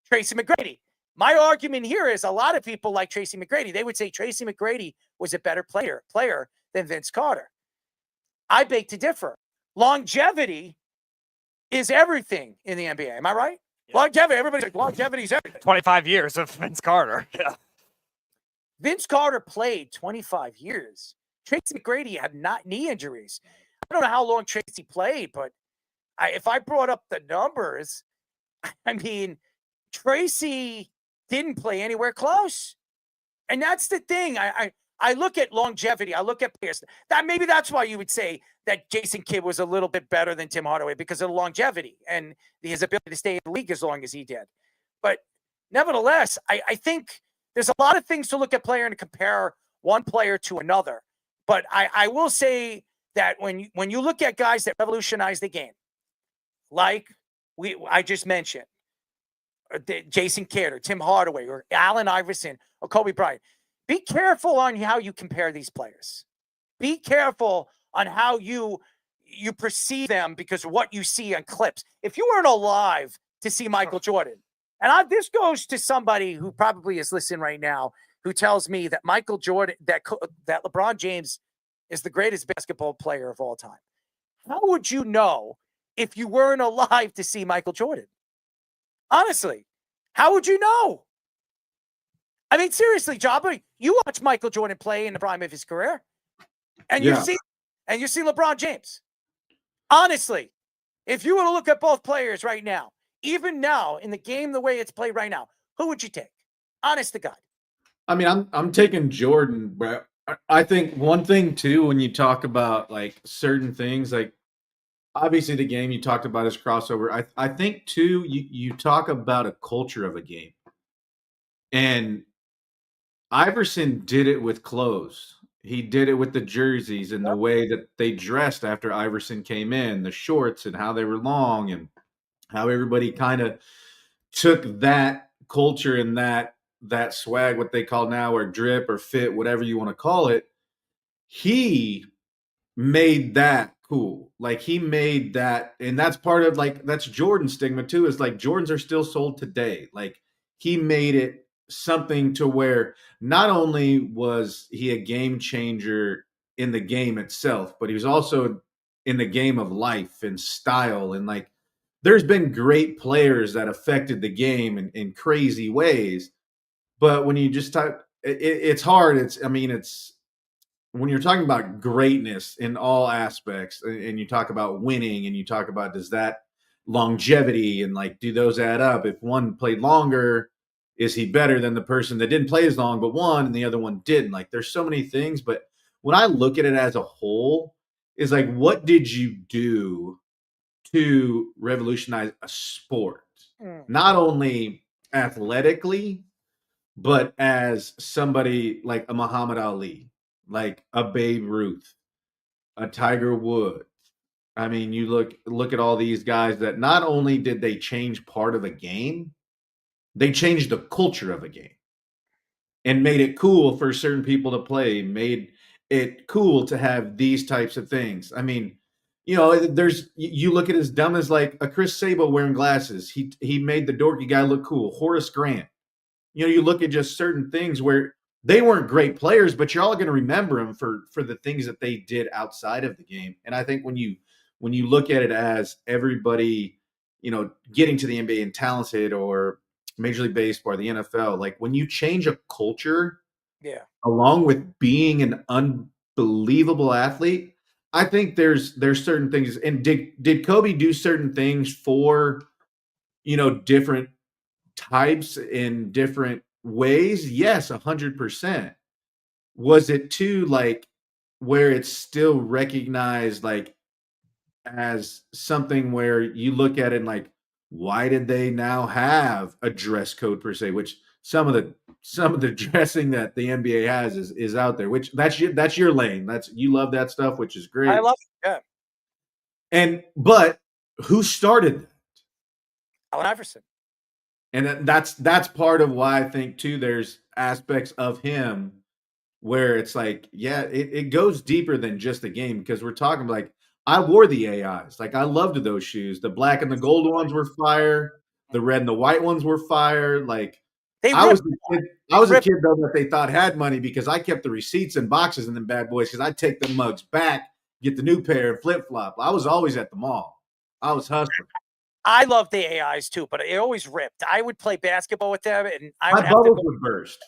Tracy McGrady. My argument here is a lot of people like Tracy McGrady. They would say Tracy McGrady was a better player than Vince Carter. I beg to differ. Longevity is everything in the NBA. Am I right? Yeah. Longevity. Everybody's like, longevity is everything. 25 years of Vince Carter. Yeah. Vince Carter played 25 years. Tracy McGrady had not knee injuries. don't know how long Tracy played, but if I brought up the numbers, I mean, Tracy didn't play anywhere close. And that's the thing. I look at longevity. I look at players. Maybe that's why you would say that Jason Kidd was a little bit better than Tim Hardaway, because of the longevity and his ability to stay in the league as long as he did. But nevertheless, I think there's a lot of things to look at player and compare one player to another. But I will say that when you look at guys that revolutionized the game, like I just mentioned, Jason Kidd or Tim Hardaway or Allen Iverson or Kobe Bryant, be careful on how you compare these players. Be careful on how you perceive them because of what you see on clips. If you weren't alive to see Michael Jordan, and this goes to somebody who probably is listening right now, who tells me that Michael Jordan, that LeBron James is the greatest basketball player of all time. How would you know if you weren't alive to see Michael Jordan? Honestly, how would you know? I mean, seriously, Jabba, you watch Michael Jordan play in the prime of his career, and you see LeBron James. Honestly, if you were to look at both players right now, even now in the game the way it's played right now, who would you take? Honest to God. I mean, I'm taking Jordan, but I think one thing too, when you talk about like certain things, like obviously the game you talked about is crossover. I think too, you talk about a culture of a game, and Iverson did it with clothes. He did it with the jerseys and the way that they dressed after Iverson came in, the shorts and how they were long and how everybody kind of took that culture and that swag, what they call now, or drip or fit, whatever you want to call it. He made that cool. Like he made that, and that's part of like that's Jordan's stigma too, is like Jordans are still sold today. Like he made it something to where not only was he a game changer in the game itself, but he was also in the game of life and style. And like there's been great players that affected the game in crazy ways. But when you just talk, it's hard. It's when you're talking about greatness in all aspects, and you talk about winning, and you talk about does that longevity and like do those add up? If one played longer, is he better than the person that didn't play as long but won, and the other one didn't? Like there's so many things, but when I look at it as a whole, is like what did you do to revolutionize a sport? Not only athletically, but as somebody like a Muhammad Ali, like a Babe Ruth, a Tiger Woods. I mean, you look at all these guys that not only did they change part of a game, they changed the culture of a game and made it cool for certain people to play, made it cool to have these types of things. I mean, you know, you look at as dumb as like a Chris Sabo wearing glasses. He made the dorky guy look cool. Horace Grant. You know, you look at just certain things where they weren't great players, but you're all going to remember them for the things that they did outside of the game. And I think when you look at it as everybody, you know, getting to the NBA and talented or Major League Baseball or the NFL, like when you change a culture, along with being an unbelievable athlete, I think there's certain things. And did Kobe do certain things for, you know, different types in different ways? Yes, 100%. Was it too like where it's still recognized like as something where you look at it and like, why did they now have a dress code per se? Which some of the dressing that the NBA has is out there. Which that's your lane. You love that stuff, which is great. I love it. Yeah. But who started that? Allen Iverson. And that's part of why I think too there's aspects of him where it's like, yeah, it goes deeper than just the game, because we're talking like I wore the AIs. Like I loved those shoes. The black and the gold ones were fire. The red and the white ones were fire. Like I was a kid though that they thought had money because I kept the receipts and boxes in them bad boys because I'd take the mugs back, get the new pair and flip flop. I was always at the mall. I was hustling. I loved the AIs too, but it always ripped. I would play basketball with them, and my bubbles would burst.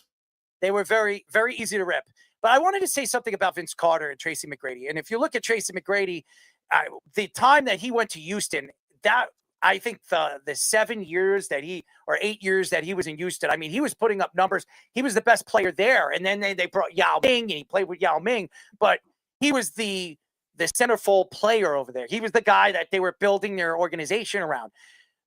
They were very, very easy to rip. But I wanted to say something about Vince Carter and Tracy McGrady. And if you look at Tracy McGrady, the time that he went to Houston, that I think the 7 years that or 8 years that he was in Houston, I mean, he was putting up numbers. He was the best player there. And then they brought Yao Ming, and he played with Yao Ming, but he was the centerfold player over there. He was the guy that they were building their organization around.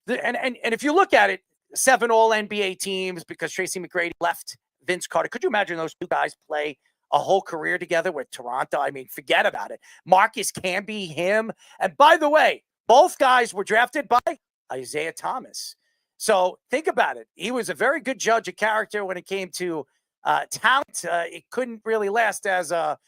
And if you look at it, 7 All-NBA teams because Tracy McGrady left Vince Carter. Could you imagine those two guys play a whole career together with Toronto? I mean, forget about it. Marcus Camby, him. And by the way, both guys were drafted by Isaiah Thomas. So think about it. He was a very good judge of character when it came to talent. It couldn't really last as a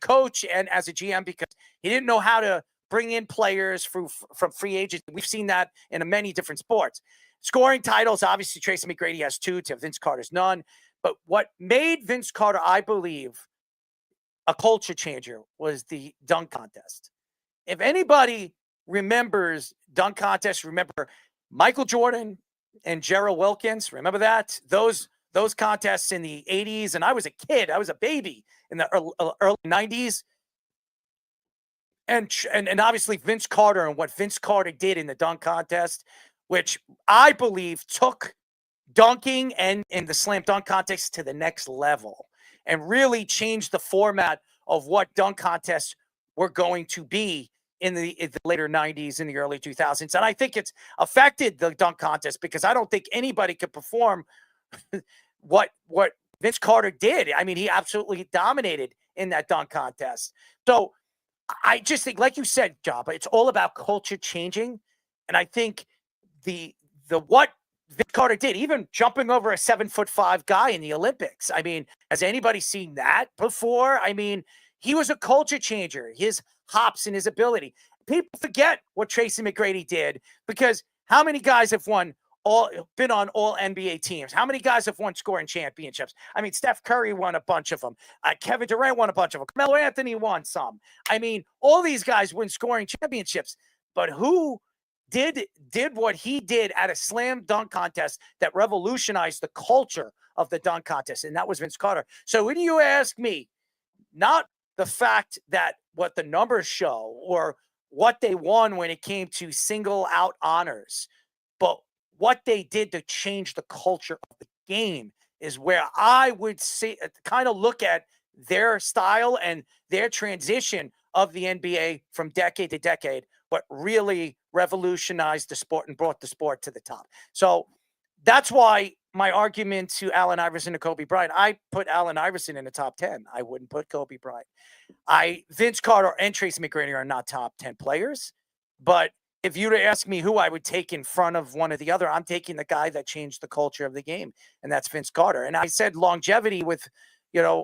coach and as a GM because he didn't know how to bring in players from free agents. We've seen that in many different sports. Scoring titles, obviously Tracy McGrady has 2 to Vince Carter's none. But what made Vince Carter, I believe, a culture changer was the dunk contest. If anybody remembers dunk contests, remember Michael Jordan and Gerald Wilkins. Remember that? Those contests in the 80s. And I was a kid. I was a baby in the early 90s. And obviously Vince Carter and what Vince Carter did in the dunk contest, which I believe took dunking and in the slam dunk contest to the next level and really changed the format of what dunk contests were going to be in the later 90s and the early 2000s. And I think it's affected the dunk contest because I don't think anybody could perform what Vince Carter did. I mean, he absolutely dominated in that dunk contest. So I just think, like you said, Jabba, it's all about culture changing. And I think the what Vince Carter did, even jumping over a 7'5" guy in the Olympics. I mean, has anybody seen that before? I mean, he was a culture changer, his hops and his ability. People forget what Tracy McGrady did because how many guys have been on all NBA teams? How many guys have won scoring championships? I mean, Steph Curry won a bunch of them. Kevin Durant won a bunch of them. Carmelo Anthony won some. I mean, all these guys win scoring championships, but who did what he did at a slam dunk contest that revolutionized the culture of the dunk contest, and that was Vince Carter. So when you ask me, not the fact that what the numbers show or what they won when it came to single out honors, but what they did to change the culture of the game is where I would say, kind of look at their style and their transition of the NBA from decade to decade, what really revolutionized the sport and brought the sport to the top. So that's why my argument to Allen Iverson and Kobe Bryant, I put Allen Iverson in the top 10. I wouldn't put Kobe Bryant. Vince Carter and Tracy McGrady are not top 10 players. But if you were to ask me who I would take in front of one or the other, I'm taking the guy that changed the culture of the game, and that's Vince Carter. And I said longevity with,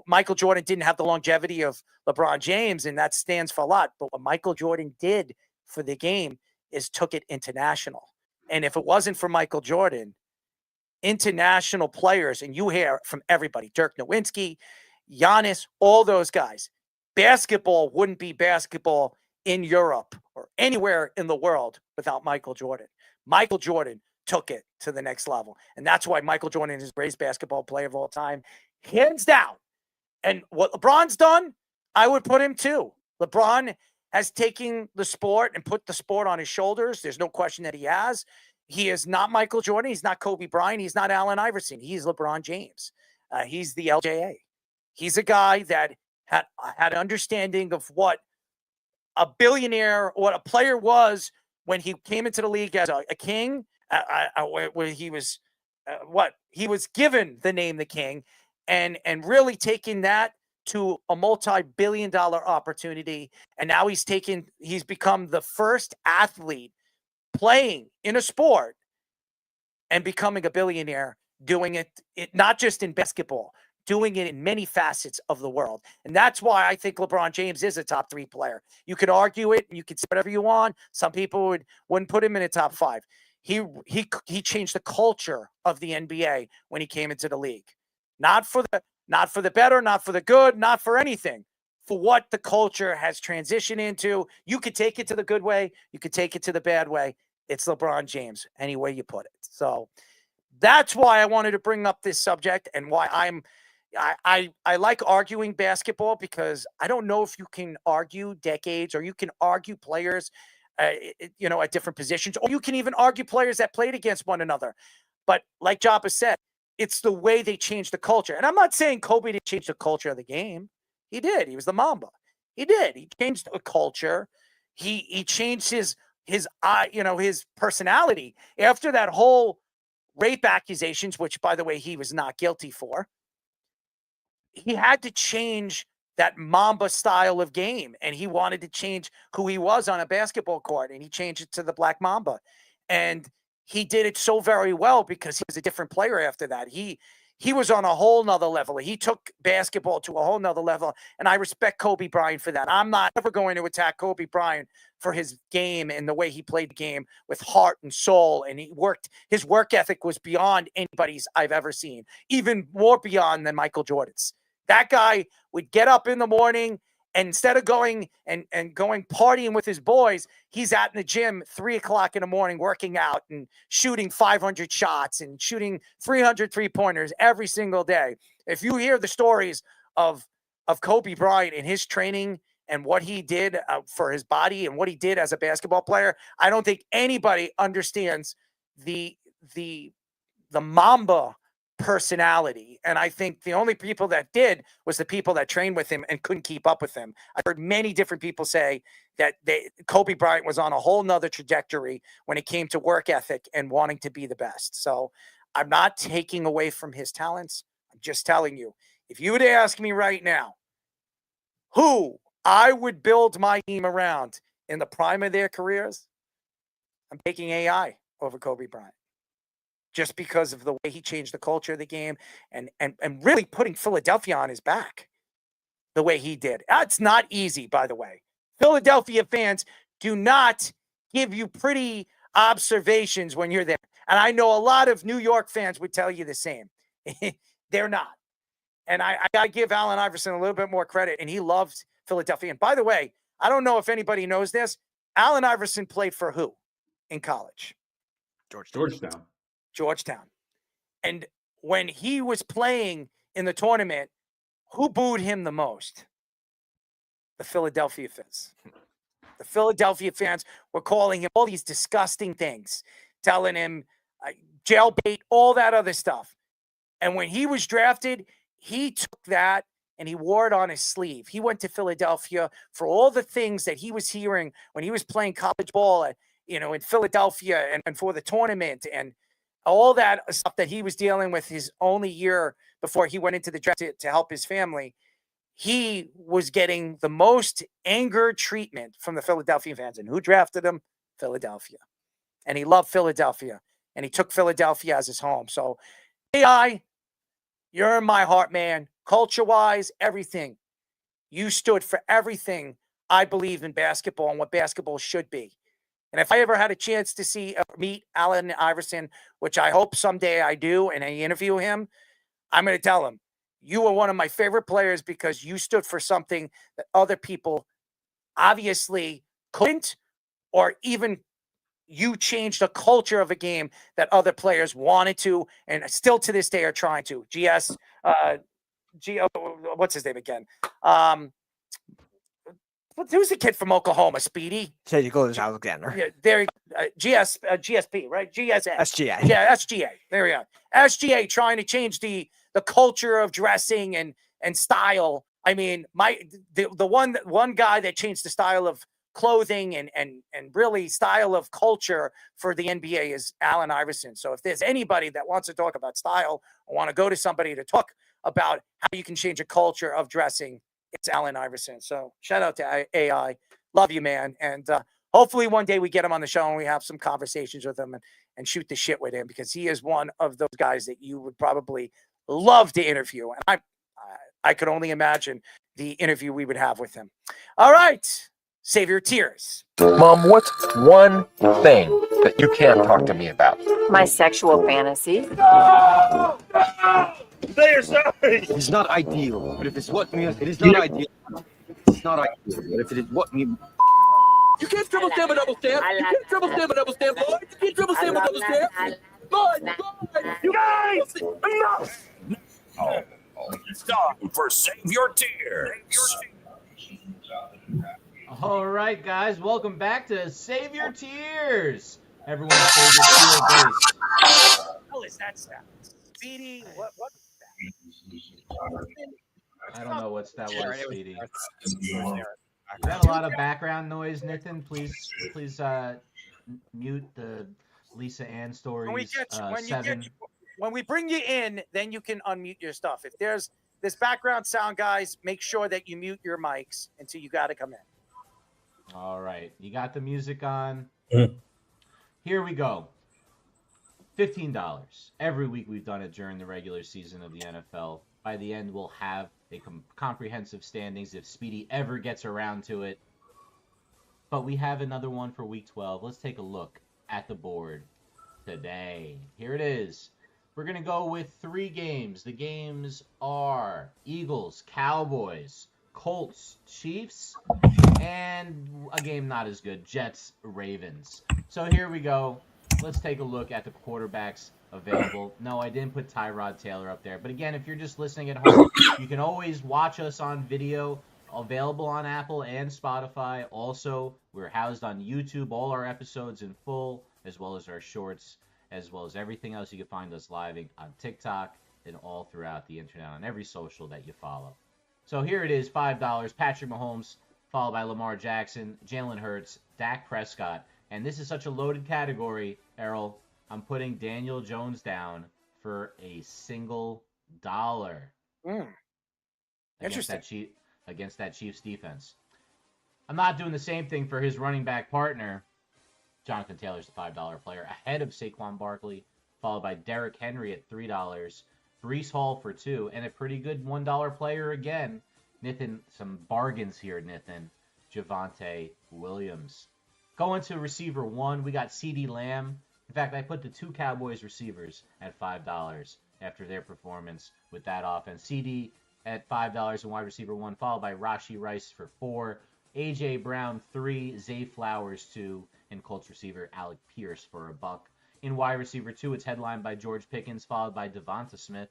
Michael Jordan didn't have the longevity of LeBron James, and that stands for a lot. But what Michael Jordan did for the game is took it international. And if it wasn't for Michael Jordan, international players, and you hear from everybody, Dirk Nowitzki, Giannis, all those guys, basketball wouldn't be basketball in Europe or anywhere in the world without Michael Jordan. Michael Jordan took it to the next level. And that's why Michael Jordan is the greatest basketball player of all time, hands down. And what LeBron's done, I would put him too. LeBron has taken the sport and put the sport on his shoulders. There's no question that he has. He is not Michael Jordan. He's not Kobe Bryant. He's not Allen Iverson. He's LeBron James. He's the LJA. He's a guy that had an understanding of what a billionaire, what a player was when he came into the league as a king, where he was he was given the name the king, and really taking that to a multi-billion-dollar opportunity. And now he's become the first athlete playing in a sport and becoming a billionaire, doing it not just in basketball, doing it in many facets of the world. And that's why I think LeBron James is a top 3 player. You could argue it, you could say whatever you want. Some people wouldn't put him in a top 5. He changed the culture of the NBA when he came into the league. Not for the better, not for the good, not for anything. For what the culture has transitioned into. You could take it to the good way, you could take it to the bad way. It's LeBron James, any way you put it. So that's why I wanted to bring up this subject and why I like arguing basketball because I don't know if you can argue decades or you can argue players, at different positions, or you can even argue players that played against one another. But like Jabba said, it's the way they changed the culture. And I'm not saying Kobe didn't change the culture of the game. He did. He was the Mamba. He did. He changed the culture. He changed his personality after that whole rape accusations, which, by the way, he was not guilty for. He had to change that Mamba style of game, and he wanted to change who he was on a basketball court, and he changed it to the Black Mamba. And he did it so very well because he was a different player after that. He was on a whole nother level. He took basketball to a whole nother level, and I respect Kobe Bryant for that. I'm not ever going to attack Kobe Bryant for his game and the way he played the game with heart and soul, and his work ethic was beyond anybody's I've ever seen, even more beyond than Michael Jordan's. That guy would get up in the morning, and instead of going and going partying with his boys, he's out in the gym 3 o'clock in the morning working out and shooting 500 shots and shooting 300 3-pointers every single day. If you hear the stories of Kobe Bryant and his training and what he did for his body and what he did as a basketball player, I don't think anybody understands the Mamba personality. And I think the only people that did was the people that trained with him and couldn't keep up with him. I've heard many different people say that Kobe Bryant was on a whole nother trajectory when it came to work ethic and wanting to be the best. So I'm not taking away from his talents. I'm just telling you, if you would ask me right now who I would build my team around in the prime of their careers, I'm taking AI over Kobe Bryant. Just because of the way he changed the culture of the game and really putting Philadelphia on his back the way he did. That's not easy, by the way. Philadelphia fans do not give you pretty observations when you're there. And I know a lot of New York fans would tell you the same. They're not. And I got to give Allen Iverson a little bit more credit, and he loved Philadelphia. And by the way, I don't know if anybody knows this. Allen Iverson played for who in college? Georgetown. And when he was playing in the tournament, who booed him the most? The Philadelphia fans. The Philadelphia fans were calling him all these disgusting things, telling him jailbait, all that other stuff. And when he was drafted, he took that and he wore it on his sleeve. He went to Philadelphia for all the things that he was hearing when he was playing college ball, in Philadelphia and for the tournament and all that stuff that he was dealing with his only year before he went into the draft to help his family. He was getting the most anger treatment from the Philadelphia fans. And who drafted him? Philadelphia. And he loved Philadelphia. And he took Philadelphia as his home. So, AI, you're in my heart, man. Culture-wise, everything. You stood for everything I believe in basketball and what basketball should be. And if I ever had a chance to meet Allen Iverson, which I hope someday I do, and I interview him, I'm going to tell him, you were one of my favorite players because you stood for something that other people obviously couldn't, or even you changed the culture of a game that other players wanted to, and still to this day are trying to. What's his name again? Who's the kid from Oklahoma, Speedy? Alexander. Yeah, GSP, right? SGA. Yeah, SGA. There we go. SGA trying to change the culture of dressing and style. I mean, the one guy that changed the style of clothing and really style of culture for the NBA is Allen Iverson. So if there's anybody that wants to talk about style or want to go to somebody to talk about how you can change a culture of dressing, it's Allen Iverson. So shout out to AI. Love you, man. And hopefully one day we get him on the show and we have some conversations with him and shoot the shit with him, because he is one of those guys that you would probably love to interview. And I could only imagine the interview we would have with him. All right. Save your tears. Mom, what's one thing that you can't talk to me about? My sexual fantasies. Say you're sorry. It's not ideal, but if it's what me, it is not ideal. It's not ideal, but if it is what me. You can't triple stamp a double stamp. You can't triple stamp a double stamp, boy. You can't triple stamp a double stamp. Boy, you guys, enough. It's time for Save Your Tears. All right, guys, welcome back to Save Your Tears, everyone's favorite tear base. What is that sound? Speedy? What? I don't know what's that was, Speedy. Jared. We got a lot of background noise, Nathan. Please, mute the Lisa Ann stories. When we bring you in, then you can unmute your stuff. If there's this background sound, guys, make sure that you mute your mics until you got to come in. All right, you got the music on. Mhm. Here we go. $15. Every week we've done it during the regular season of the NFL. By the end, we'll have a comprehensive standings if Speedy ever gets around to it. But we have another one for Week 12. Let's take a look at the board today. Here it is. We're going to go with 3 games. The games are Eagles, Cowboys, Colts, Chiefs, and a game not as good, Jets, Ravens. So here we go. Let's take a look at the quarterbacks available. No, I didn't put Tyrod Taylor up there. But again, if you're just listening at home, you can always watch us on video, available on Apple and Spotify. Also, we're housed on YouTube, all our episodes in full, as well as our shorts, as well as everything else. You can find us live on TikTok and all throughout the internet on every social that you follow. So here it is, $5. Patrick Mahomes, followed by Lamar Jackson, Jalen Hurts, Dak Prescott. And this is such a loaded category, Errol. I'm putting Daniel Jones down for a single dollar. Interesting. Against that Chiefs defense. I'm not doing the same thing for his running back partner. Jonathan Taylor's the $5 player, ahead of Saquon Barkley, followed by Derrick Henry at $3, Breece Hall for $2, and a pretty good $1 player again. Nathan, some bargains here, Nathan. Javonte Williams. Going to receiver 1, we got CeeDee Lamb. In fact, I put the 2 Cowboys receivers at $5 after their performance with that offense. CD at $5 in wide receiver 1, followed by Rashee Rice for $4, A.J. Brown 3, Zay Flowers 2, and Colts receiver Alec Pierce for $1. In wide receiver 2, it's headlined by George Pickens, followed by Devonta Smith,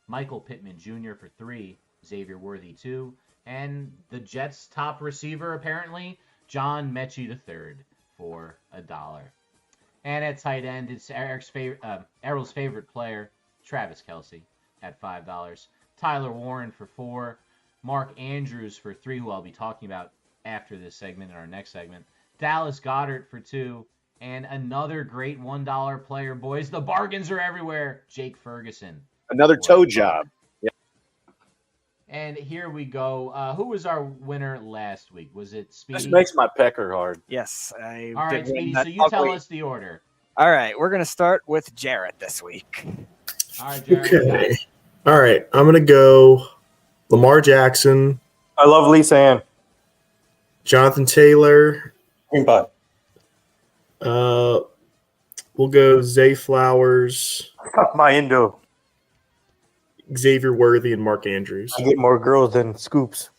Michael Pittman Jr. for 3, Xavier Worthy 2, and the Jets' top receiver, apparently, John Mechie III for $1. And at tight end, it's Errol's favorite player, Travis Kelce, at $5. Tyler Warren for $4. Mark Andrews for $3, who I'll be talking about after this segment in our next segment. Dallas Goedert for $2. And another great $1 player, boys. The bargains are everywhere. Jake Ferguson. Another toe job. Yeah. And here we go. Who was our winner last week? Was it Speedy? This makes my pecker hard. Yes. All right, Speedy, so you tell us the order. All right, we're going to start with Jarrett this week. All right, Jarrett. Okay. All right, I'm going to go Lamar Jackson. I love Lisa Ann. Jonathan Taylor. Green pie. We'll go Zay Flowers. Fuck my Indo. Xavier Worthy and Mark Andrews. I get more girls than scoops.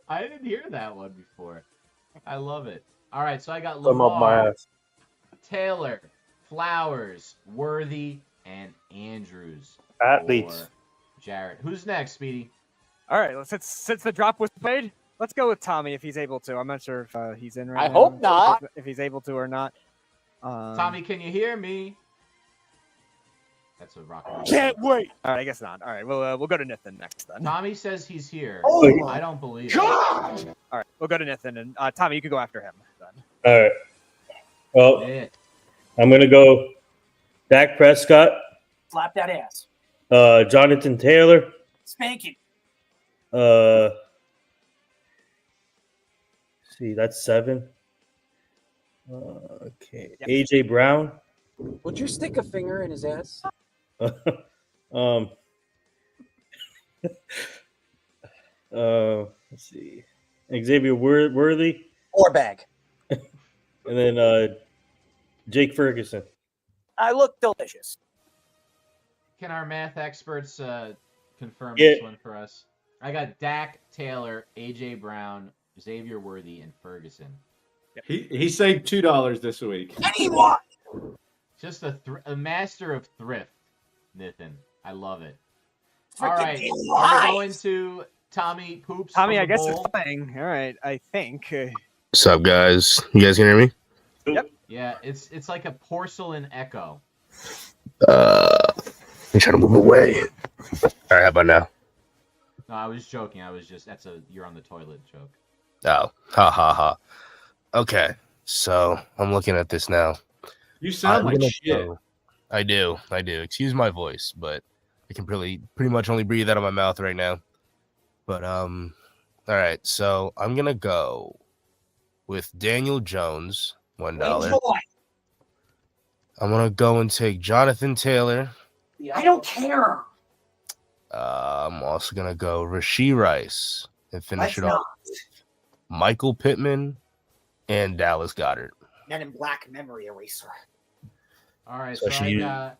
I didn't hear that one before. I love it. All right, so I got I'm up my Lamar, ass. Taylor, Flowers, Worthy, and Andrews. Athletes. for Jarrett. Who's next, Speedy? All right, since the drop was played, let's go with Tommy if he's able to. I'm not sure if he's in right I now. hope not. If he's able to or not. Tommy, can you hear me? That's a rock. Can't wait. All right, I guess not. All right, we'll go to Nathan next then. Tommy says he's here. Oh I don't believe it. All right, we'll go to Nathan, and Tommy, you can go after him then. All right. Well, Yeah. I'm going to go Dak Prescott, Slap that ass. Jonathan Taylor, Spanking. see, that's 7. Okay. A.J. Brown. Would you stick a finger in his ass? Let's see. Xavier Worthy. Or bag. And then Jake Ferguson. I look delicious. Can our math experts confirm Yeah. this one for us? I got Dak, Taylor, A.J. Brown, Xavier Worthy, and Ferguson. He saved $2 this week. Anyone. Just a master of thrift, Nathan. I love it. Freaking All right, lies. are we going to Tommy Poops? Tommy, from I the guess bowl? it's playing. All right, I think. What's up, guys? You guys can hear me? Yep. Yeah, it's like a porcelain echo. I'm trying to move away. All right, how about now? No, I was joking. That's a you're on the toilet joke. Oh, ha ha ha. Okay, so I'm looking at this now. You sound I'm like gonna shit. go- I do. Excuse my voice, but I can pretty much only breathe out of my mouth right now. But all right. So I'm gonna go with Daniel Jones, $1. Enjoy. I'm gonna go and take Jonathan Taylor. I don't care. I'm also gonna go Rashee Rice and finish Let's it not. off with Michael Pittman and Dallas Goedert. Men in Black memory eraser. All right, So so I she- got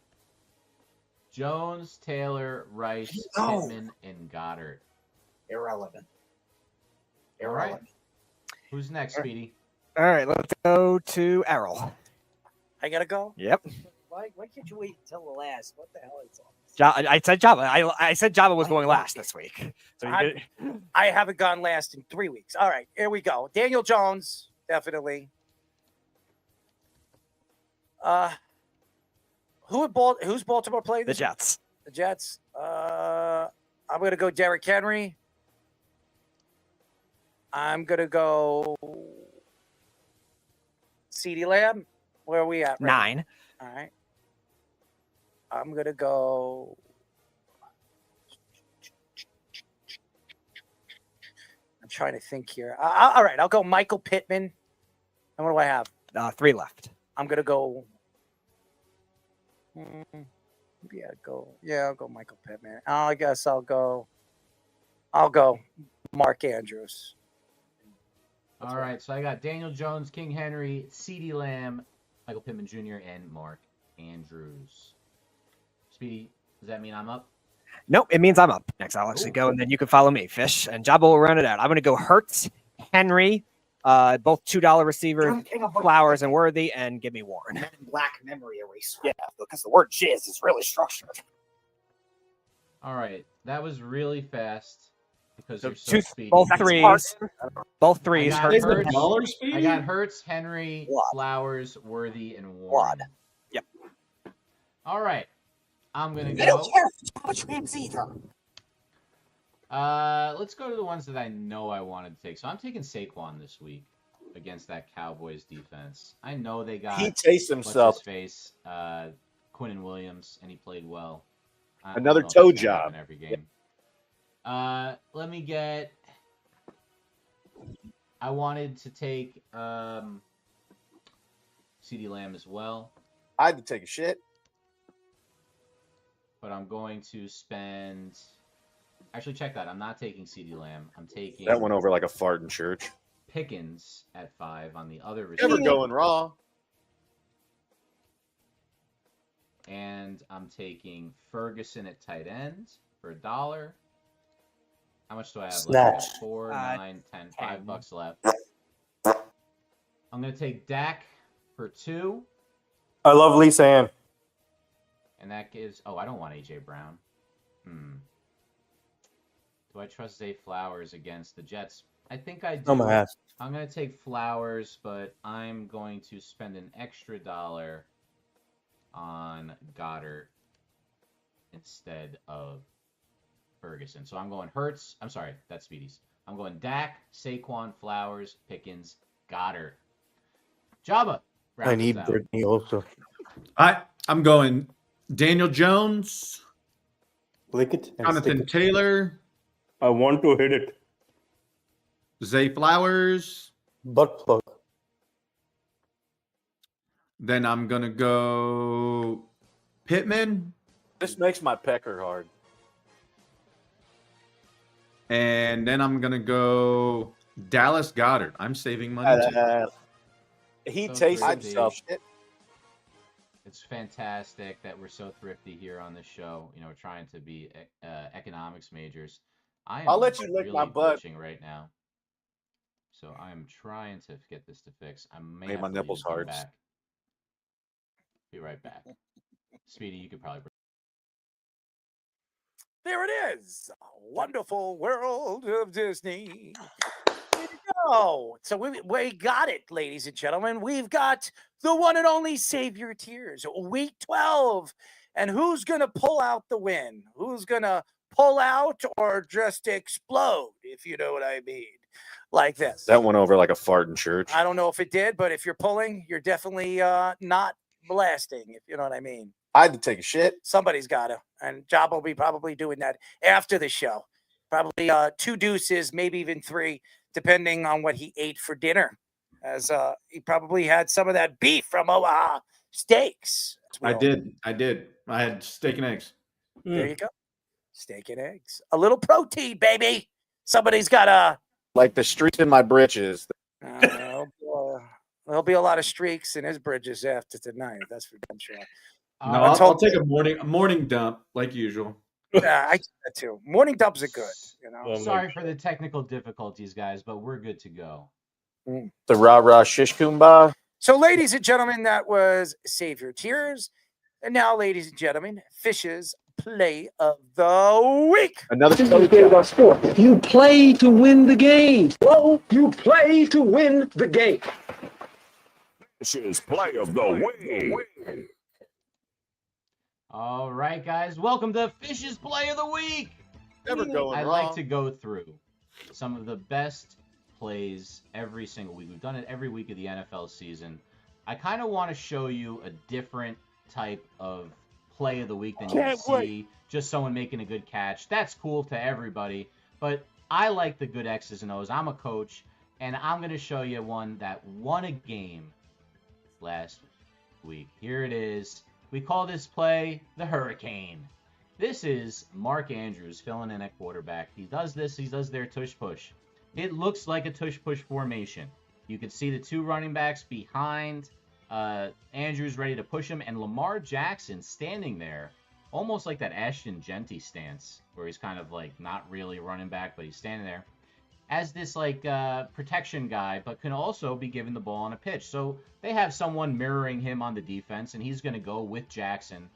Jones, Taylor, Rice, No. Pittman, and Goddard. Irrelevant. All right. Irrelevant. Who's next, Speedy? All right, let's go to Errol. I gotta go. Yep. Why can't you wait until the last? What the hell is all this? I said Java. I said Java was going last this week. So you did, I haven't gone last in 3 weeks. All right, here we go. Daniel Jones, definitely. Who's Baltimore playing? the Jets. The Jets. I'm gonna go Derrick Henry. I'm gonna go CeeDee Lamb. Where are we at? 9. All right. I'm gonna go. I'm trying to think here. All right, I'll go Michael Pittman. And what do I have? 3 left. I'm gonna go. I'll go Michael Pittman. I guess I'll go Mark Andrews. All right, so I got Daniel Jones, King Henry, CeeDee Lamb, Michael Pittman Jr., and Mark Andrews. Speedy, does that mean I'm up? Nope, it means I'm up next. I'll actually go, and then you can follow me, Fish. And Jabba will round it out. I'm going to go Hurts, Henry, both $2 receivers, Flowers and Worthy, and give me Warren. Men in Black memory eraser. Yeah, because the word jizz is really structured. All right, that was really fast because So you're so speedy. both threes. Both threes. I got Hurts. Hurts, I got Hurts, Henry, Flowers, Worthy, and Warren. Yep. All right, I'm gonna I go. don't care which names either. Let's go to the ones that I know I wanted to take. So I'm taking Saquon this week against that Cowboys defense. I know they got He tastes himself. what's his face, Quinnen Williams, and he played well. I don't Another know if toe it's gonna job. happen every game. Let me get. I wanted to take CeeDee Lamb as well, I had to take a shit. but I'm going to spend. Actually, check that. I'm not taking CeeDee Lamb. I'm taking That went over like a fart in church. Pickens at 5 on the other Never receiver. going wrong. And I'm taking Ferguson at tight end for $1. How much do I have left? I got Snatch. 4, 9, 10, $5 left. I'm going to take Dak for 2. I love Lisa Ann. And that gives... Oh, I don't want A.J. Brown. Do I trust Zay Flowers against the Jets? I think I do. Oh, my ass. I'm going to take Flowers, but I'm going to spend an extra $1 on Goddard instead of Ferguson. So I'm going Hurts. I'm sorry, that's Speedy's. I'm going Dak, Saquon, Flowers, Pickens, Goddard. Jabba. I round need us out. Brittany also. I'm going Daniel Jones, Lick it and stick Jonathan it. Taylor, I want to hit it. Zay Flowers. Butt plug. Then I'm gonna go Pittman, This makes my pecker hard. and then I'm gonna go Dallas Goddard. I'm saving money. too. He So tastes thrifty. himself. It's fantastic that we're so thrifty here on this show. You know, we're trying to be economics majors. I am I'll let you lick really my butt. glitching right now. So I'm trying to get this to fix. I may Made have my to nipples leave and come hard. back. Be right back. Speedy, you could probably There it is. Wonderful world of Disney. There you go. So we got it, ladies and gentlemen. We've got the one and only Savior Tears, week 12. And who's going to pull out the win? Who's going to pull out or just explode, if you know what I mean? Like this. That went over like a fart in church. I don't know if it did, but if you're pulling, you're definitely not blasting, if you know what I mean. I had to take a shit. Somebody's got to. And Job will be probably doing that after the show. Probably 2 deuces, maybe even 3, depending on what he ate for dinner. As he probably had some of that beef from Omaha Steaks. I did. I had steak and eggs. There you go. Steak and eggs. A little protein, baby. Somebody's got a... Like the streaks in my britches. There'll be a lot of streaks in his bridges after tonight. That's for damn sure. No, I'll take a morning dump like usual. Yeah, I do that too. Morning dumps are good. You know. Sorry for the technical difficulties, guys, but we're good to go. The rah-rah shish kumbah. So, ladies and gentlemen, that was Save Your Tears. And now, ladies and gentlemen, Fish's Play of the Week. Another game about sport. You play to win the game. Well, you play to win the game. Fish's Play of the Week. All right, guys, welcome to Fish's Play of the Week. Never going I wrong. like to go through some of the best plays every single week. We've done it every week of the NFL season. I kind of want to show you a different type of play of the week than you see. Just someone making a good catch. That's cool to everybody, but I like the good X's and O's. I'm a coach, and I'm going to show you one that won a game last week. Here it is. We call this play the Hurricane. This is Mark Andrews filling in at quarterback. He does their tush-push. It looks like a tush-push formation. You can see the 2 running backs behind Andrews ready to push him, and Lamar Jackson standing there, almost like that Ashton Genty stance, where he's kind of like not really running back, but he's standing there as this like protection guy, but can also be given the ball on a pitch. So they have someone mirroring him on the defense, and he's going to go with Jackson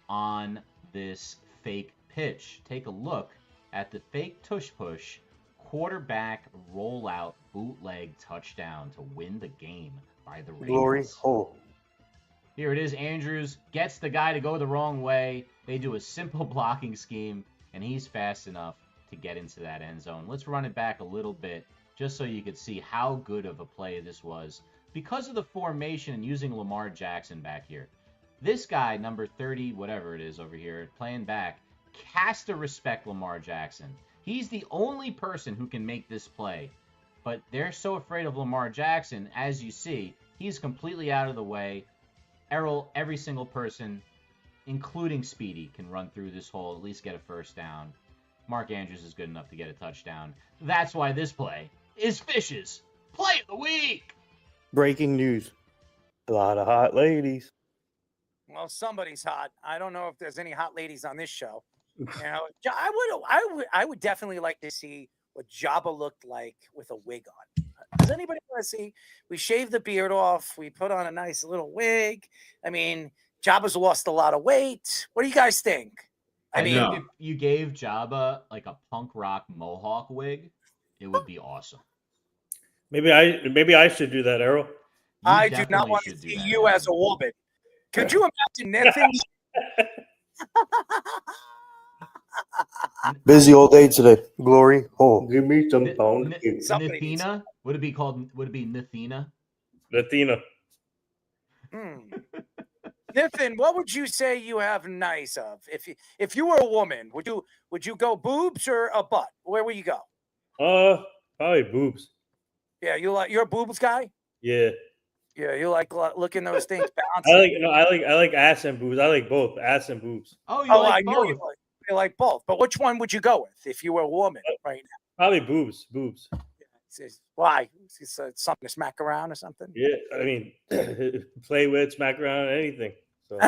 on this fake pitch. Take a look at the fake tush-push, quarterback rollout, bootleg touchdown to win the game by the Ravens. Glory hole. Here it is. Andrews gets the guy to go the wrong way. They do a simple blocking scheme, and he's fast enough to get into that end zone. Let's run it back a little bit just so you could see how good of a play this was because of the formation and using Lamar Jackson back here. This guy, number 30, whatever it is over here, playing back, has to respect Lamar Jackson. He's the only person who can make this play, but they're so afraid of Lamar Jackson. As you see, he's completely out of the way. Errol, every single person, including Speedy, can run through this hole, at least get a first down. Mark Andrews is good enough to get a touchdown. That's why this play is Fish's Play of the Week. Breaking news. A lot of hot ladies. Well, somebody's hot. I don't know if there's any hot ladies on this show. You know, I would definitely like to see what Jabba looked like with a wig on. Does anybody want to see? We shaved the beard off. We put on a nice little wig. I mean, Jabba's lost a lot of weight. What do you guys think? I mean, if you gave Jabba like a punk rock mohawk wig, it would be awesome. Maybe I should do that, Errol. I do not want to see you as a woman. Could you imagine that thing? Busy all day today. Glory hole. Give me some pound cake. Nathina? Would it be Nathina? Latina. Nathan, what would you say you have nice of? If you were a woman, would you go boobs or a butt? Where would you go? Probably boobs. Yeah, you're a boobs guy? Yeah. Yeah, you like looking those things bounce. I like ass and boobs. I like both ass and boobs. Oh, I know you like both. But which one would you go with if you were a woman right now? Probably boobs. Boobs. Why? It's something to smack around or something? Yeah, I mean, play with, smack around, anything. So.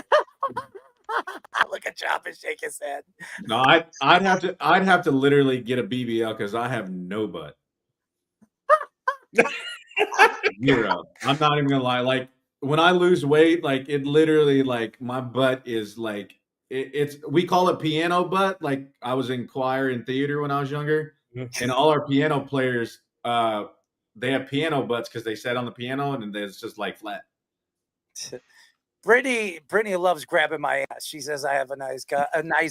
Look at Chop and shake his head. No, I'd have to literally get a BBL because I have no butt. Zero. I'm not even gonna lie. Like when I lose weight, like it literally, like my butt is like it's we call it piano butt. Like I was in choir and theater when I was younger, and all our piano players, they have piano butts because they sat on the piano and it's just like flat. Brittany loves grabbing my ass. She says I have a nice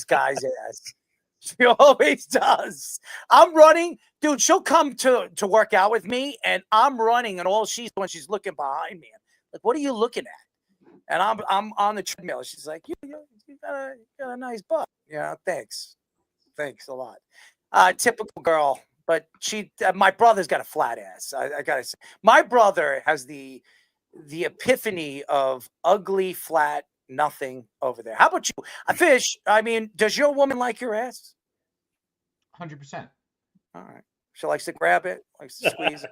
guy's ass. She always does. I'm running, dude. She'll come to work out with me, and I'm running, and all she's doing, she's looking behind me. Like, what are you looking at? And I'm on the treadmill. She's like, you got a nice butt. Yeah, thanks a lot. Typical girl, but my brother's got a flat ass. I gotta say, my brother has the epiphany of ugly, flat, nothing over there. How about you, Fish? I mean, does your woman like your ass? 100%. All right. She likes to grab it, likes to squeeze it.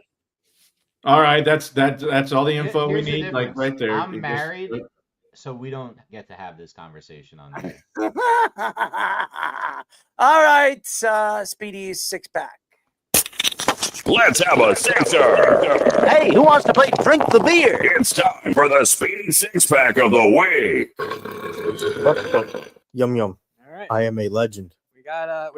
All right, that's all the info we Here's the need, like right there. I'm married, so we don't get to have this conversation on there. All right, Speedy's six pack. Let's have a sixer. Hey, who wants to play Drink the Beer? It's time for the Speedy Six Pack of the Week. Yum yum. All right. I am a legend. We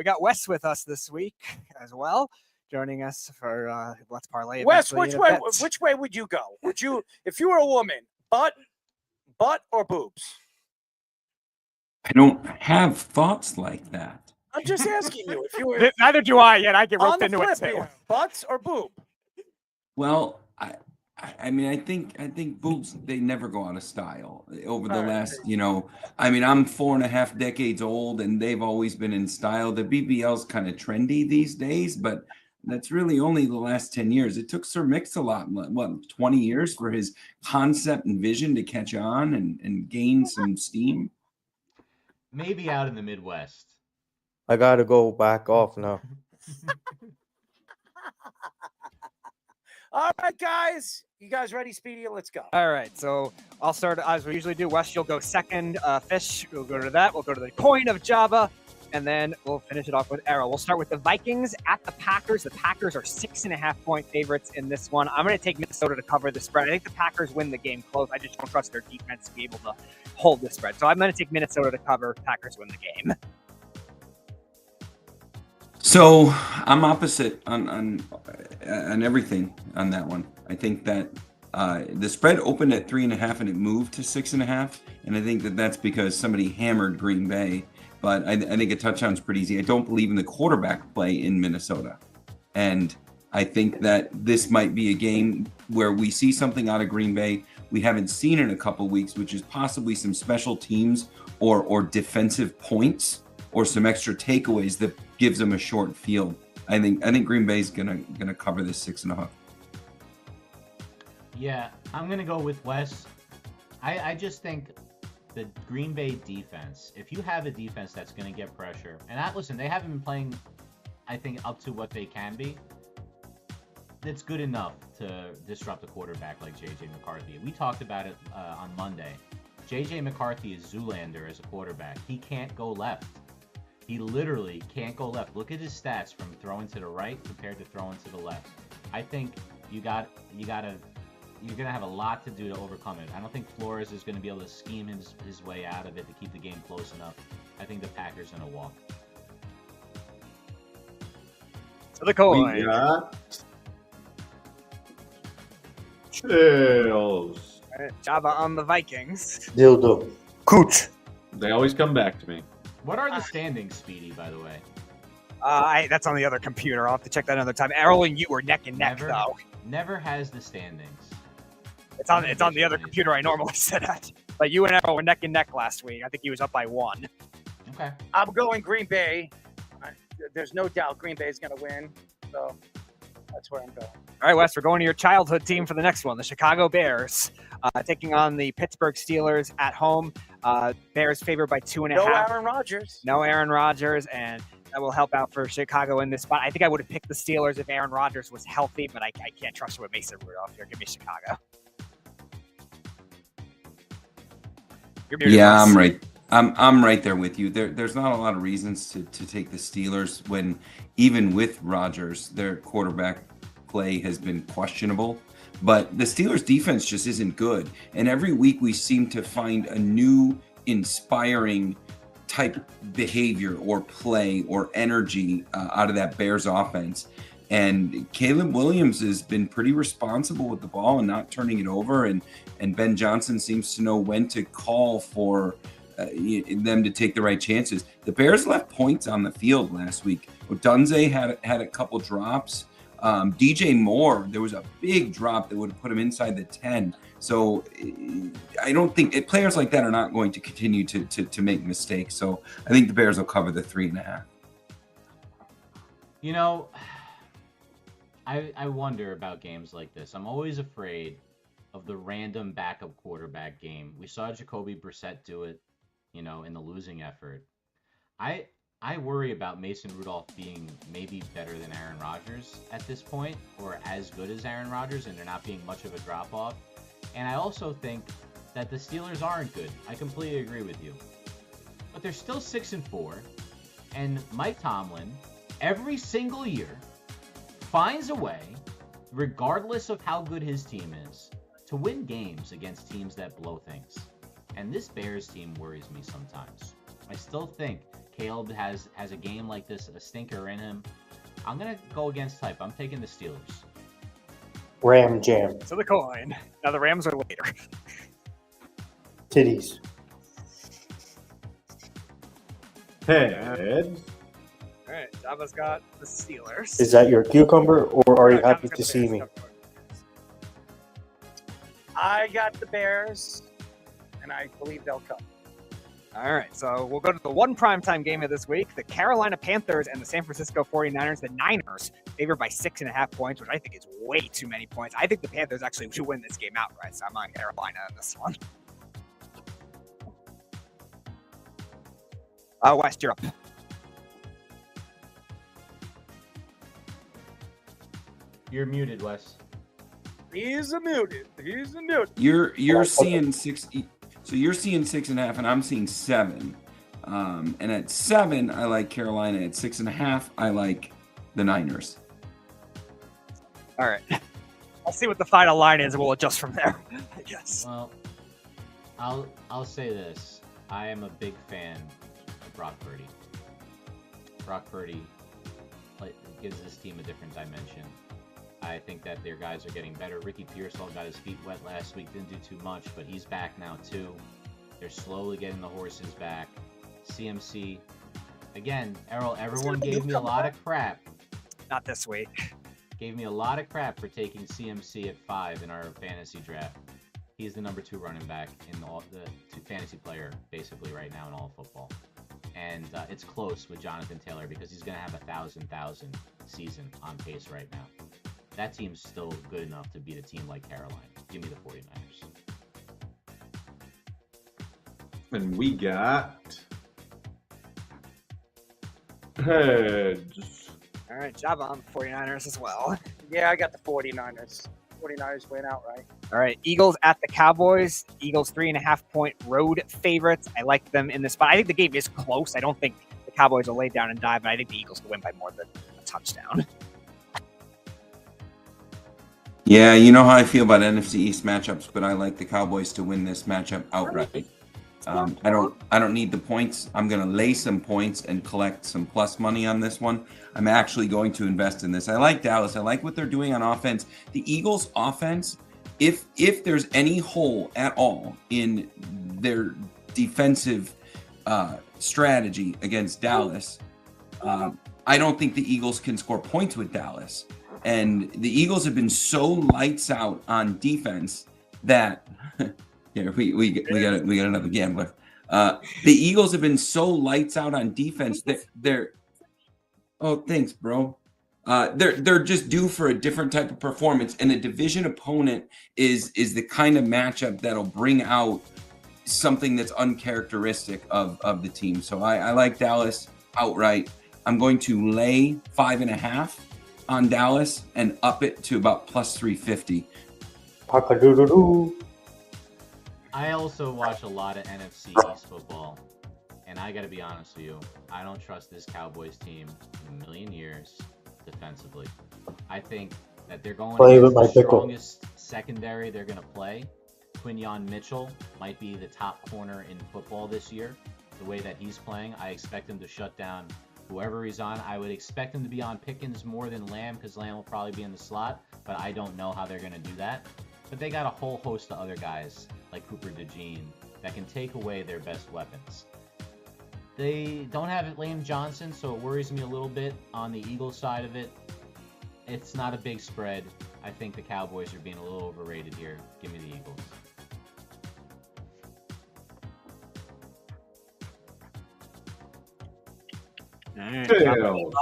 got Wes with us this week as well, joining us for Let's Parlay. Wes, eventually in a bit. which way would you go? Would you, if you were a woman, butt or boobs? I don't have thoughts like that. I'm just asking you. If you were, Neither do I yet. I get on roped the into it flip too. here, butts or boob? Well, I mean, I think boobs, they never go out of style over the last, I mean, I'm 4.5 decades old and they've always been in style. The BBL's kind of trendy these days, but that's really only the last 10 years. It took Sir Mix-a-Lot, 20 years for his concept and vision to catch on and gain some steam? Maybe out in the Midwest. I gotta go back off now. All right, guys. You guys ready, Speedy? Let's go. All right, so I'll start as we usually do. Wes, you'll go second. Fish, we'll go to that. We'll go to the coin of Java, and then we'll finish it off with Arrow. We'll start with the Vikings at the Packers. The Packers are 6.5-point favorites in this one. I'm going to take Minnesota to cover the spread. I think the Packers win the game close. I just don't trust their defense to be able to hold the spread. So I'm going to take Minnesota to cover. Packers win the game. So I'm opposite on everything on that one. I think that the spread opened at 3.5 and it moved to 6.5, and I think that that's because somebody hammered Green Bay. But I think a touchdown's pretty easy. I don't believe in the quarterback play in Minnesota, and I think that this might be a game where we see something out of Green Bay we haven't seen in a couple weeks, which is possibly some special teams or defensive points or some extra takeaways that gives them a short field. I think Green Bay's gonna cover this 6.5. Yeah, I'm gonna go with Wes. I just think the Green Bay defense, if you have a defense that's gonna get pressure, and listen, they haven't been playing, I think, up to what they can be. It's good enough to disrupt a quarterback like J.J. McCarthy. We talked about it on Monday. J.J. McCarthy is Zoolander as a quarterback. He can't go left. He literally can't go left. Look at his stats from throwing to the right compared to throwing to the left. I think you're gonna have a lot to do to overcome it. I don't think Flores is gonna be able to scheme his way out of it to keep the game close enough. I think the Packers are gonna walk. So the coin. We got Chills. All right, Java on the Vikings. Dildo. Cooch. They always come back to me. What are the standings, Speedy, by the way? That's on the other computer. I'll have to check that another time. Errol and you were neck and neck, though. Never has the standings. It's on the other computer I normally sit at. But you and Errol were neck and neck last week. I think he was up by 1. Okay. I'm going Green Bay. There's no doubt Green Bay is going to win. So that's where I'm going. All right, Wes, we're going to your childhood team for the next one, the Chicago Bears, taking on the Pittsburgh Steelers at home. Bears favored by 2.5. No Aaron Rodgers. No Aaron Rodgers, and that will help out for Chicago in this spot. I think I would have picked the Steelers if Aaron Rodgers was healthy, but I can't trust with Mason Rudolph here. Give me Chicago. Yeah, I'm right. I'm right there with you. There's not a lot of reasons to take the Steelers when, even with Rodgers, their quarterback play has been questionable. But the Steelers defense just isn't good. And every week we seem to find a new inspiring type behavior or play or energy out of that Bears offense. And Caleb Williams has been pretty responsible with the ball and not turning it over. And Ben Johnson seems to know when to call for them to take the right chances. The Bears left points on the field last week. Odunze had a couple drops. DJ Moore, there was a big drop that would have put him inside the 10. So I don't think players like that are not going to continue to make mistakes. So I think the Bears will cover the 3.5. You know, I wonder about games like this. I'm always afraid of the random backup quarterback game. We saw Jacoby Brissett do it, in the losing effort. I worry about Mason Rudolph being maybe better than Aaron Rodgers at this point, or as good as Aaron Rodgers, and there not being much of a drop-off. And I also think that the Steelers aren't good. I completely agree with you. But they're still 6-4, and Mike Tomlin, every single year, finds a way, regardless of how good his team is, to win games against teams that blow things. And this Bears team worries me sometimes. I still think Caleb has a game like this, a stinker in him. I'm going to go against type. I'm taking the Steelers. Ram jam. So the coin. Now the Rams are later. Titties. Head. All right, Java's got the Steelers. Is that your cucumber, or are you happy to see me? I got the Bears, and I believe they'll come. All right, so we'll go to the one primetime game of this week. The Carolina Panthers and the San Francisco 49ers. The Niners favored by 6.5 points, which I think is way too many points. I think the Panthers actually should win this game outright, so I'm on Carolina in this one. West, you're up. You're muted, Wes. He's muted. You're seeing 6. So you're seeing 6.5, and I'm seeing 7. And at 7, I like Carolina. At 6.5, I like the Niners. All right. I'll see what the final line is, and we'll adjust from there, I guess. Well, I'll say this. I am a big fan of Brock Purdy. Brock Purdy gives this team a different dimension. I think that their guys are getting better. Ricky Pearsall got his feet wet last week, didn't do too much, but he's back now too. They're slowly getting the horses back. CMC, again, Errol, everyone gave me a lot of crap. Not this week. Gave me a lot of crap for taking CMC at 5 in our fantasy draft. He's the number 2 running back in the fantasy player, basically, right now in all of football. And it's close with Jonathan Taylor because he's going to have a 1,000 season on pace right now. That team's still good enough to beat a team like Carolina. Give me the 49ers. And we got heads. All right, Java on the 49ers as well. Yeah, I got the 49ers. 49ers win outright. All right, Eagles at the Cowboys. Eagles 3.5-point road favorites. I like them in this spot. I think the game is close. I don't think the Cowboys will lay down and dive, but I think the Eagles will win by more than a touchdown. Yeah, you know how I feel about NFC East matchups, but I like the Cowboys to win this matchup outright. I don't need the points. I'm going to lay some points and collect some plus money on this one. I'm actually going to invest in this. I like Dallas. I like what they're doing on offense. The Eagles' offense, if there's any hole at all in their defensive strategy against Dallas, I don't think the Eagles can score points with Dallas. And the Eagles have been so lights out on defense that yeah, we got another gambler. The Eagles have been so lights out on defense that they're oh thanks, bro. They're just due for a different type of performance, and a division opponent is the kind of matchup that'll bring out something that's uncharacteristic of the team. So I like Dallas outright. I'm going to lay 5.5 on Dallas and up it to about plus 350. I also watch a lot of NFC East football, and I got to be honest with you, I don't trust this Cowboys team in a million years defensively. I think that they're going against the strongest secondary they're going to play. Quinyon Mitchell might be the top corner in football this year. the way that he's playing, I expect him to shut down whoever he's on. I would expect him to be on Pickens more than Lamb because Lamb will probably be in the slot, but I don't know how they're going to do that. But they got a whole host of other guys like Cooper DeJean that can take away their best weapons. They don't have Lane Johnson, so it worries me a little bit on the Eagles side of it. It's not a big spread. I think the Cowboys are being a little overrated here. Give me the Eagles.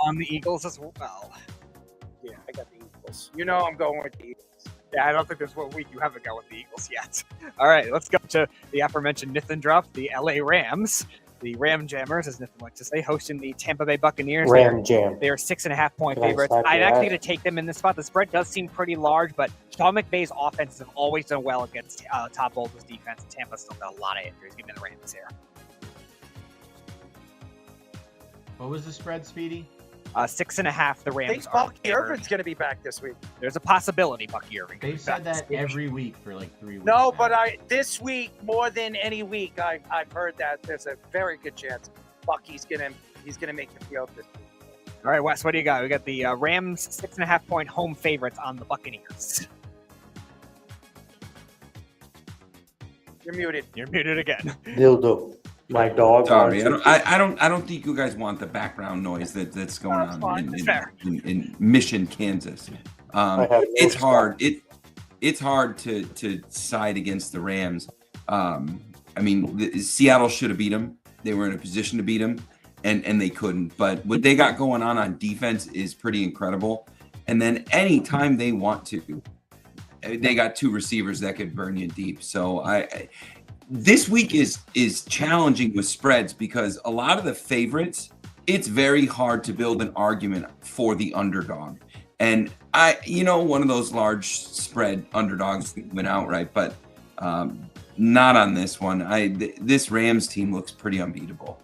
On the Eagles as well. Yeah, I got the Eagles. You know I'm going with the Eagles. Yeah, I don't think there's 1 week you haven't gone with the Eagles yet. All right, let's go to the aforementioned Nathan drop, the LA Rams. The Ram Jammers, as Nathan likes to say, hosting the Tampa Bay Buccaneers. Ram Jam. They are 6.5-point Can I favorites. slap I'm your actually ass? going to take them in this spot. The spread does seem pretty large, but Sean McVay's offenses have always done well against Todd Bowles' defense. Tampa's still got a lot of injuries. Give me the Rams here. What was the spread, Speedy? 6.5. The I Rams think are Bucky favored. Irvin's going to be back this week. There's a possibility Bucky Irving. They've said that every week for like 3 weeks. No, now. but this week more than any week, I've heard that there's a very good chance Bucky's gonna make the field this week. All right, Wes, what do you got? We got the Rams 6.5-point home favorites on the Buccaneers. You're muted. You're muted again. Dildo. My dog. Sorry, wants I don't think you guys want the background noise that's going on in Mission, Kansas. It's hard. It's hard to side against the Rams. Seattle should have beat them. They were in a position to beat them, and they couldn't. But what they got going on defense is pretty incredible. And then anytime they want to, they got 2 receivers that could burn you deep. So this week is challenging with spreads because a lot of the favorites, it's very hard to build an argument for the underdog. And one of those large spread underdogs went outright, but not on this one. This Rams team looks pretty unbeatable.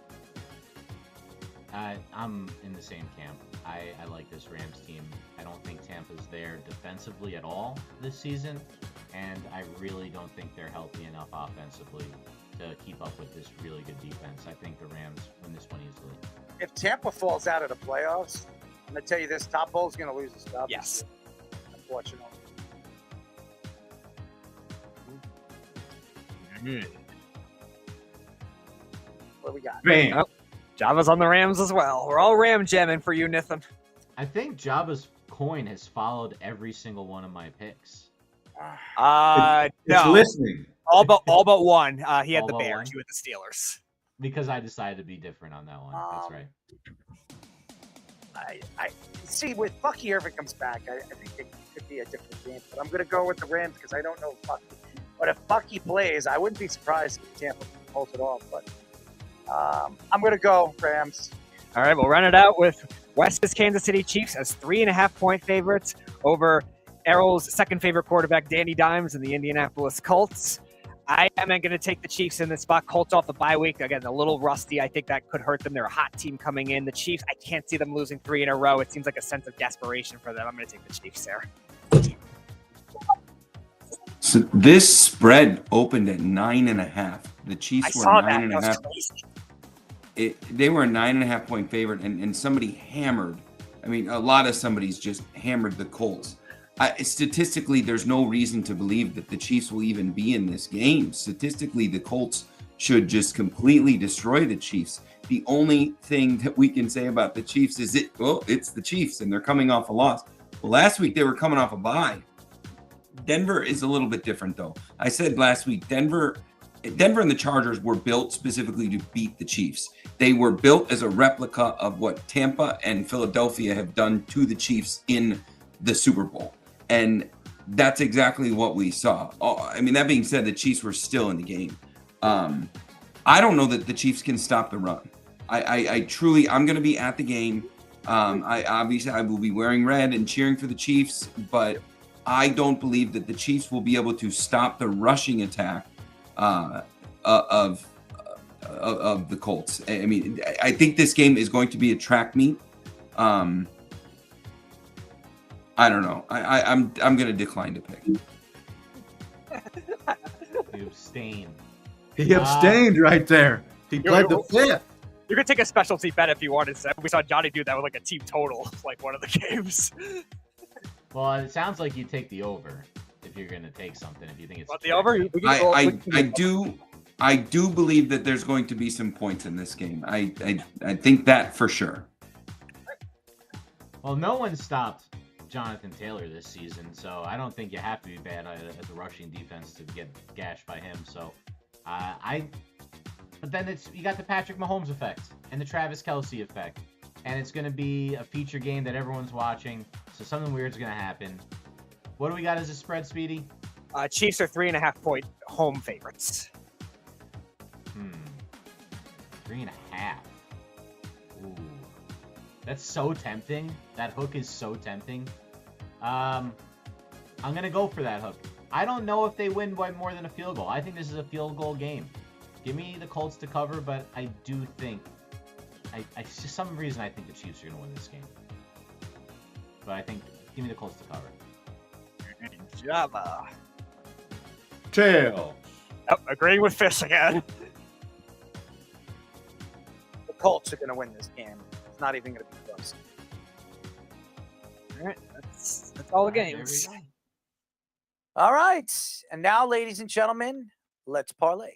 I'm in the same camp. I like this Rams team. I don't think Tampa's there defensively at all this season, and I really don't think they're healthy enough offensively to keep up with this really good defense. I think the Rams win this one easily. If Tampa falls out of the playoffs, I'm gonna tell you this: Todd Bowles going to lose his job. Yes, unfortunately. What we got? Oh, Java's on the Rams as well. We're all Ram jamming for you, Nathan. I think Java's coin has followed every single one of my picks. No. listening. All but one. He had All the but Bears. one? You had the Steelers. Because I decided to be different on that one. That's right. I see with Bucky Irving comes back, I think it could be a different game. But I'm going to go with the Rams because I don't know Bucky. But if Bucky plays, I wouldn't be surprised if Tampa pulls it off. But I'm going to go Rams. All right, we'll run it out with West's Kansas City Chiefs as 3.5-point favorites over Errol's second favorite quarterback, Danny Dimes, and the Indianapolis Colts. I am going to take the Chiefs in this spot. Colts off the bye week. Again, a little rusty. I think that could hurt them. They're a hot team coming in. The Chiefs, I can't see them losing 3 in a row. It seems like a sense of desperation for them. I'm going to take the Chiefs there. So this spread opened at 9.5. The Chiefs were 9.5. They were a 9.5-point favorite, and somebody hammered. A lot of somebody's just hammered the Colts. Statistically, there's no reason to believe that the Chiefs will even be in this game. Statistically, the Colts should just completely destroy the Chiefs. The only thing that we can say about the Chiefs is it's the Chiefs, and they're coming off a loss. Well, last week they were coming off a bye. Denver is a little bit different, though. I said last week, Denver and the Chargers were built specifically to beat the Chiefs. They were built as a replica of what Tampa and Philadelphia have done to the Chiefs in the Super Bowl. And that's exactly what we saw. That being said, the Chiefs were still in the game. I don't know that the Chiefs can stop the run. I truly, I'm going to be at the game. I will be wearing red and cheering for the Chiefs, but I don't believe that the Chiefs will be able to stop the rushing attack of the Colts. I think this game is going to be a track meet. I don't know. I'm going to decline to pick. You abstain. He abstained right there. He pled the fifth. You could take a specialty bet if you wanted to. We saw Johnny do that with like a team total, like one of the games. Well, it sounds like you take the over if you're going to take something. If you think it's the over, I do believe that there's going to be some points in this game. I think that for sure. Well, no one stopped Jonathan Taylor this season, so I don't think you have to be bad at the rushing defense to get gashed by him. So, but then you got the Patrick Mahomes effect and the Travis Kelce effect, and it's going to be a feature game that everyone's watching. So something weird's going to happen. What do we got as a spread, Speedy? Chiefs are 3.5-point home favorites. 3.5. Ooh, that's so tempting. That hook is so tempting. I'm gonna go for that hook. I don't know if they win by more than a field goal. I think this is a field goal game. Give me the Colts to cover, but I do think, for some reason, I think the Chiefs are gonna win this game. But I think, give me the Colts to cover. Java. Tail. Yep, agreeing with Fish again. The Colts are going to win this game. It's not even going to be close. All right, that's all the games. All right. And now, ladies and gentlemen, let's parlay.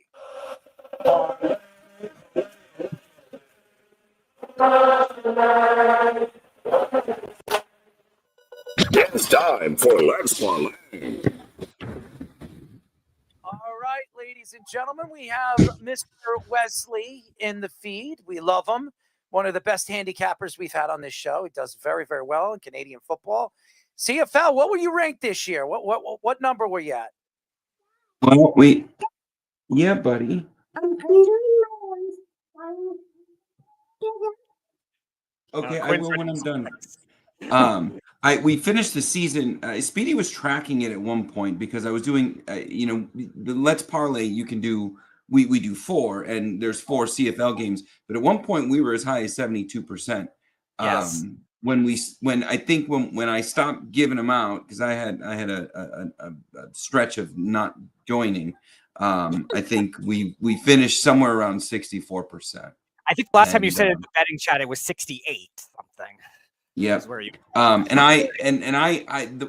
It's time for Let's Parlay. All right, ladies and gentlemen, we have Mr. Wesley in the feed. We love him. One of the best handicappers we've had on this show. He does very, very well in Canadian football. CFL, what were you ranked this year? What number were you at? Well, yeah, buddy. Okay, I will when I'm done. We finished the season. Speedy was tracking it at one point because I was doing, the Let's Parlay. You can do. We do 4, and there's 4 CFL games. But at one point, we were as high as 72%. Yes. When I stopped giving them out because I had a stretch of not joining. I think we finished somewhere around 64%. I think last time you said in the betting chat it was 68 something. Yeah.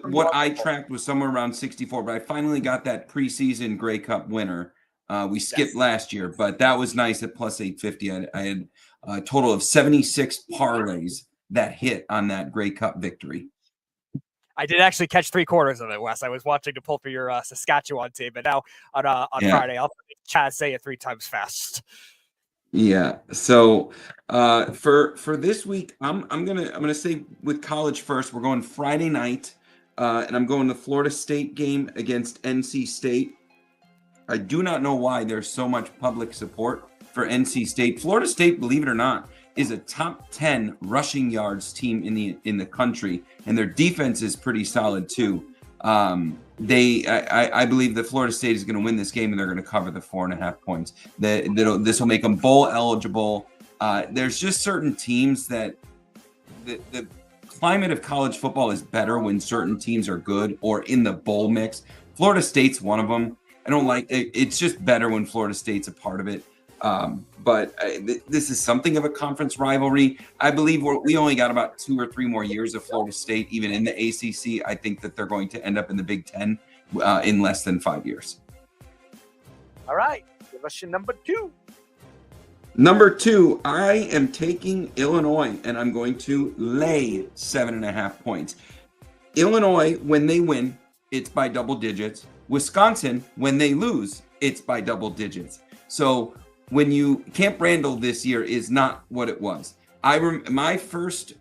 What I tracked was somewhere around 64, but I finally got that preseason Grey Cup winner. We skipped last year, but that was nice at plus 850. I had a total of 76 parlays that hit on that Grey Cup victory. I did actually catch 3/4 of it, Wes. I was watching to pull for your Saskatchewan team, but now on Friday I'll Chad say it 3 times fast. Yeah. So for this week, I'm gonna say with college first. We're going Friday night, and I'm going the Florida State game against NC State. I do not know why there's so much public support for NC State. Florida State, believe it or not, is a top 10 rushing yards team in the country, and their defense is pretty solid too. I believe that Florida State is going to win this game, and they're going to cover the 4.5 points. This will make them bowl eligible. There's just certain teams that the climate of college football is better when certain teams are good or in the bowl mix. Florida State's one of them. I don't like it. It's just better when Florida State's a part of it. But this is something of a conference rivalry. I believe we only got about 2 or 3 more years of Florida State, even in the ACC. I think that they're going to end up in the Big Ten in less than 5 years. All right. Give us your number 2. Number 2, I am taking Illinois, and I'm going to lay 7.5 points. Illinois, when they win, it's by double digits. Wisconsin, when they lose, it's by double digits. So Camp Randall this year is not what it was. My first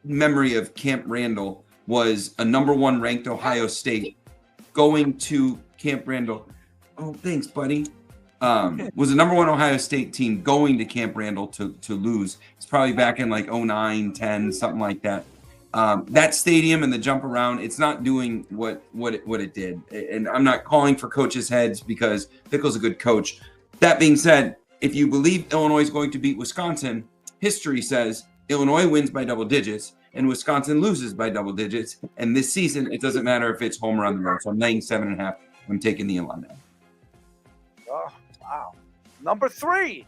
memory of Camp Randall was a number 1 ranked Ohio State going to Camp Randall. Oh, thanks, buddy. Was a number 1 Ohio State team going to Camp Randall to lose. It's probably back in like 09, 10, something like that. That stadium and the jump around, it's not doing what it did. And I'm not calling for coaches' heads because Fickell's a good coach. That being said, if you believe Illinois is going to beat Wisconsin, history says Illinois wins by double digits and Wisconsin loses by double digits. And this season, it doesn't matter if it's home or on the road. So I'm laying 7.5. I'm taking the Illini. Oh, wow. Number 3.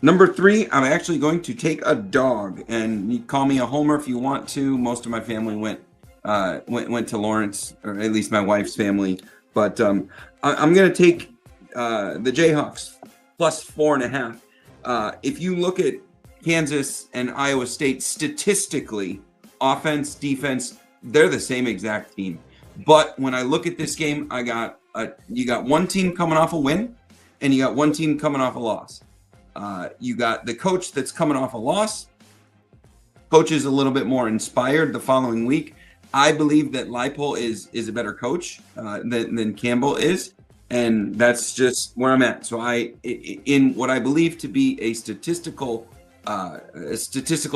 Number 3, I'm actually going to take a dog, and you call me a homer if you want to. Most of my family went to Lawrence, or at least my wife's family. But I'm going to take the Jayhawks plus 4.5. If you look at Kansas and Iowa State statistically, offense, defense, they're the same exact team. But when I look at this game, you got one team coming off a win, and you got one team coming off a loss. You got the coach that's coming off a loss. Coach is a little bit more inspired the following week. I believe that Leipold is a better coach than Campbell is, and that's just where I'm at. So in what I believe to be a statistical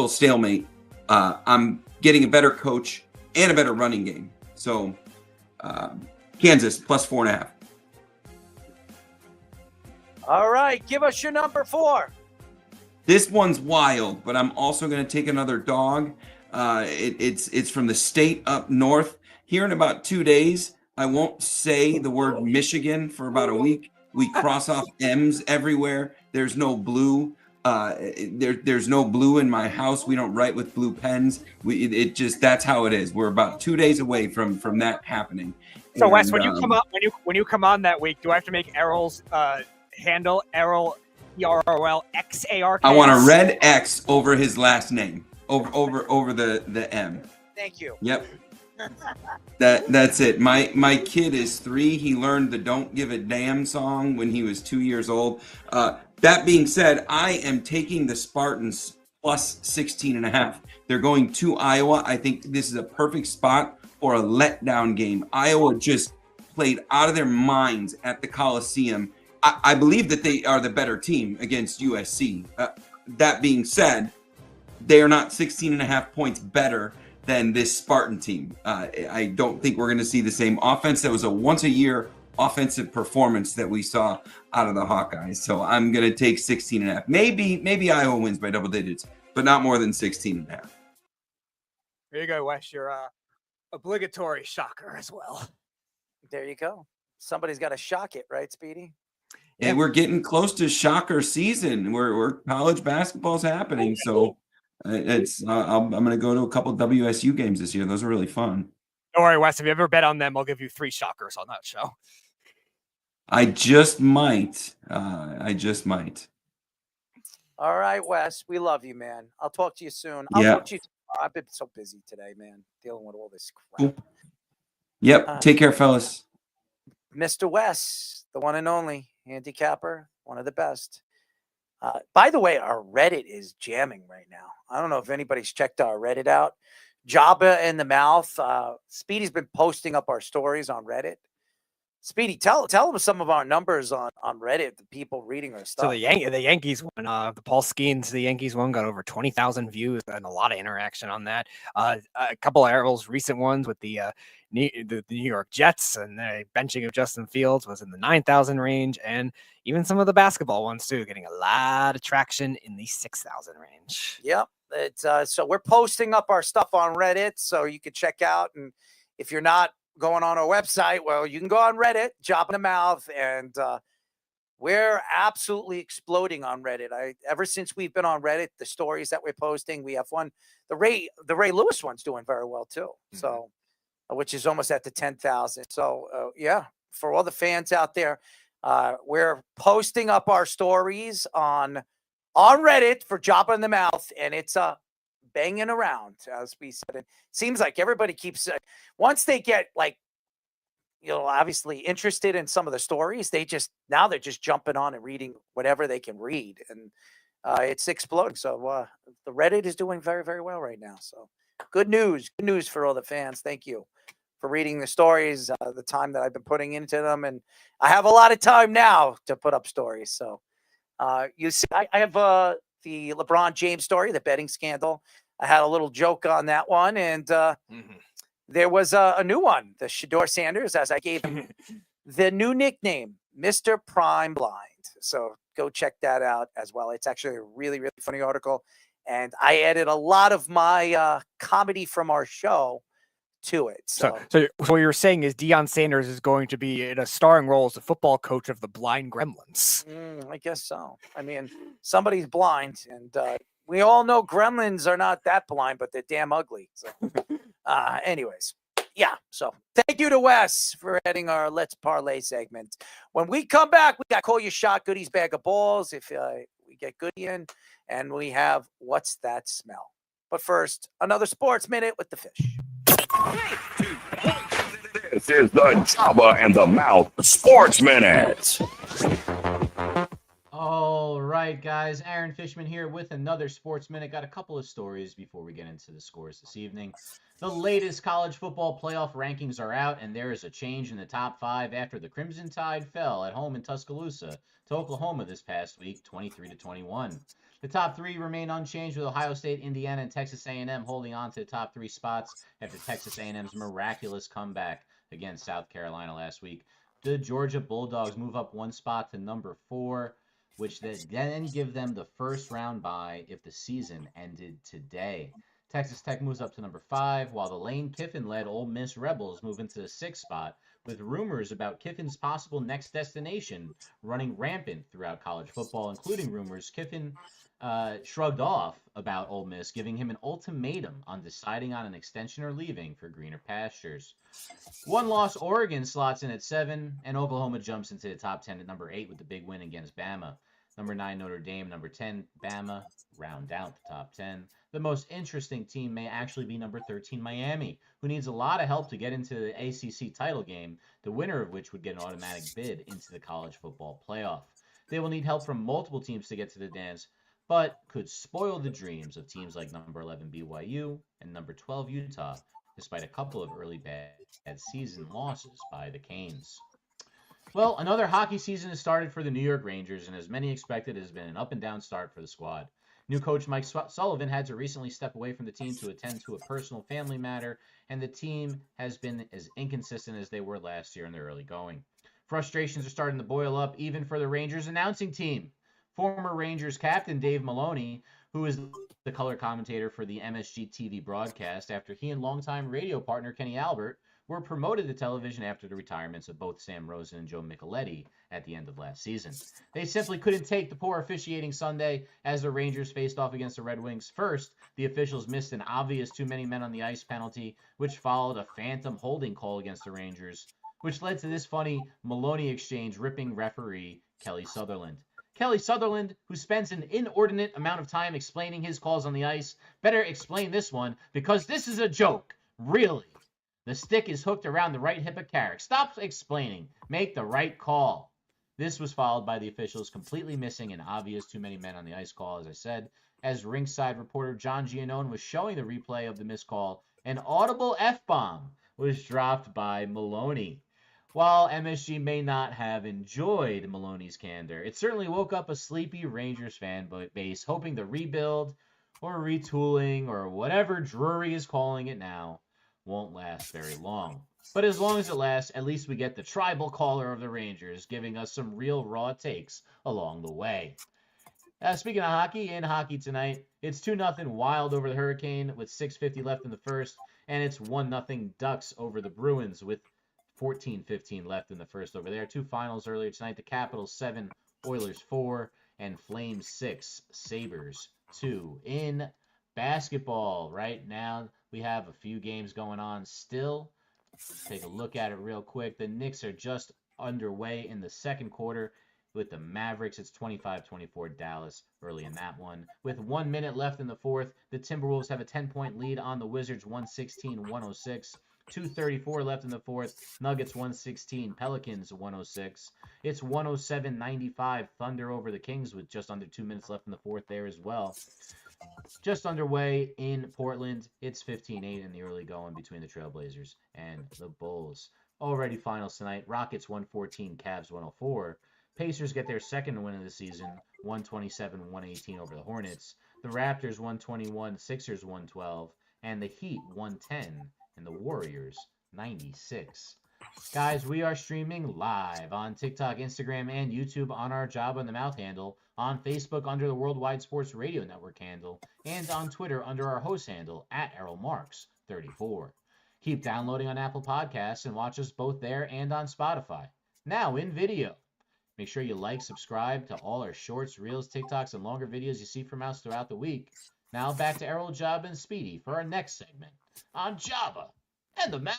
stalemate, I'm getting a better coach and a better running game. So Kansas plus 4.5. All right, give us your number 4. This one's wild, but I'm also going to take another dog. It's from the state up north. Here in about 2 days, I won't say the word Michigan for about a week. We cross off M's everywhere. There's no blue. There's no blue in my house. We don't write with blue pens. That's how it is. We're about 2 days away from that happening. So Wes, when you come on that week, do I have to make Errol's handle Errol EROLXARK? I want a red X over his last name, over the M. Thank you. Yep. That's it. My kid is 3. He learned the "Don't Give a Damn" song when he was 2 years old. That being said, I am taking the Spartans plus 16.5. They're going to Iowa. I think this is a perfect spot for a letdown game. Iowa just played out of their minds at the Coliseum. I believe that they are the better team against USC. That being said, they are not 16.5 points better than this Spartan team. I don't think we're going to see the same offense. That was a once-a-year offensive performance that we saw out of the Hawkeyes. So I'm going to take 16.5. Maybe Iowa wins by double digits, but not more than 16.5. There you go, Wes. Your obligatory shocker as well. There you go. Somebody's got to shock it, right, Speedy? Hey, we're getting close to shocker season. We're college basketball's happening, so I'm going to go to a couple WSU games this year. Those are really fun. Don't worry, Wes. If you ever bet on them, I'll give you 3 shockers on that show. I just might. All right, Wes. We love you, man. I'll talk to you soon. Yeah. I've been so busy today, man, dealing with all this crap. Yep. Take care, fellas. Mr. Wes, the one and only handicapper, one of the best. By the way, our Reddit is jamming right now. I don't know if anybody's checked our Reddit out. Jabba in the Mouth. Speedy's been posting up our stories on Reddit. Speedy, tell them some of our numbers on Reddit, the people reading our stuff. So the Yankees one, the Paul Skeens, the Yankees one got over 20,000 views and a lot of interaction on that. A couple of Errol's recent ones with the New York Jets and the benching of Justin Fields was in the 9,000 range, and even some of the basketball ones too, getting a lot of traction in the 6,000 range. Yep. So we're posting up our stuff on Reddit, so you can check out. And if you're not going on our website, well, you can go on Reddit, Job in the Mouth, and we're absolutely exploding on Reddit. Ever since we've been on Reddit, the stories that we're posting, we have one. The Ray Lewis one's doing very well too. So, which is almost at the 10,000. So, yeah, for all the fans out there, we're posting up our stories on Reddit for Job in the Mouth, and it's banging around, as we said. It seems like everybody keeps once they get obviously interested in some of the stories, they're just jumping on and reading whatever they can read, and it's exploding. So the Reddit is doing very, very well right now. So good news for all the fans. Thank you for reading the stories, the time that I've been putting into them, and I have a lot of time now to put up stories. So you see, I have the LeBron James story, the betting scandal. I had a little joke on that one, and there was a new one, the Shedeur Sanders, as I gave him the new nickname, Mr. Prime Blind. So go check that out as well. It's actually a really, really funny article, and I added a lot of my comedy from our show to it. So what you're saying is Deion Sanders is going to be in a starring role as the football coach of the blind Gremlins. I guess so. I mean, somebody's blind, and we all know gremlins are not that blind, but they're damn ugly. So, anyways, yeah. So thank you to Wes for heading our Let's Parlay segment. When we come back, we got Call Your Shot, Goodies Bag of Balls. If we get Goody in, and we have What's That Smell? But first, another Sports Minute with the Fish. This is the Jabba and the Mouth Sports Minute. All right, guys. Aaron Fishman here with another Sports Minute. Got a couple of stories before we get into the scores this evening. The latest college football playoff rankings are out, and there is a change in the top 5 after the Crimson Tide fell at home in Tuscaloosa to Oklahoma this past week, 23-21. The top 3 remain unchanged, with Ohio State, Indiana, and Texas A&M holding on to the top 3 spots after Texas A&M's miraculous comeback against South Carolina last week. The Georgia Bulldogs move up 1 spot to number 4, which then give them the first round bye if the season ended today. Texas Tech moves up to number 5, while the Lane Kiffin-led Ole Miss Rebels move into the 6th spot, with rumors about Kiffin's possible next destination running rampant throughout college football, including rumors Kiffin shrugged off about Ole Miss, giving him an ultimatum on deciding on an extension or leaving for greener pastures. 1-loss Oregon slots in at 7, and Oklahoma jumps into the top 10 at number 8 with the big win against Bama. Number 9, Notre Dame. Number 10, Bama, round out the top 10. The most interesting team may actually be number 13, Miami, who needs a lot of help to get into the ACC title game, the winner of which would get an automatic bid into the college football playoff. They will need help from multiple teams to get to the dance, but could spoil the dreams of teams like number 11 BYU and number 12 Utah, despite a couple of early bad season losses by the Canes. Well, another hockey season has started for the New York Rangers, and as many expected, it has been an up-and-down start for the squad. New coach Mike Sullivan had to recently step away from the team to attend to a personal family matter, and the team has been as inconsistent as they were last year in their early going. Frustrations are starting to boil up even for the Rangers announcing team. Former Rangers captain Dave Maloney, who is the color commentator for the MSG TV broadcast after he and longtime radio partner Kenny Albert were promoted to television after the retirements of both Sam Rosen and Joe Micheletti at the end of last season. They simply couldn't take the poor officiating Sunday as the Rangers faced off against the Red Wings. First, the officials missed an obvious too many men on the ice penalty, which followed a phantom holding call against the Rangers, which led to this funny Maloney exchange ripping referee Kelly Sutherland. Kelly Sutherland, who spends an inordinate amount of time explaining his calls on the ice, better explain this one, because this is a joke. Really. The stick is hooked around the right hip of Carrick. Stop explaining. Make the right call. This was followed by the officials completely missing an obvious too many men on the ice call, as I said. As ringside reporter John Giannone was showing the replay of the missed call, an audible F-bomb was dropped by Maloney. While MSG may not have enjoyed Maloney's candor, it certainly woke up a sleepy Rangers fan base hoping the rebuild or retooling or whatever Drury is calling it now won't last very long. But as long as it lasts, at least we get the tribal caller of the Rangers giving us some real raw takes along the way. Speaking of hockey, in hockey tonight, it's 2-0 Wild over the Hurricane with 6:50 left in the first, and it's 1-0 Ducks over the Bruins with 14:15 left in the first over there. 2 finals earlier tonight. The Capitals 7, Oilers 4, and Flames 6, Sabres 2. In basketball right now, we have a few games going on still. Let's take a look at it real quick. The Knicks are just underway in the second quarter with the Mavericks. It's 25-24 Dallas early in that one. With 1 minute left in the fourth, the Timberwolves have a 10-point lead on the Wizards, 116-106. 2:34 left in the fourth. Nuggets 116, Pelicans 106. It's 107-95 Thunder over the Kings with just under 2 minutes left in the fourth there as well. Just underway in Portland. It's 15-8 in the early going between the Trailblazers and the Bulls. Already finals tonight. Rockets 114, Cavs 104. Pacers get their second win of the season, 127-118 over the Hornets. The Raptors 121, Sixers 112, and the Heat 110. And the Warriors, 96. Guys, we are streaming live on TikTok, Instagram, and YouTube on our Job on the Mouth handle, on Facebook under the Worldwide Sports Radio Network handle, and on Twitter under our host handle, @ErrolMarks34. Keep downloading on Apple Podcasts and watch us both there and on Spotify. Now in video. Make sure you like, subscribe to all our shorts, reels, TikToks, and longer videos you see from us throughout the week. Now back to Errol, Jabba, and Speedy for our next segment on Jabba and the Mouth.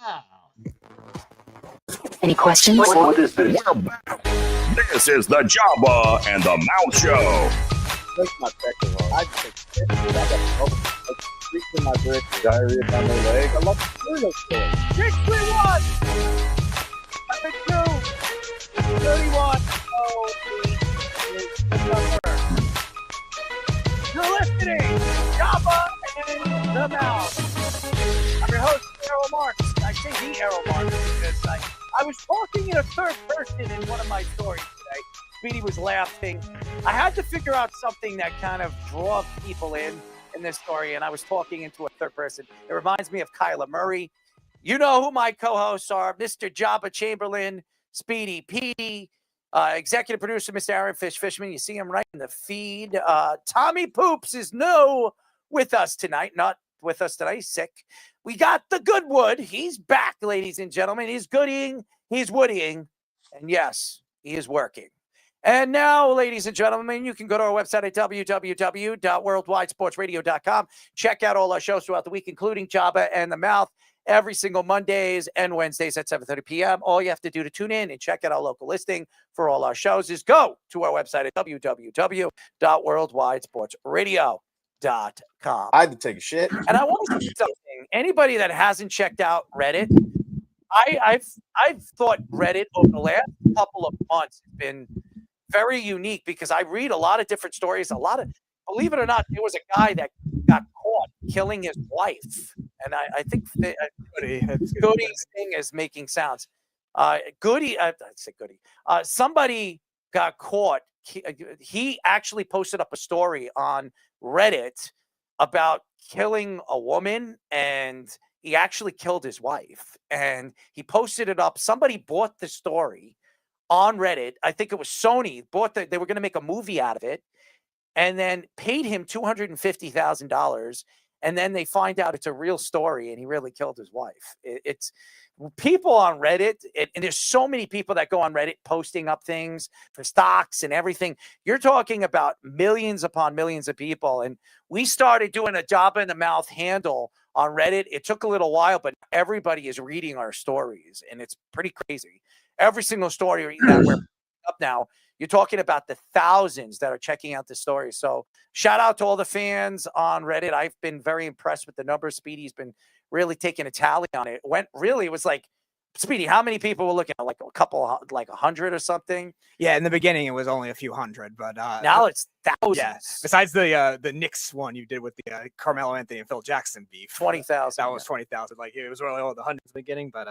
Any questions? What is this? This is the Jabba and the Mouth Show. That's not technical. I just in my brick, diarrhea down my leg. I love the cereal store. 631! Number 2, 31. Oh, the number. You're listening. Jabba and the Mouth. I'm your host, Errol Marks. I say the Errol Marks because I was talking in a third person in one of my stories today. Speedy was laughing. I had to figure out something that kind of draws people in this story, and I was talking into a third person. It reminds me of Kyler Murray. You know who my co-hosts are, Mr. Jabba Chamberlain, Speedy P, executive producer, Mr. Aaron Fishman. You see him right in the feed. Tommy Poops is new with us tonight. Not with us tonight. He's sick. We got the Goodwood. He's back, ladies and gentlemen. He's gooding. He's woodying. And yes, he is working. And now, ladies and gentlemen, you can go to our website at www.worldwidesportsradio.com. Check out all our shows throughout the week, including Jabba and the Mouth, every single Mondays and Wednesdays at 7:30 p.m. All you have to do to tune in and check out our local listing for all our shows is go to our website at www.worldwidesportsradio.com. I had to take a shit. And I want to say something. Anybody that hasn't checked out Reddit, I've thought Reddit over the last couple of months has been very unique because I read a lot of different stories. Believe it or not, there was a guy that got caught killing his wife. And I think Goody's thing is making sounds. Somebody got caught. He actually posted up a story on Reddit about killing a woman, and he actually killed his wife. And he posted it up. Somebody bought the story on Reddit. I think it was Sony. They were going to make a movie out of it, and then paid him $250,000. And then they find out it's a real story, and he really killed his wife. It's people on Reddit, and there's so many people that go on Reddit posting up things for stocks and everything. You're talking about millions upon millions of people. And we started doing a Jabba in the Mouth handle on Reddit. It took a little while, but everybody is reading our stories, and it's pretty crazy. Every single story that we're up now, you're talking about the thousands that are checking out the story. So shout out to all the fans on Reddit. I've been very impressed with the numbers. Speedy's been really taking a tally on it. It was like, Speedy, how many people were looking at? Like a couple, like 100 or something? Yeah, in the beginning it was only a few hundred, but now it's thousands. Yeah. Besides the Knicks one you did with the Carmelo Anthony and Phil Jackson beef, 20,000. That was 20,000. Like it was really all the hundreds in the beginning, but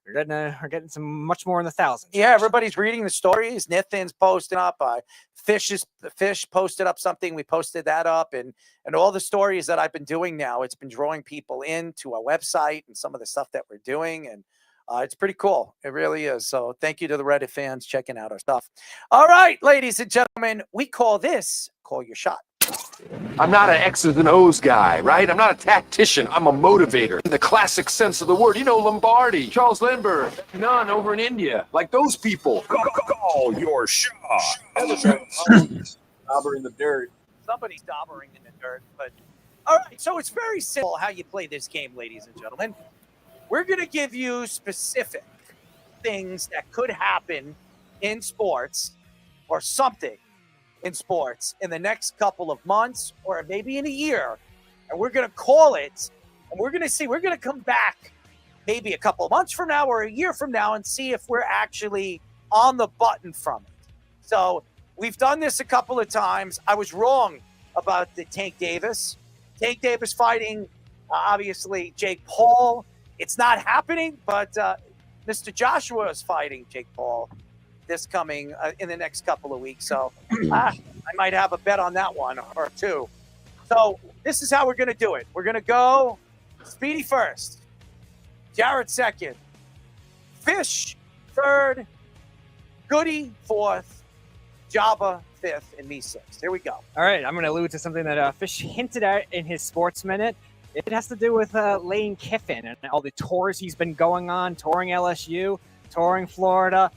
we're getting some much more in the thousands. Yeah, everybody's reading the stories. Nathan's posting up. Fish posted up something. We posted that up, and all the stories that I've been doing now. It's been drawing people into our website and some of the stuff that we're doing, and it's pretty cool. It really is. So thank you to the Reddit fans checking out our stuff. All right, ladies and gentlemen, we call this Call Your Shot. I'm not an X's and O's guy, right? I'm not a tactician. I'm a motivator in the classic sense of the word. You know, Lombardi, Charles Lindbergh, none over in India, like those people. Call your shot. Dauber in the dirt. Somebody's daubering in the dirt. But all right, so it's very simple how you play this game, ladies and gentlemen. We're going to give you specific things that could happen in sports or something in sports in the next couple of months or maybe in a year. And we're going to call it, and we're going to come back maybe a couple of months from now or a year from now and see if we're actually on the button from it. So we've done this a couple of times. I was wrong about the Tank Davis. Tank Davis fighting, obviously, Jake Paul. It's not happening, but Mr. Joshua is fighting Jake Paul this coming in the next couple of weeks. So I might have a bet on that one or two. So this is how we're going to do it. We're going to go Speedy first, Jarrett second, Fish third, Goody fourth, Jabba fifth, and me sixth. Here we go. All right, I'm going to allude to something that Fish hinted at in his Sports Minute. It has to do with Lane Kiffin and all the tours he's been going on, touring LSU, touring Florida.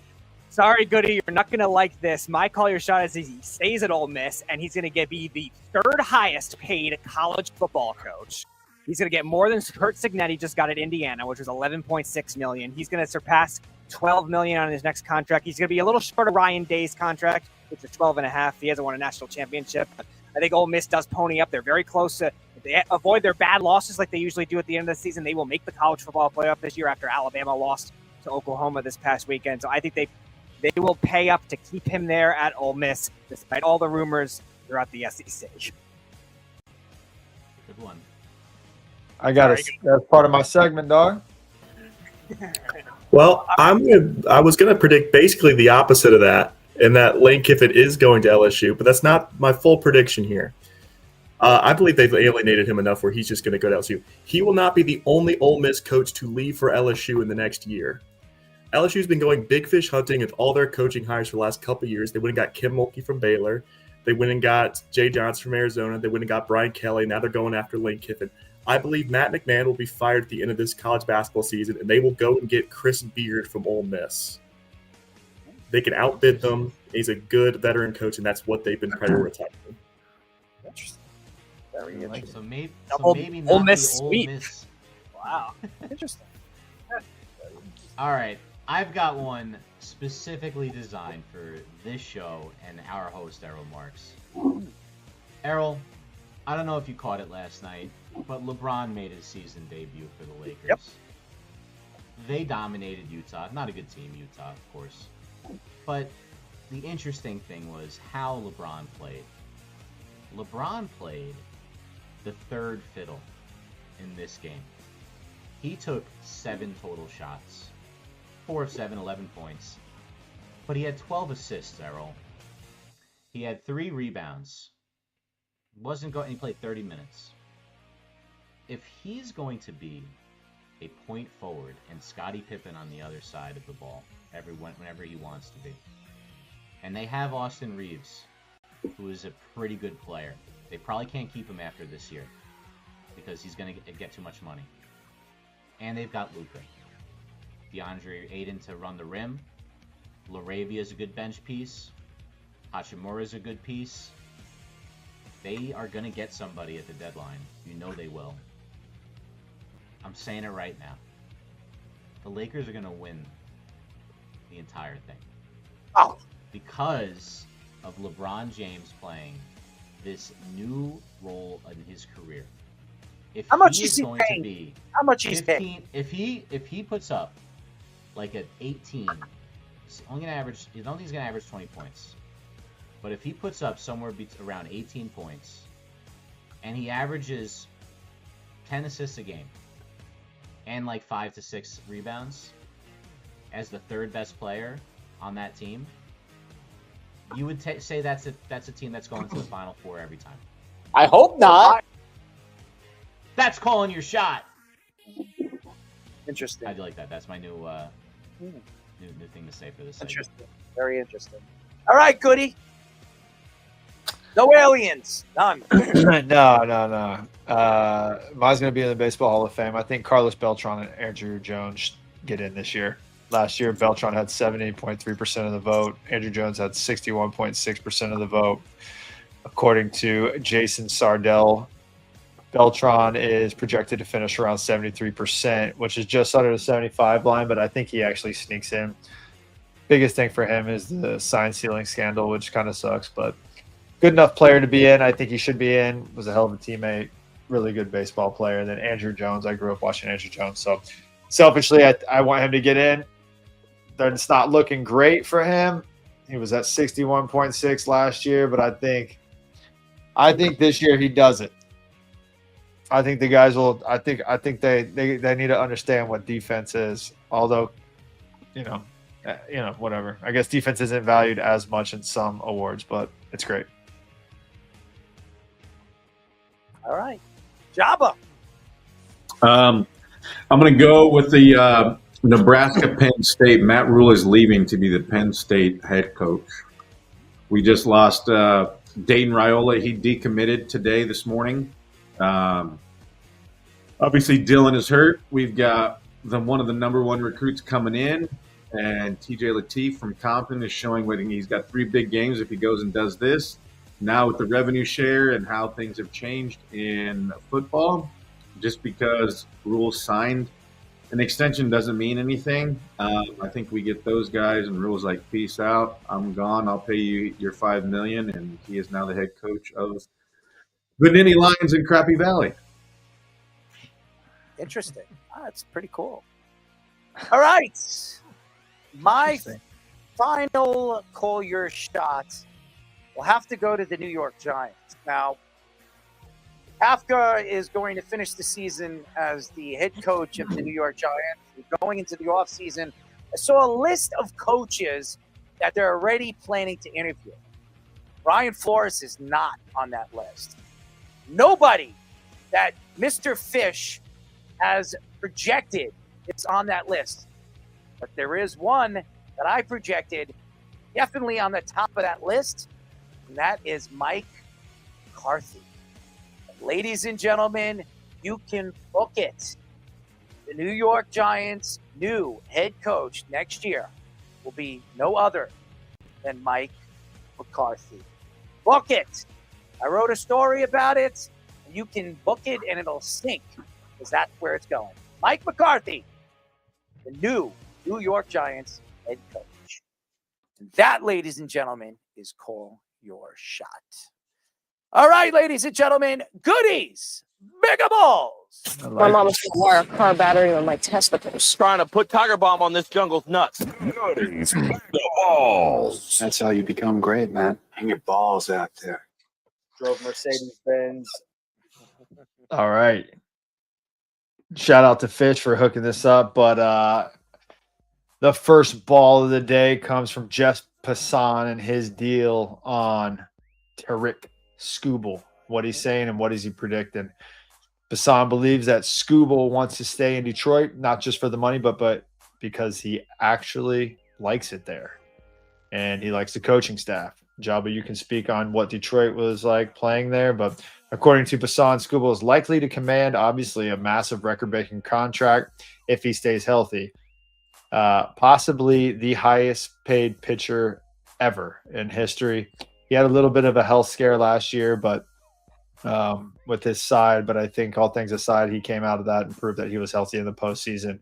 Sorry, Goody, you're not going to like this. My call your shot is he stays at Ole Miss, and he's going to be the third highest paid college football coach. He's going to get more than Kurt Signetti just got at Indiana, which was $11.6 million. He's going to surpass $12 million on his next contract. He's going to be a little short of Ryan Day's contract, which is $12.5. He hasn't won a national championship. I think Ole Miss does pony up. They're very close to. If they avoid their bad losses like they usually do at the end of the season, they will make the college football playoff this year after Alabama lost to Oklahoma this past weekend. So I think they will pay up to keep him there at Ole Miss, despite all the rumors throughout the SEC. Good one. I got it. That's part of my segment, dog. Well, I was gonna predict basically the opposite of that, and that Lane Kiffin is going to LSU, but that's not my full prediction here. I believe they've alienated him enough where he's just going to go to LSU. He will not be the only Ole Miss coach to leave for LSU in the next year. LSU's been going big fish hunting with all their coaching hires for the last couple of years. They went and got Kim Mulkey from Baylor. They went and got Jay Johnson from Arizona. They went and got Brian Kelly. Now they're going after Lane Kiffin. I believe Matt McMahon will be fired at the end of this college basketball season, and they will go and get Chris Beard from Ole Miss. They can outbid them. He's a good veteran coach, and that's what they've been prioritizing. Interesting. Very interesting. So maybe not Ole Miss the Ole sweep. Miss. Wow. Interesting. All right, I've got one specifically designed for this show and our host, Errol Marks. Errol, I don't know if you caught it last night, but LeBron made his season debut for the Lakers. Yep. They dominated Utah. Not a good team, Utah, of course. But the interesting thing was how LeBron played. LeBron played the third fiddle in this game. He took 7 total shots. 4 of 7, 11 points. But he had 12 assists, Errol. He had 3 rebounds. He played 30 minutes. If he's going to be a point forward and Scottie Pippen on the other side of the ball whenever he wants to be, and they have Austin Reeves, who is a pretty good player. They probably can't keep him after this year because he's going to get too much money. And they've got Luka. DeAndre Ayton to run the rim. LaRavia is a good bench piece. Hachimura is a good piece. They are going to get somebody at the deadline. You know they will. I'm saying it right now. The Lakers are going to win the entire thing. Oh. Because of LeBron James playing this new role in his career. How much is he paying? How much he's 15, paying? If he puts up like an 18, he's only gonna average. I don't think he's gonna average 20 points. But if he puts up somewhere around 18 points, and he averages 10 assists a game, and like 5 to 6 rebounds, as the third best player on that team, you would say that's a team that's going to the Final Four every time. I hope not. That's calling your shot. Interesting. How do you like that? That's my new thing to say for this segment. Interesting. Very interesting. All right, Goody. No aliens. None. No. Mine's going to be in the Baseball Hall of Fame. I think Carlos Beltran and Andrew Jones get in this year. Last year, Beltran had 70.3% of the vote. Andrew Jones had 61.6% of the vote. According to Jason Sardell, Beltran is projected to finish around 73%, which is just under the 75 line, but I think he actually sneaks in. Biggest thing for him is the sign stealing scandal, which kind of sucks, but good enough player to be in. I think he should be in. Was a hell of a teammate, really good baseball player. And then Andrew Jones, I grew up watching Andrew Jones, so selfishly, I want him to get in. It's not looking great for him. He was at 61.6 last year, but I think this year he does it. I think the guys will. I think they need to understand what defense is. Although, whatever. I guess defense isn't valued as much in some awards, but it's great. All right, Jabba. I'm going to go with the Nebraska Penn State. Matt Rule is leaving to be the Penn State head coach. We just lost Dayton Raiola. He decommitted this morning. Obviously, Dylan is hurt. We've got one of the number one recruits coming in, and TJ Lateef from Compton is showing what he's got 3 big games if he goes and does this. Now with the revenue share and how things have changed in football, just because Rules signed an extension doesn't mean anything. I think we get those guys and Rules like, peace out, I'm gone, I'll pay you your $5 million, and he is now the head coach of the Nittany Lions in Crappy Valley. Interesting. That's pretty cool. All right. My final call your shot will have to go to the New York Giants. Now, Kafka is going to finish the season as the head coach of the New York Giants. Going into the offseason, I saw a list of coaches that they're already planning to interview. Brian Flores is not on that list. Nobody that Mr. Fish has projected is on that list. But there is one that I projected definitely on the top of that list, and that is Mike McCarthy. Ladies and gentlemen, you can book it. The New York Giants' new head coach next year will be no other than Mike McCarthy. Book it. I wrote a story about it. You can book it and it'll sink because that's where it's going. Mike McCarthy, the new New York Giants head coach. And that, ladies and gentlemen, is Call Your Shot. All right, ladies and gentlemen, goodies, mega balls. My mom was going to wire a car battery on my testicles. Trying to put Tiger Bomb on this jungle's nuts. Goodies, mega balls. That's how you become great, man. Hang your balls out there. Drove Mercedes-Benz. All right. Shout out to Fish for hooking this up. But the first ball of the day comes from Jeff Passan and his deal on Tariq Skubal. What he's saying and what is he predicting. Passan believes that Skubal wants to stay in Detroit, not just for the money, but because he actually likes it there. And he likes the coaching staff. Jabba, you can speak on what Detroit was like playing there, but according to Passan, Skubal is likely to command, obviously, a massive record-breaking contract if he stays healthy. Possibly the highest-paid pitcher ever in history. He had a little bit of a health scare last year, but with his side. But I think all things aside, he came out of that and proved that he was healthy in the postseason.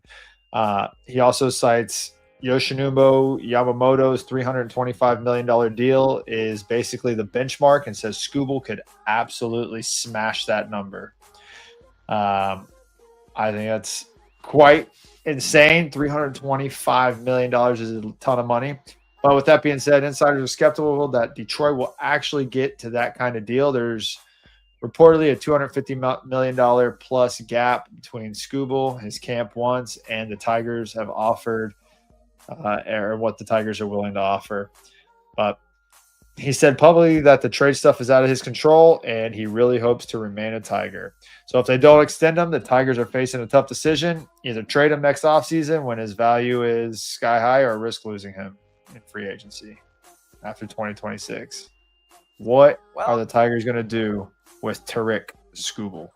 He also cites Yoshinobu Yamamoto's $325 million deal is basically the benchmark and says Skubal could absolutely smash that number. I think that's quite insane. $325 million is a ton of money. But with that being said, insiders are skeptical that Detroit will actually get to that kind of deal. There's reportedly a $250 million plus gap between Skubal, his camp wants, and the Tigers have offered, or what the Tigers are willing to offer. But he said publicly that the trade stuff is out of his control, and he really hopes to remain a Tiger. So if they don't extend him, the Tigers are facing a tough decision. Either trade him next offseason when his value is sky high or risk losing him in free agency after 2026. What are the Tigers going to do with Tariq Skubal?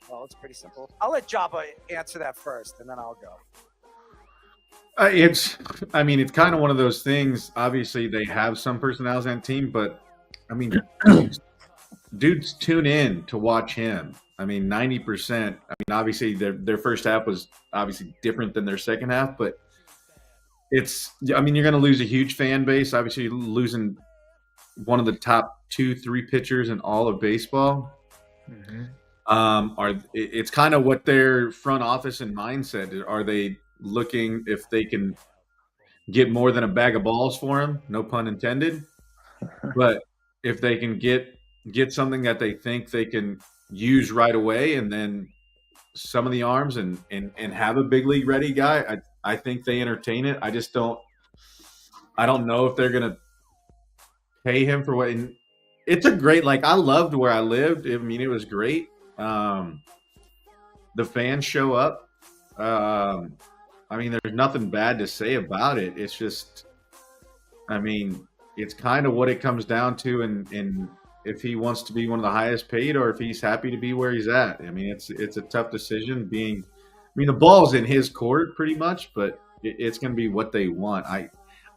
Well, it's pretty simple. I'll let Jabba answer that first, and then I'll go. It's kind of one of those things. Obviously, they have some personalities on the team, but I mean, dudes tune in to watch him. 90%. Obviously, their first half was obviously different than their second half, but you're going to lose a huge fan base. Obviously, losing one of the top 2-3 pitchers in all of baseball. Mm-hmm. It's kind of what their front office and mindset are. They looking if they can get more than a bag of balls for him, no pun intended, but if they can get something that they think they can use right away, and then some of the arms and have a big league ready guy, I think they entertain it. I don't know if they're gonna pay him for what. And it's a great, I loved where I lived. It was great. The fans show up. There's nothing bad to say about it. It's just, it's kind of what it comes down to in if he wants to be one of the highest paid or if he's happy to be where he's at. I mean, it's a tough decision. The ball's in his court pretty much, but it's going to be what they want.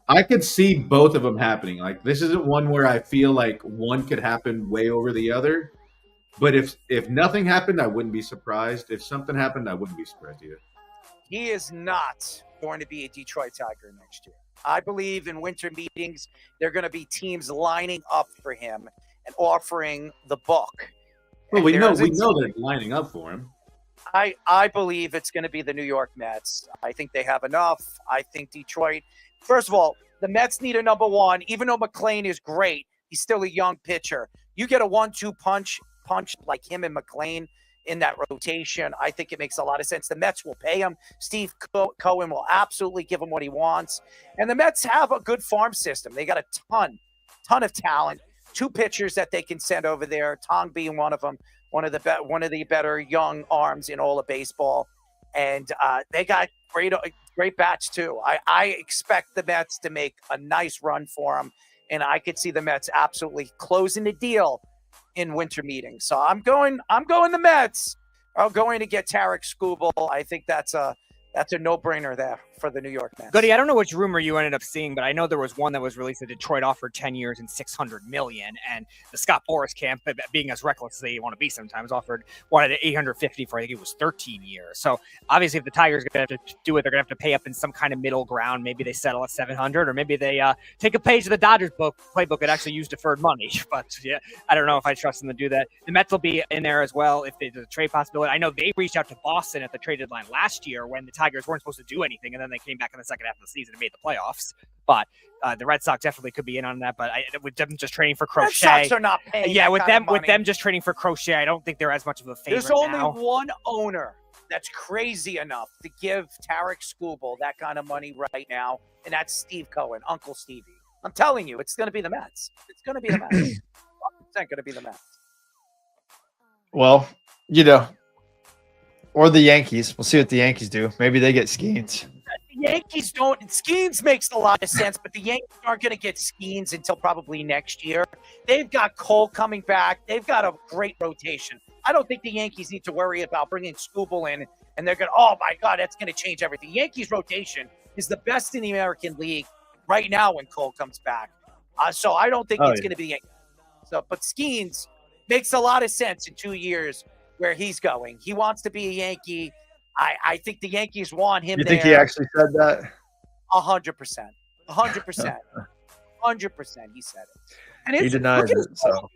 I could see both of them happening. Like, this isn't one where I feel like one could happen way over the other. But if nothing happened, I wouldn't be surprised. If something happened, I wouldn't be surprised either. He is not going to be a Detroit Tiger next year. I believe in winter meetings, there are going to be teams lining up for him and offering the book. Well, And we know there's a they're lining up for him. I believe it's going to be the New York Mets. I think they have enough. I think Detroit, first of all, the Mets need a number one. Even though McClain is great, he's still a young pitcher. You get a 1-2 punch like him and McClain in that rotation. I think it makes a lot of sense. The Mets will pay him. Steve Cohen will absolutely give him what he wants. And the Mets have a good farm system. They got a ton of talent. 2 pitchers that they can send over there. Tong being one of them. One of the better young arms in all of baseball, and they got great bats too. I expect the Mets to make a nice run for them, and I could see the Mets absolutely closing the deal in winter meetings. So I'm going the Mets. I'm going to get Tarek Skubal. I think that's a no-brainer there for the New York Mets. Goody, I don't know which rumor you ended up seeing, but I know there was one that was released that Detroit offered 10 years and $600 million, and the Scott Boras camp, being as reckless as they want to be sometimes, wanted $850 for, I think it was 13 years. So obviously, if the Tigers are going to have to do it, they're going to have to pay up in some kind of middle ground. Maybe they settle at 700, or maybe they take a page of the Dodgers playbook and actually use deferred money. But yeah, I don't know if I trust them to do that. The Mets will be in there as well if there's a trade possibility. I know they reached out to Boston at the trade deadline last year when the Tigers weren't supposed to do anything, and then they came back in the second half of the season and made the playoffs. But the Red Sox definitely could be in on that. But with them just training for Crochet, Red Sox are not paying. Yeah, that with kind of them money. just training for Crochet, I don't think they're as much of a favorite. There's only now. one owner that's crazy enough to give Tarek Skubal that kind of money right now, and that's Steve Cohen, Uncle Stevie. I'm telling you, it's going to be the Mets. It's going to be the Mets. It's not going to be the Mets. Well, or the Yankees. We'll see what the Yankees do. Maybe they get Skeens. The Yankees don't. Skeens makes a lot of sense, but the Yankees aren't going to get Skeens until probably next year. They've got Cole coming back. They've got a great rotation. I don't think the Yankees need to worry about bringing Skubal in, and they're going to, oh, my God, that's going to change everything. Yankees rotation is the best in the American League right now when Cole comes back. So I don't think it's going to be Yankees. So, but Skeens makes a lot of sense in 2 years where he's going. He wants to be a Yankee. I think the Yankees want him. You think he actually said that? 100%. 100%. 100%. He said it. And He denies it. So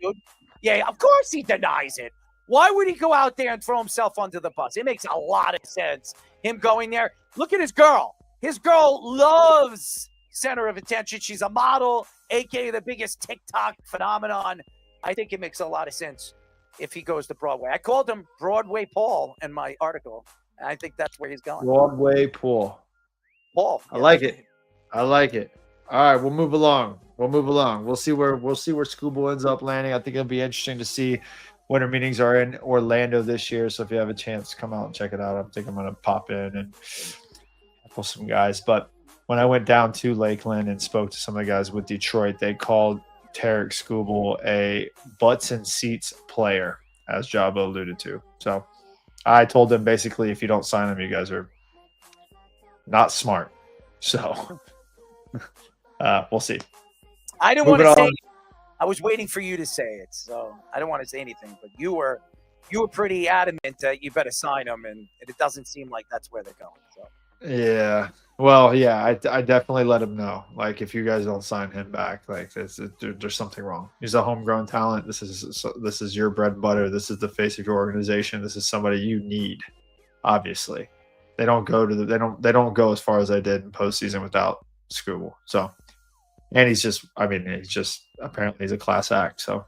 yeah, of course he denies it. Why would he go out there and throw himself under the bus? It makes a lot of sense. Him going there. Look at his girl. His girl loves center of attention. She's a model, aka the biggest TikTok phenomenon. I think it makes a lot of sense if he goes to Broadway. I called him Broadway Paul in my article. I think that's where he's going. Broadway Paul. Paul. I like it. I like it. All right, we'll move along. We'll see where Skubal ends up landing. I think it'll be interesting to see winter meetings are in Orlando this year. So if you have a chance, come out and check it out. I think I'm gonna pop in and pull some guys. But when I went down to Lakeland and spoke to some of the guys with Detroit, they called Tarek Skubal a butts and seats player, as Jabba alluded to. So I told them basically, if you don't sign him, you guys are not smart. So we'll see. I didn't want to say. I was waiting for you to say it, so I don't want to say anything. But you were pretty adamant that you better sign him, and it doesn't seem like that's where they're going. So. Yeah. Well, yeah, I definitely let him know. Like, if you guys don't sign him back, like there's something wrong. He's a homegrown talent. This is your bread and butter. This is the face of your organization. This is somebody you need. Obviously, they don't go as far as they did in postseason without Skubal. So, and he's just apparently he's a class act. So,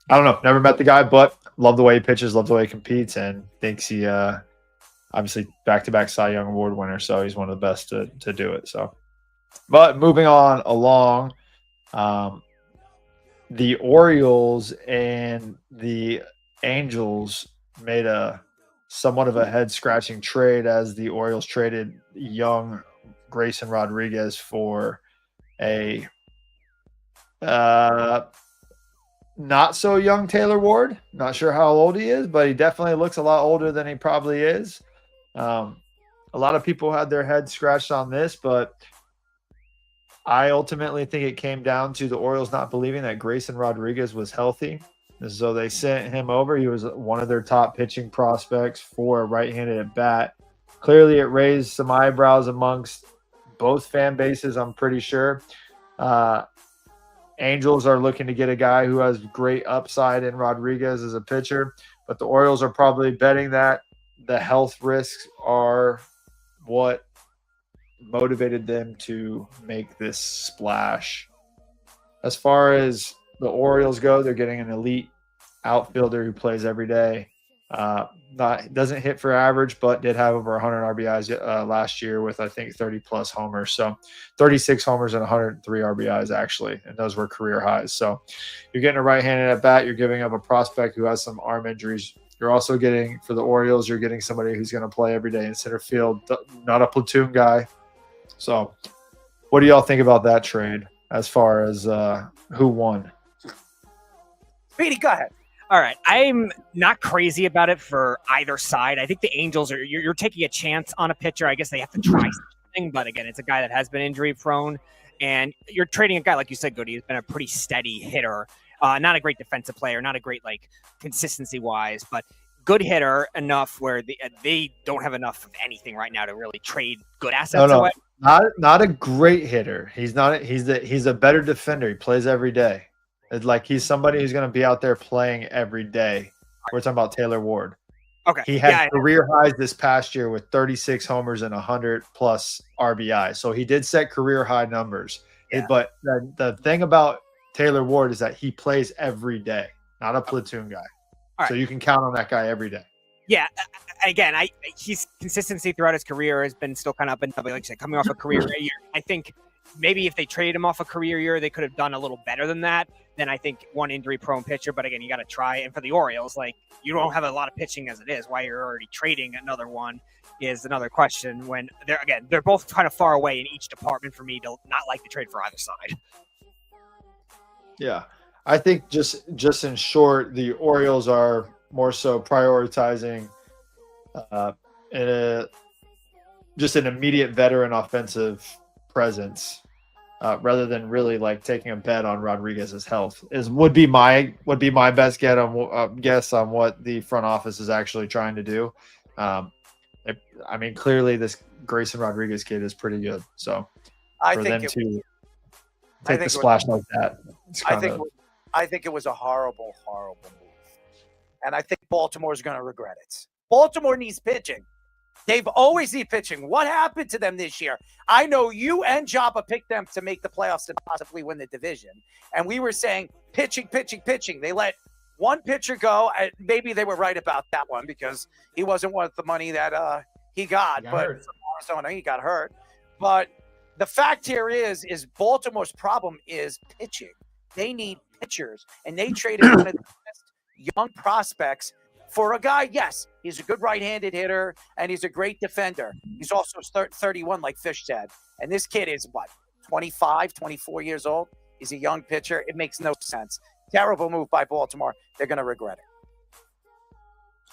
I don't know. Never met the guy, but love the way he pitches, love the way he competes, and thinks he obviously back-to-back Cy Young Award winner, so he's one of the best to do it. So, but moving on along, the Orioles and the Angels made a somewhat of a head-scratching trade as the Orioles traded young Grayson Rodriguez for a not so young Taylor Ward. Not sure how old he is, but he definitely looks a lot older than he probably is. A lot of people had their heads scratched on this, but I ultimately think it came down to the Orioles not believing that Grayson Rodriguez was healthy. And so they sent him over. He was one of their top pitching prospects for a right-handed at bat. Clearly, it raised some eyebrows amongst both fan bases, I'm pretty sure. Angels are looking to get a guy who has great upside in Rodriguez as a pitcher, but the Orioles are probably betting that the health risks are what motivated them to make this splash. As far as the Orioles go, they're getting an elite outfielder who plays every day. Doesn't hit for average, but did have over 100 RBIs last year with, I think, 30-plus homers. So 36 homers and 103 RBIs, actually, and those were career highs. So you're getting a right-handed at bat. You're giving up a prospect who has some arm injuries. You're also getting, for the Orioles, you're getting somebody who's going to play every day in center field, not a platoon guy. So what do y'all think about that trade as far as who won? Speedy, go ahead. All right. I'm not crazy about it for either side. I think the Angels are, you're taking a chance on a pitcher. I guess they have to try something, but again, it's a guy that has been injury prone, and you're trading a guy, like you said, Goody, who's been a pretty steady hitter. Not a great defensive player, not a great, like, consistency wise, but good hitter enough where they don't have enough of anything right now to really trade good assets away. Not a great hitter. He's a better defender. He plays every day. It's like he's somebody who's going to be out there playing every day. We're talking about Taylor Ward. Okay. He had career highs this past year with 36 homers and 100-plus RBI. So he did set career high numbers. Yeah. But the thing about Taylor Ward is that he plays every day, not a platoon guy. All So right. you can count on that guy every day. Yeah, again, his consistency throughout his career has been still kind of up and down. Like you said, coming off a career year, I think maybe if they traded him off a career year, they could have done a little better than that. Then I think one injury-prone pitcher. But again, you got to try. And for the Orioles, like, you don't have a lot of pitching as it is. Why you're already trading another one is another question. When they're both kind of far away in each department for me to not like to trade for either side. Yeah, I think just in short, the Orioles are more so prioritizing just an immediate veteran offensive presence rather than really like taking a bet on Rodriguez's health. Would be my best guess on what the front office is actually trying to do. I mean, clearly this Grayson Rodriguez kid is pretty good. So I for think them it- to I take the think it splash like that, it's I kind of think it was a horrible, horrible move. And I think Baltimore's going to regret it. Baltimore needs pitching. They've always need pitching. What happened to them this year? I know you and Jabba picked them to make the playoffs and possibly win the division. And we were saying pitching. They let one pitcher go. Maybe they were right about that one because he wasn't worth the money that he got. But from Arizona, he got hurt. But the fact here is Baltimore's problem is pitching. They need pitchers, and they traded one of the best young prospects for a guy. Yes, he's a good right-handed hitter, and he's a great defender. He's also 31, like Fish said. And this kid is, 25, 24 years old? He's a young pitcher. It makes no sense. Terrible move by Baltimore. They're going to regret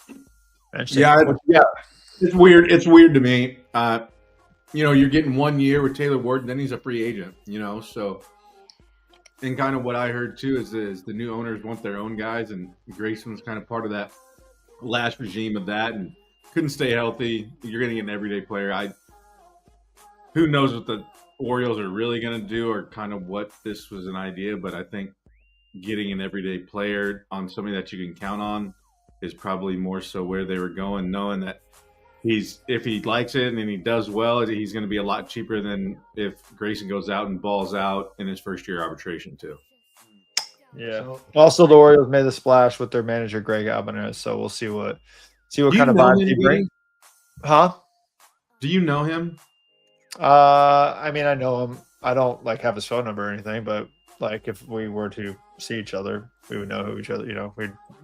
it. Yeah, it's weird. It's weird to me. You're getting 1 year with Taylor Ward, and then he's a free agent. So. And kind of what I heard too is the new owners want their own guys, and Grayson was kind of part of that last regime of that, and couldn't stay healthy. You're going to get an everyday player. Who knows what the Orioles are really going to do, or kind of what this was an idea, but I think getting an everyday player on somebody that you can count on is probably more so where they were going, knowing that if he likes it and he does well, he's going to be a lot cheaper than if Grayson goes out and balls out in his first year arbitration too. Yeah. Also, the Orioles made the splash with their manager Greg Albanese, so we'll see what kind of vibes he brings. Huh? Do you know him? I mean, I know him. I don't have his phone number or anything, but if we were to see each other, we would know who each other.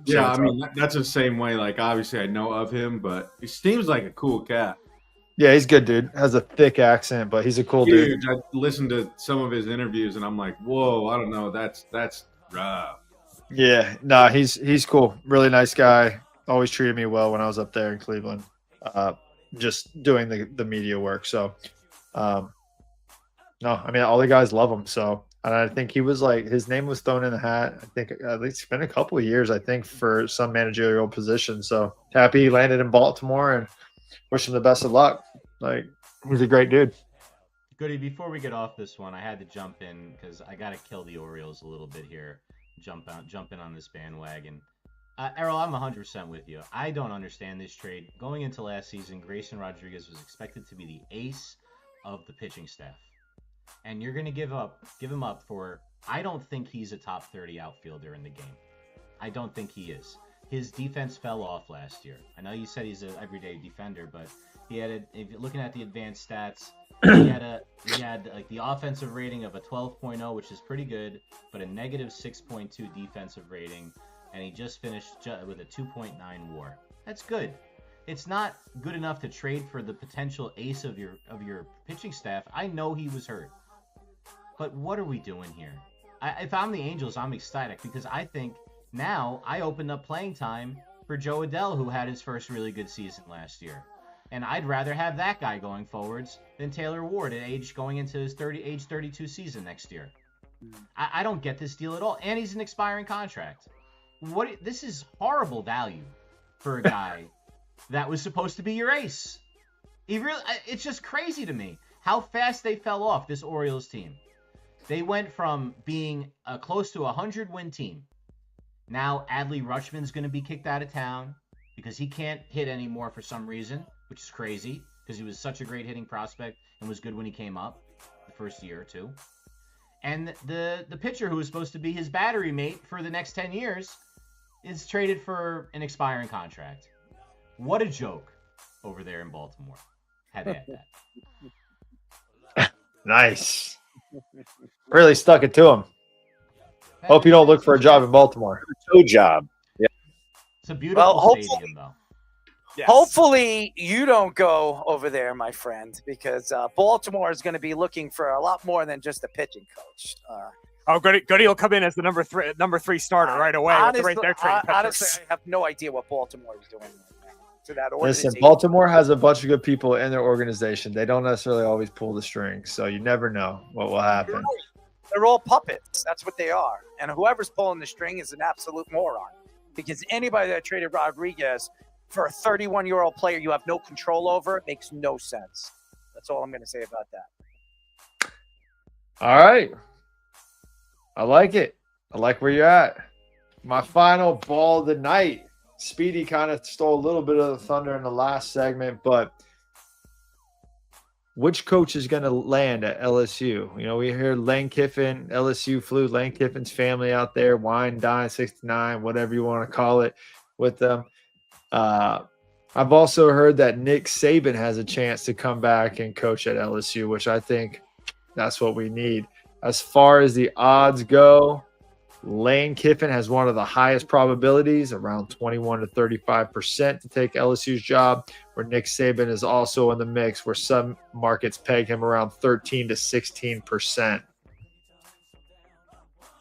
Yeah, I mean that's the same way. Obviously, I know of him, but he seems like a cool cat. Yeah, he's good, dude. Has a thick accent, but he's a cool dude. I listened to some of his interviews, and I'm like, whoa, I don't know, that's rough. Yeah, no, he's cool. Really nice guy. Always treated me well when I was up there in Cleveland. Just doing the media work. So, no, I mean, all the guys love him. So, and I think he was like, his name was thrown in the hat. I think at least it's been a couple of years, I think, for some managerial position. So happy he landed in Baltimore and wish him the best of luck. Like, he's a great dude. Goody, before we get off this one, I had to jump in because I got to kill the Orioles a little bit here. Jump in on this bandwagon. Errol, I'm 100% with you. I don't understand this trade. Going into last season, Grayson Rodriguez was expected to be the ace of the pitching staff. And you're going to give him up for, I don't think he's a top 30 outfielder in the game. I don't think he is. His defense fell off last year. I know you said he's an everyday defender, but he had if you're looking at the advanced stats, he had like the offensive rating of a 12.0, which is pretty good, but a negative 6.2 defensive rating, and he just finished with a 2.9 WAR. That's good. It's not good enough to trade for the potential ace of your pitching staff. I know he was hurt, but what are we doing here? If I'm the Angels, I'm ecstatic because I think now I opened up playing time for Joe Adell, who had his first really good season last year. And I'd rather have that guy going forwards than Taylor Ward at going into his age 32 season next year. I don't get this deal at all. And he's an expiring contract. This is horrible value for a guy that was supposed to be your ace. It's just crazy to me how fast they fell off, this Orioles team. They went from being a close to 100-win team. Now Adley Rutschman's going to be kicked out of town because he can't hit anymore for some reason, which is crazy because he was such a great hitting prospect and was good when he came up the first year or two. And the pitcher who was supposed to be his battery mate for the next 10 years is traded for an expiring contract. What a joke over there in Baltimore. Had to add that. Nice. Really stuck it to him. Hope you don't look for a job in Baltimore. No job. Yeah. It's a beautiful stadium, though. Yes. Hopefully you don't go over there, my friend, because Baltimore is going to be looking for a lot more than just a pitching coach. Goody will come in as the number three starter right away. Honestly, I have no idea what Baltimore is doing right now to that organization. Listen, Baltimore has a bunch of good people in their organization. They don't necessarily always pull the strings, so you never know what will happen. They're all puppets. That's what they are. And whoever's pulling the string is an absolute moron. Because anybody that traded Rodriguez for a 31-year-old player you have no control over makes no sense. That's all I'm going to say about that. All right. I like it. I like where you're at. My final ball of the night. Speedy kind of stole a little bit of the thunder in the last segment, but which coach is going to land at LSU? You know, we hear Lane Kiffin, LSU flew Lane Kiffin's family out there, wine, dine, 69, whatever you want to call it, with them. I've also heard that Nick Saban has a chance to come back and coach at LSU, which I think that's what we need. As far as the odds go, Lane Kiffin has one of the highest probabilities, around 21 to 35% to take LSU's job, where Nick Saban is also in the mix, where some markets peg him around 13 to 16%.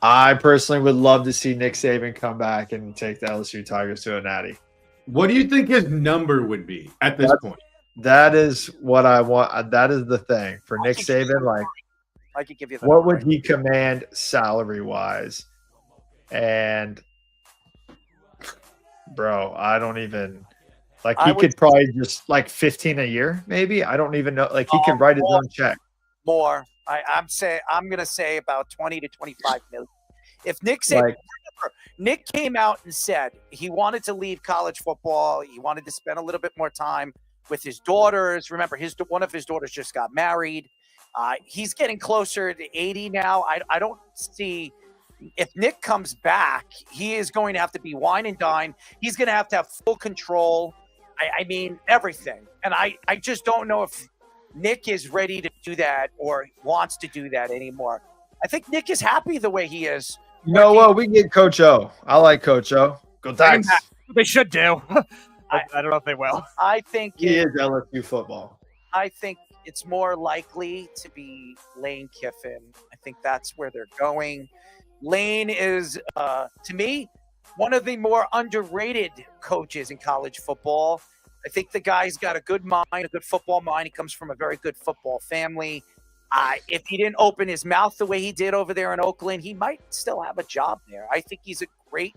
I personally would love to see Nick Saban come back and take the LSU Tigers to a natty. What do you think his number would be at this point? That is what I want. That is the thing for Nick Saban. Like, I could give you that. What would he command salary-wise? And, bro, I don't even – like, he could probably just, like, 15 a year maybe. I don't even know. Like, he could write his own check. More. I'm going to say about 20 to 25 million. If Nick Saban Nick came out and said he wanted to leave college football. He wanted to spend a little bit more time with his daughters. Remember, one of his daughters just got married. He's getting closer to 80 now. I don't see – if Nick comes back, he is going to have to be wine and dine. He's going to have full control. I mean, everything. And I just don't know if Nick is ready to do that or wants to do that anymore. I think Nick is happy the way he is. You know what? We get Coach O. I like Coach O. Go Tigers. They should do. I don't know if they will. I think he is LSU football. I think it's more likely to be Lane Kiffin. I think that's where they're going. Lane is, to me, one of the more underrated coaches in college football. I think the guy's got a good mind, a good football mind. He comes from a very good football family. If he didn't open his mouth the way he did over there in Oakland, he might still have a job there. I think he's a great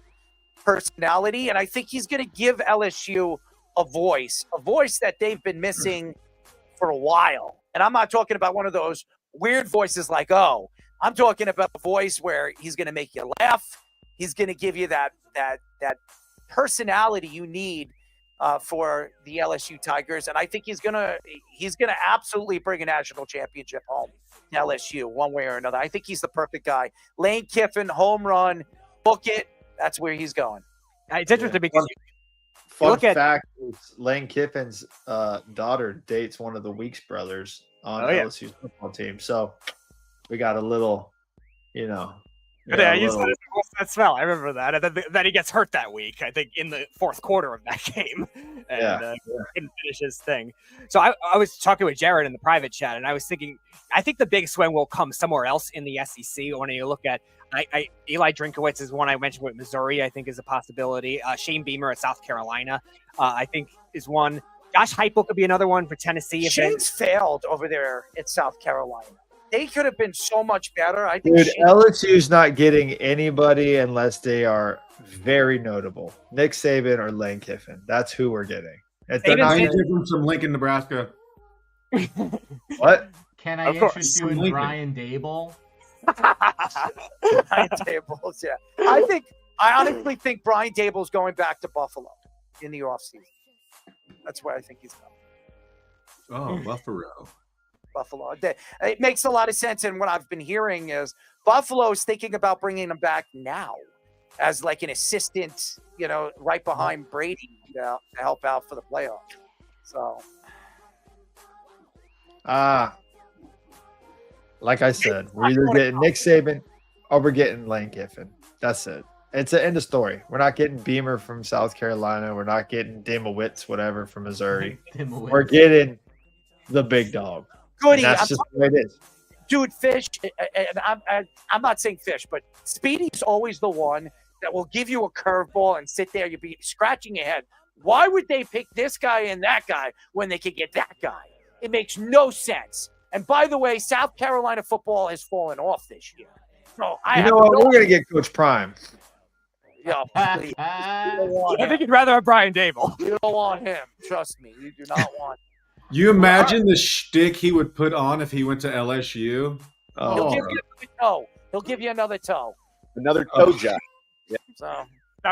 personality, and I think he's going to give LSU a voice that they've been missing for a while. And I'm not talking about one of those weird voices like, oh, I'm talking about a voice where he's going to make you laugh. He's going to give you that personality you need for the LSU Tigers, and I think he's gonna absolutely bring a national championship home to LSU one way or another. I think he's the perfect guy. Lane Kiffin, home run, book it. That's where he's going. It's interesting because Fun fact is Lane Kiffin's daughter dates one of the Weeks brothers on LSU's football team. So we got a little, Yeah, you said that smell. I remember that. And then he gets hurt that week, I think, in the fourth quarter of that game. And couldn't finish his thing. So I was talking with Jared in the private chat, and I was thinking, I think the big swing will come somewhere else in the SEC. When you look at Eli Drinkowitz is one I mentioned with Missouri, I think is a possibility. Shane Beamer at South Carolina, I think is one. Josh Heupel could be another one for Tennessee. Shane's failed over there at South Carolina. They could have been so much better. I think. Dude, LSU's not getting anybody unless they are very notable. Nick Saban or Lane Kiffin. That's who we're getting. If they're not getting from Lincoln, Nebraska. What? Can I interest you in Brian Dable? Brian Dable's, yeah. I honestly think Brian Dable's going back to Buffalo in the offseason. That's where I think he's going. Oh, Buffalo. It makes a lot of sense. And what I've been hearing is Buffalo's thinking about bringing him back now as like an assistant, right behind Brady to help out for the playoffs. So. Like I said, we're either getting Nick Saban or we're getting Lane Kiffin. That's it. It's an end of story. We're not getting Beamer from South Carolina. We're not getting Dimowitz, whatever, from Missouri. We're getting the big dog. Goody. That's just the way it is. Dude, Fish, and I'm not saying Fish, but Speedy's always the one that will give you a curveball and sit there. You'll be scratching your head. Why would they pick this guy and that guy when they could get that guy? It makes no sense. And by the way, South Carolina football has fallen off this year. So we're going to get Coach Prime. Yo, please. I think you'd rather have Brian Dable. You don't want him. Trust me. You do not want him. You imagine the shtick he would put on if he went to LSU? He'll give you another toe. He'll give you another toe. Another toe jack. Yeah. So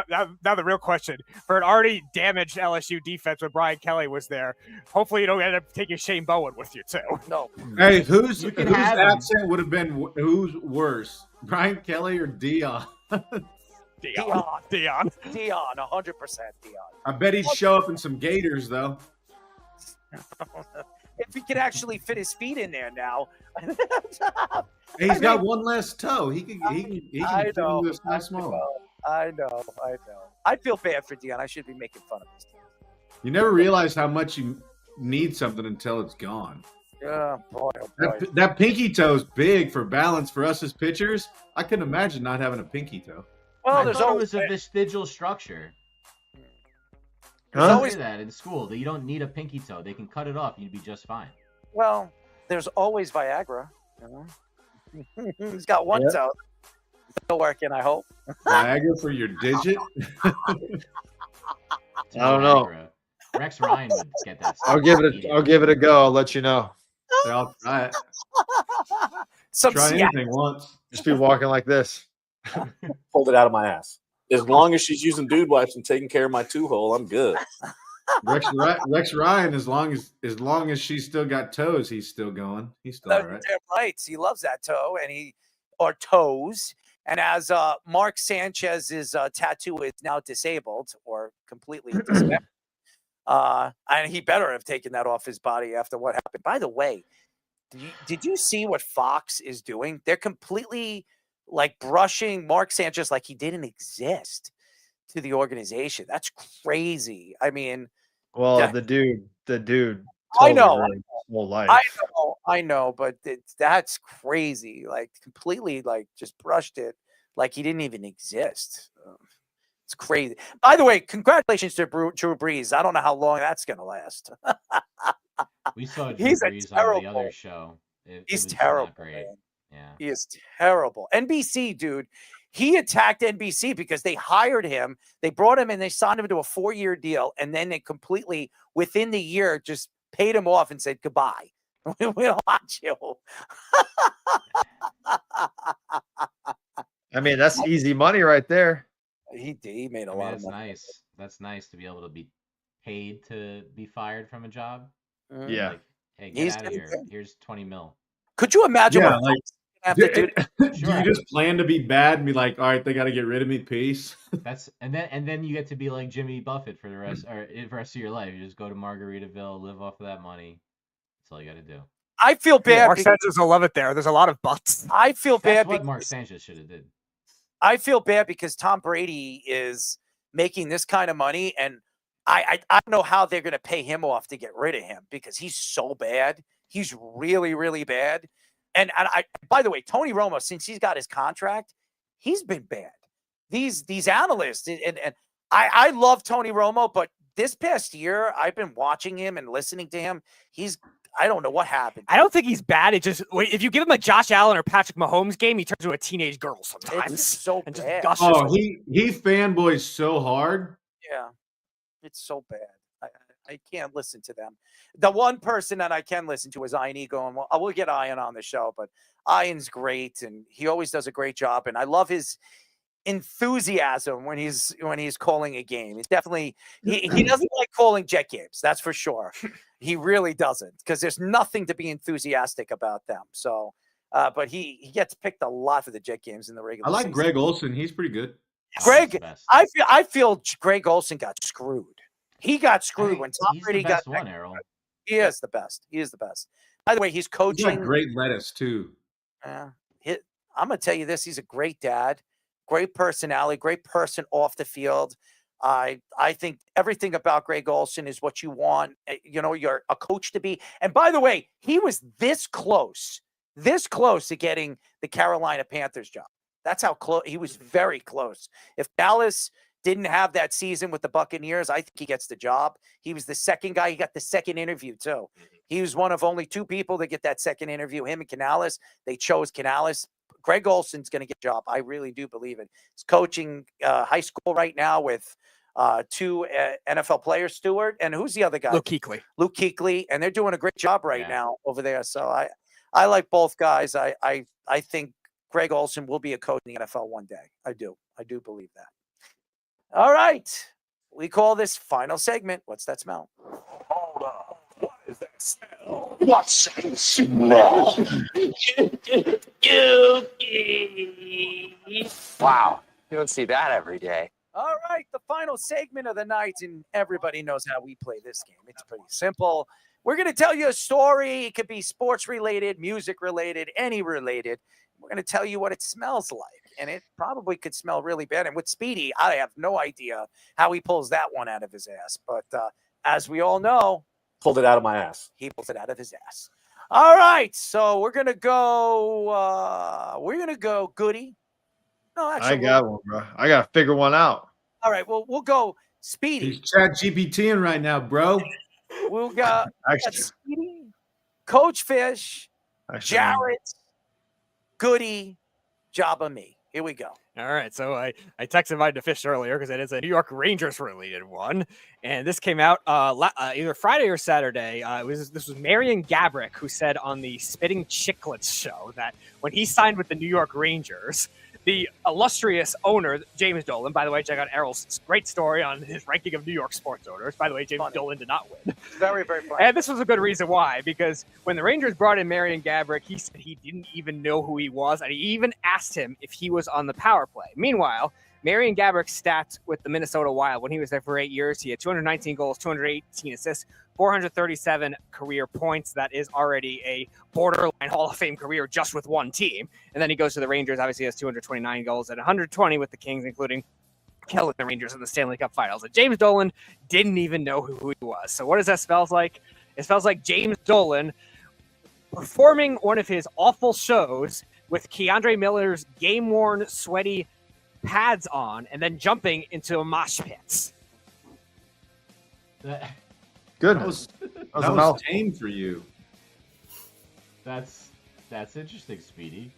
now the real question for an already damaged LSU defense when Brian Kelly was there. Hopefully you don't end up taking Shane Bowen with you too. No. Hey, whose accent would have been who's worse, Brian Kelly or Deion? Deion, 100% Deion. I bet he'd show up in some Gators though. If he could actually fit his feet in there now. He's got one less toe. He can I know. do this nice small. I know. I feel bad for Deion. I should be making fun of his team. You never realize how much you need something until it's gone. Yeah, boy, oh boy. That pinky toe is big for balance for us as pitchers. I couldn't imagine not having a pinky toe. Well, there's always a vestigial structure. There's always that in school that you don't need a pinky toe. They can cut it off. You'd be just fine. Well, there's always Viagra. He's got one toe. Still working, I hope. Viagra for your digit? I don't know. Rex Ryan would get that. I'll give it a go. I'll let you know. I'll try it. Try anything once. Just be walking like this. Pulled it out of my ass. As long as she's using dude wipes and taking care of my 2-hole, I'm good. Rex Ryan, as long as she's still got toes, he's still going. He's still all right. Damn right. He loves that toe or toes. And as Mark Sanchez's tattoo is now disabled or completely dismembered, and he better have taken that off his body after what happened. By the way, did you see what Fox is doing? They're completely like brushing Mark Sanchez like he didn't exist to the organization. That's crazy. I mean, well, the dude. I know. Whole life. I know, but that's crazy. Like completely, like just brushed it like he didn't even exist. It's crazy. By the way, congratulations to Drew Brees. I don't know how long that's going to last. We saw Drew He's Brees on the other show. He's It was terrible, not great. man. Yeah. He is terrible. NBC, dude. He attacked NBC because they hired him. They brought him and they signed him to a 4-year deal. And then they completely, within the year, just paid him off and said, goodbye. We don't want you. I mean, that's easy money right there. He made a I lot mean, of that's money. nice. That's nice to be able to be paid to be fired from a job. Yeah. Like, hey, He's get out of getting here. Here's 20 mil. Could you imagine Yeah, what like, have to do? do you just plan to be bad and be like, all right, they got to get rid of me, peace? That's and then you get to be like Jimmy Buffett for the rest of your life. You just go to Margaritaville, live off of that money. That's all you got to do. I feel bad. Mark Sanchez will love it there. There's a lot of buts. I feel That's bad what because Mark Sanchez should have did. I feel bad because Tom Brady is making this kind of money, and I don't know how they're going to pay him off to get rid of him because he's so bad. He's really, really bad. And by the way, Tony Romo, since he's got his contract, he's been bad. These analysts and I love Tony Romo, but this past year I've been watching him and listening to him. I don't know what happened. I don't think he's bad. It just if you give him a Josh Allen or Patrick Mahomes game, he turns into a teenage girl sometimes. It's so and bad. just gushes. Oh, he fanboys so hard. Yeah, it's so bad. I can't listen to them. The one person that I can listen to is Ian going, well, I will get Ian on the show, but Ian's great and he always does a great job. And I love his enthusiasm when he's calling a game. He's definitely he doesn't like calling jet games, that's for sure. He really doesn't, because there's nothing to be enthusiastic about them. So but he gets picked a lot for the jet games in the regular I like season. Greg Olson. He's pretty good. Greg, I feel Greg Olson got screwed. He got screwed when Tom Brady got one, Errol. He is the best. He is the best. By the way, he's coaching. He's got great lettuce too. I'm gonna tell you this: he's a great dad, great personality, great person off the field. I think everything about Greg Olson is what you want. You're a coach to be. And by the way, he was this close to getting the Carolina Panthers job. That's how close he was. Very close. If Dallas didn't have that season with the Buccaneers, I think he gets the job. He was the second guy. He got the second interview too. He was one of only 2 people that get that second interview, him and Canales. They chose Canales. Greg Olson's going to get a job. I really do believe it. He's coaching high school right now with 2 NFL players, Stewart, and who's the other guy? Luke Kuechly. And they're doing a great job right now over there. So I like both guys. I think Greg Olson will be a coach in the NFL one day. I do believe that. All right. We call this final segment. What's that smell? Hold up. What is that smell? What's that smell? Wow. You don't see that every day. All right. The final segment of the night, and everybody knows how we play this game. It's pretty simple. We're going to tell you a story. It could be sports related, music related, any related. We're going to tell you what it smells like. And it probably could smell really bad. And with Speedy, I have no idea how he pulls that one out of his ass. But as we all know, pulled it out of my ass. He pulls it out of his ass. All right. So we're going to go Goody. No, actually. I got one, bro. I got to figure one out. All right. Well, we'll go Speedy. He's chat GPTing right now, bro. We'll got Speedy, Coach Fish, Jarrett, Goody, Jabba, me. Here we go. All right, so I texted mine to Fish earlier because it is a New York Rangers related one, and this came out either Friday or Saturday. This was Marian Gaborik who said on the Spitting Chicklets show that when he signed with the New York Rangers, the illustrious owner James Dolan. By the way, check out Errol's great story on his ranking of New York sports owners. By the way, James Dolan did not win. Very, very funny. And this was a good reason why, because when the Rangers brought in Marian Gaborik, he said he didn't even know who he was, and he even asked him if he was on the power play. Meanwhile, Marian Gaborik's stats with the Minnesota Wild when he was there for 8 years, he had 219 goals, 218 assists, 437 career points. That is already a borderline Hall of Fame career just with one team. And then he goes to the Rangers, obviously has 229 goals and 120 with the Kings, including killing the Rangers in the Stanley Cup Finals. And James Dolan didn't even know who he was. So what does that smell like? It smells like James Dolan performing one of his awful shows with Keandre Miller's game-worn, sweaty pads on, and then jumping into a mosh pit. Goodness. That was tame for you. That's interesting, Speedy.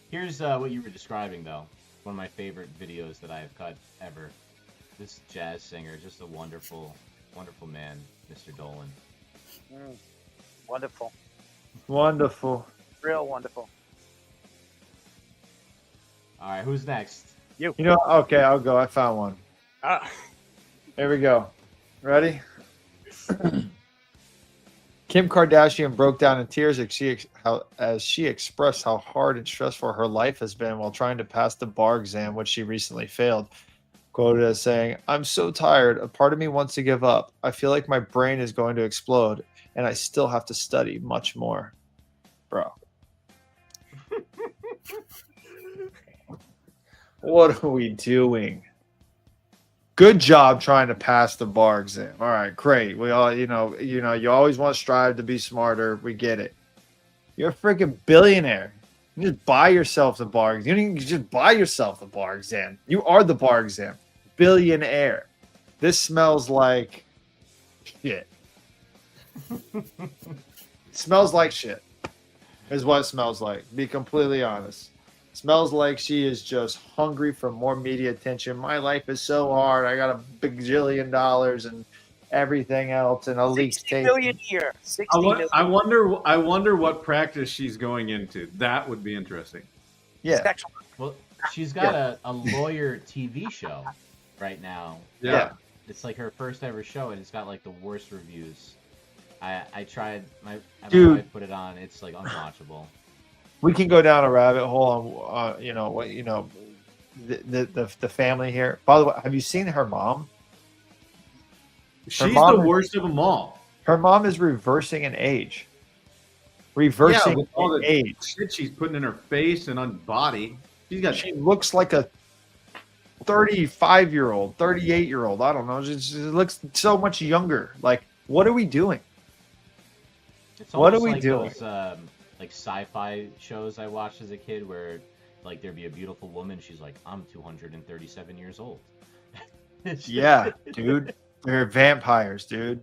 Here's what you were describing, though. One of my favorite videos that I have cut ever. This jazz singer, just a wonderful, wonderful man, Mr. Dolan. Wonderful. Wonderful. Real wonderful. All right, who's next? You. You know, okay, I'll go. I found one. Here we go. Ready? Kim Kardashian broke down in tears as she expressed how hard and stressful her life has been while trying to pass the bar exam, which she recently failed. Quoted as saying, "I'm so tired. A part of me wants to give up. I feel like my brain is going to explode, and I still have to study much more." Bro. What are we doing? Good job trying to pass the bar exam. All right, great. We all, you always want to strive to be smarter. We get it. You're a freaking billionaire. You just buy yourself the bar exam. You just buy yourself the bar exam. You are the bar exam. Billionaire. This smells like shit. Smells like shit is what it smells like. Be completely honest. Smells like she is just hungry for more media attention. My life is so hard. I got $1 bajillion and everything else, and a leak tape. $60 million a year. $60 million. I wonder what practice she's going into. That would be interesting. Yeah. Well, she's got a lawyer TV show right now. Yeah. It's like her first ever show, and it's got like the worst reviews. I tried. I put it on. It's like unwatchable. We can go down a rabbit hole on, the family here. By the way, have you seen her mom? She's the worst of them all. Her mom is reversing in age. Reversing with all in the age. shit she's putting in her face and on body. She looks like a 35-year-old, 38-year-old. I don't know. She looks so much younger. Like, what are we doing? It's What are almost we like doing? Those, like sci-fi shows I watched as a kid, where like there'd be a beautiful woman. She's like, "I'm 237 years old." Yeah, dude. They're vampires, dude.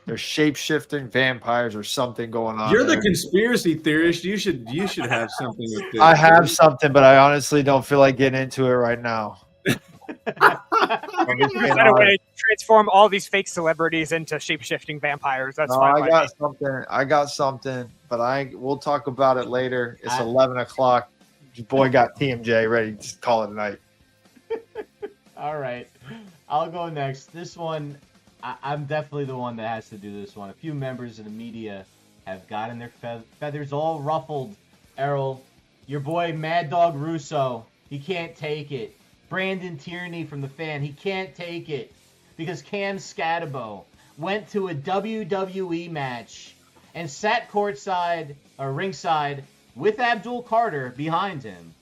They're shape-shifting vampires or something going on. You're there. the conspiracy theorist. You should have something with this. I have something, but I honestly don't feel like getting into it right now. Better way to transform all these fake celebrities into shape-shifting vampires. That's No, fine. I got something, but we'll talk about it later. It's 11 o'clock. Your boy got TMJ ready to call it a night. All right, I'll go next. This one, I'm definitely the one that has to do this one. A few members of the media have gotten their feathers all ruffled. Errol, your boy Mad Dog Russo, he can't take it. Brandon Tierney from The Fan, he can't take it because Cam Scatabo went to a WWE match and sat courtside or ringside with Abdul Carter behind him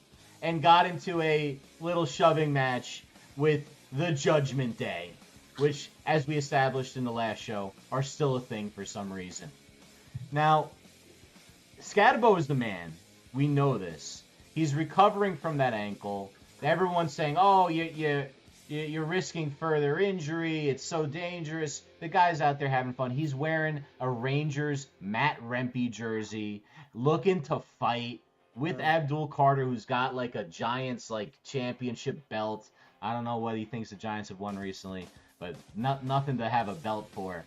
and got into a little shoving match with the Judgment Day, which, as we established in the last show, are still a thing for some reason. Now, Scatabo is the man. We know this. He's recovering from that ankle. Everyone's saying, "Oh, you're risking further injury. It's so dangerous." The guy's out there having fun. He's wearing a Rangers Matt Rempe jersey, looking to fight with Abdul Carter, who's got like a Giants like championship belt. I don't know what he thinks the Giants have won recently, but nothing to have a belt for.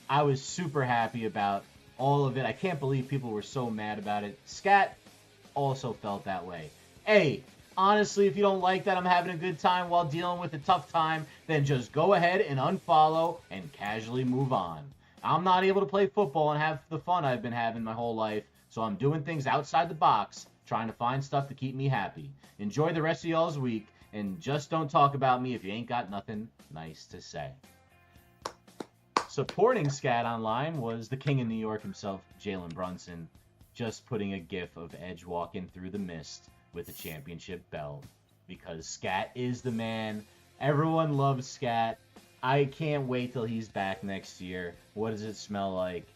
I was super happy about all of it. I can't believe people were so mad about it. Scat also felt that way. Hey, honestly, if you don't like that I'm having a good time while dealing with a tough time, then just go ahead and unfollow and casually move on. I'm not able to play football and have the fun I've been having my whole life, so I'm doing things outside the box, trying to find stuff to keep me happy. Enjoy the rest of y'all's week, and just don't talk about me if you ain't got nothing nice to say. Supporting Scat online was the king of New York himself, Jalen Brunson, just putting a gif of Edge walking through the mist with a championship belt, because Scat is the man. Everyone loves Scat. I can't wait till he's back next year. What does it smell like?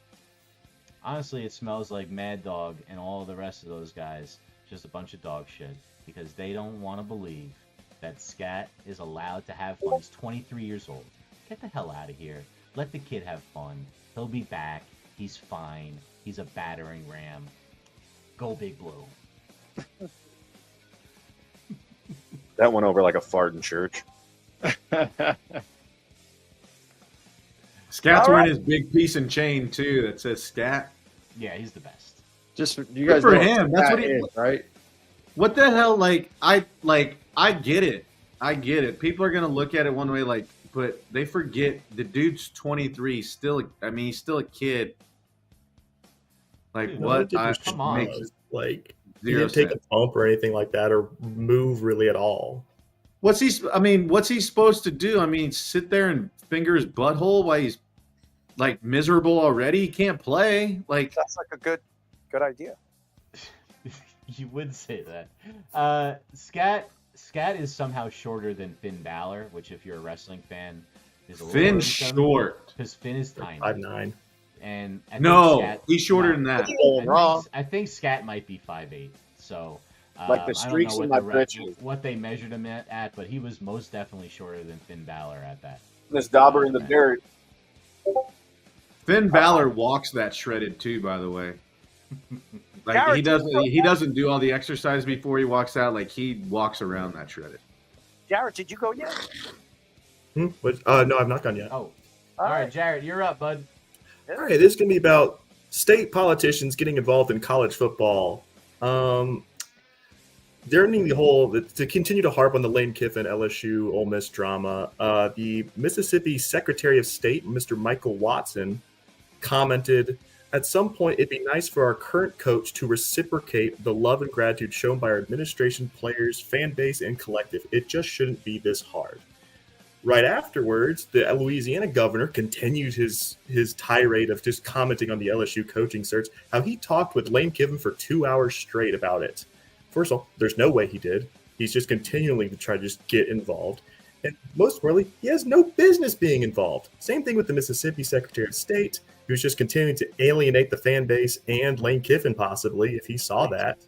Honestly, it smells like Mad Dog and all the rest of those guys. Just a bunch of dog shit because they don't want to believe that Scat is allowed to have fun. He's 23 years old. Get the hell out of here. Let the kid have fun. He'll be back. He's fine. He's a battering ram. Go Big Blue. That went over like a fart in church. Scat's wearing his big piece and chain too that says Scat. Yeah, he's the best. Just you Good guys for know him. That's what he is, right? What the hell? I get it. I get it. People are gonna look at it one way, but they forget the dude's 23. Still, he's still a kid. Dude, what? Come on. He Zero didn't take a sense. bump or anything like that, or move really at all. What's he supposed to do? Sit there and finger his butthole while he's miserable already. He can't play. That's like a good idea. You would say that. Scat is somehow shorter than Finn Balor, which, if you're a wrestling fan, is a little Finn's worrisome, short. because Finn is tiny. 5'9". And I think No, he's shorter than that. I think Scat might be 5'8". So Like the streaks in my britches. what they measured him at, but he was most definitely shorter than Finn Balor at that. This dauber in the dirt. Finn Balor walks that shredded too, by the way. Garrett, He doesn't do all the exercise before he walks out. He walks around that shredded. Jared, did you go yet? No, I've not gone yet. Oh, all right, Jared, you're up, bud. All right, this is going to be about state politicians getting involved in college football. During the whole, to continue to harp on the Lane Kiffin LSU Ole Miss drama, the Mississippi Secretary of State, Mr. Michael Watson, commented, "At some point, it'd be nice for our current coach to reciprocate the love and gratitude shown by our administration, players, fan base, and collective. It just shouldn't be this hard." Right afterwards, the Louisiana governor continued his tirade of just commenting on the LSU coaching search, how he talked with Lane Kiffin for 2 hours straight about it. First of all, there's no way he did. He's just continuing to try to just get involved. And most importantly, he has no business being involved. Same thing with the Mississippi Secretary of State, who's just continuing to alienate the fan base and Lane Kiffin possibly, if he saw that.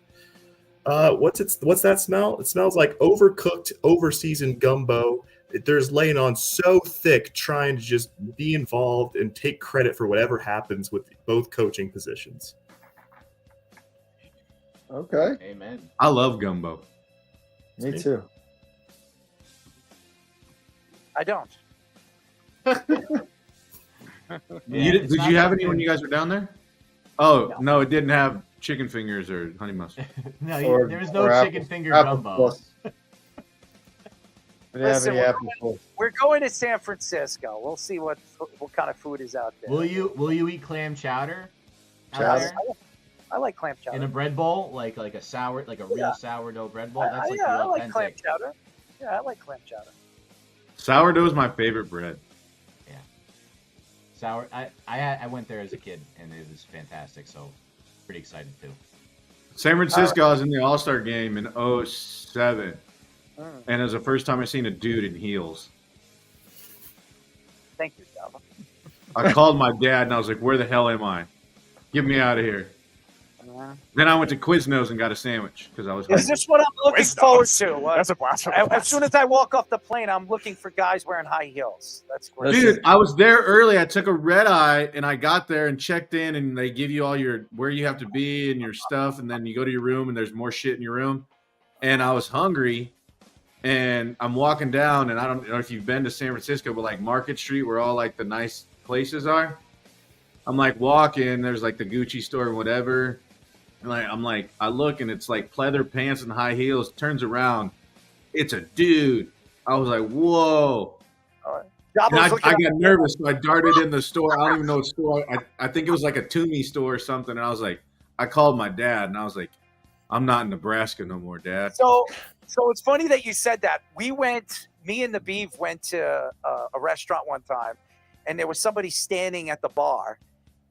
What's that smell? It smells like overcooked, overseasoned gumbo. There's laying on so thick, trying to just be involved and take credit for whatever happens with both coaching positions. Okay. Amen. I love gumbo. Me too. I don't. Did you have any when you guys were down there? Oh, no, it didn't have chicken fingers or honey mustard. No, Or- there was no or chicken apple- finger apple gumbo. plus. We didn't have Listen, any apple plus. We're going to San Francisco. We'll see what kind of food is out there. Will you eat clam chowder? out Chowder. there? I like clam chowder. In a bread bowl, like a real sourdough bread bowl. That's like the I like authentic. clam chowder. Yeah, I like clam chowder. Sourdough is my favorite bread. I went there as a kid and it was fantastic. So pretty excited too. San Francisco, I was in the All-Star game in 2007. And it was the first time I seen a dude in heels. Thank you, Java. I called my dad and I was like, where the hell am I? Get me out of here. Then I went to Quiznos and got a sandwich because I was Is hungry. this what I'm looking forward to? That's a blasphemy. As soon as I walk off the plane, I'm looking for guys wearing high heels. That's great. Dude, I was there early. I took a red eye and I got there and checked in and they give you all your where you have to be and your stuff. And then you go to your room and there's more shit in your room. And I was hungry and I'm walking down and I don't know if you've been to San Francisco, but like Market Street where all like the nice places are. I'm like walking, there's like the Gucci store and whatever. And I look and it's like pleather pants and high heels. Turns around, it's a dude. I was like, whoa. And I got nervous, so I darted in the store. I don't even know what store. I think it was like a Toomey store or something. And I was like, I called my dad and I was like, I'm not in Nebraska no more, Dad. So it's funny that you said that. Me and the Beeve went to a restaurant one time, and there was somebody standing at the bar.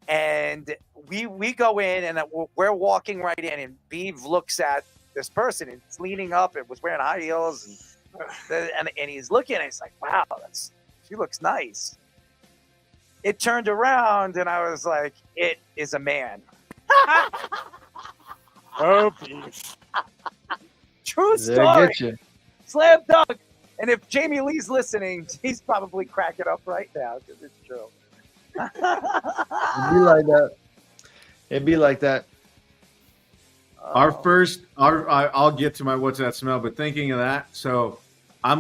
And we go in and we're walking right in, and Beeve looks at this person and he's leaning up and was wearing high heels and he's looking and he's like, wow, she looks nice. It turned around and I was like, it is a man. Oh, peace. True They story. get you. Slam dunk. And if Jamie Lee's listening, he's probably cracking up right now because it's true. It'd be like that. It'd be like that. I'll get to my what's that smell, but thinking of that, so I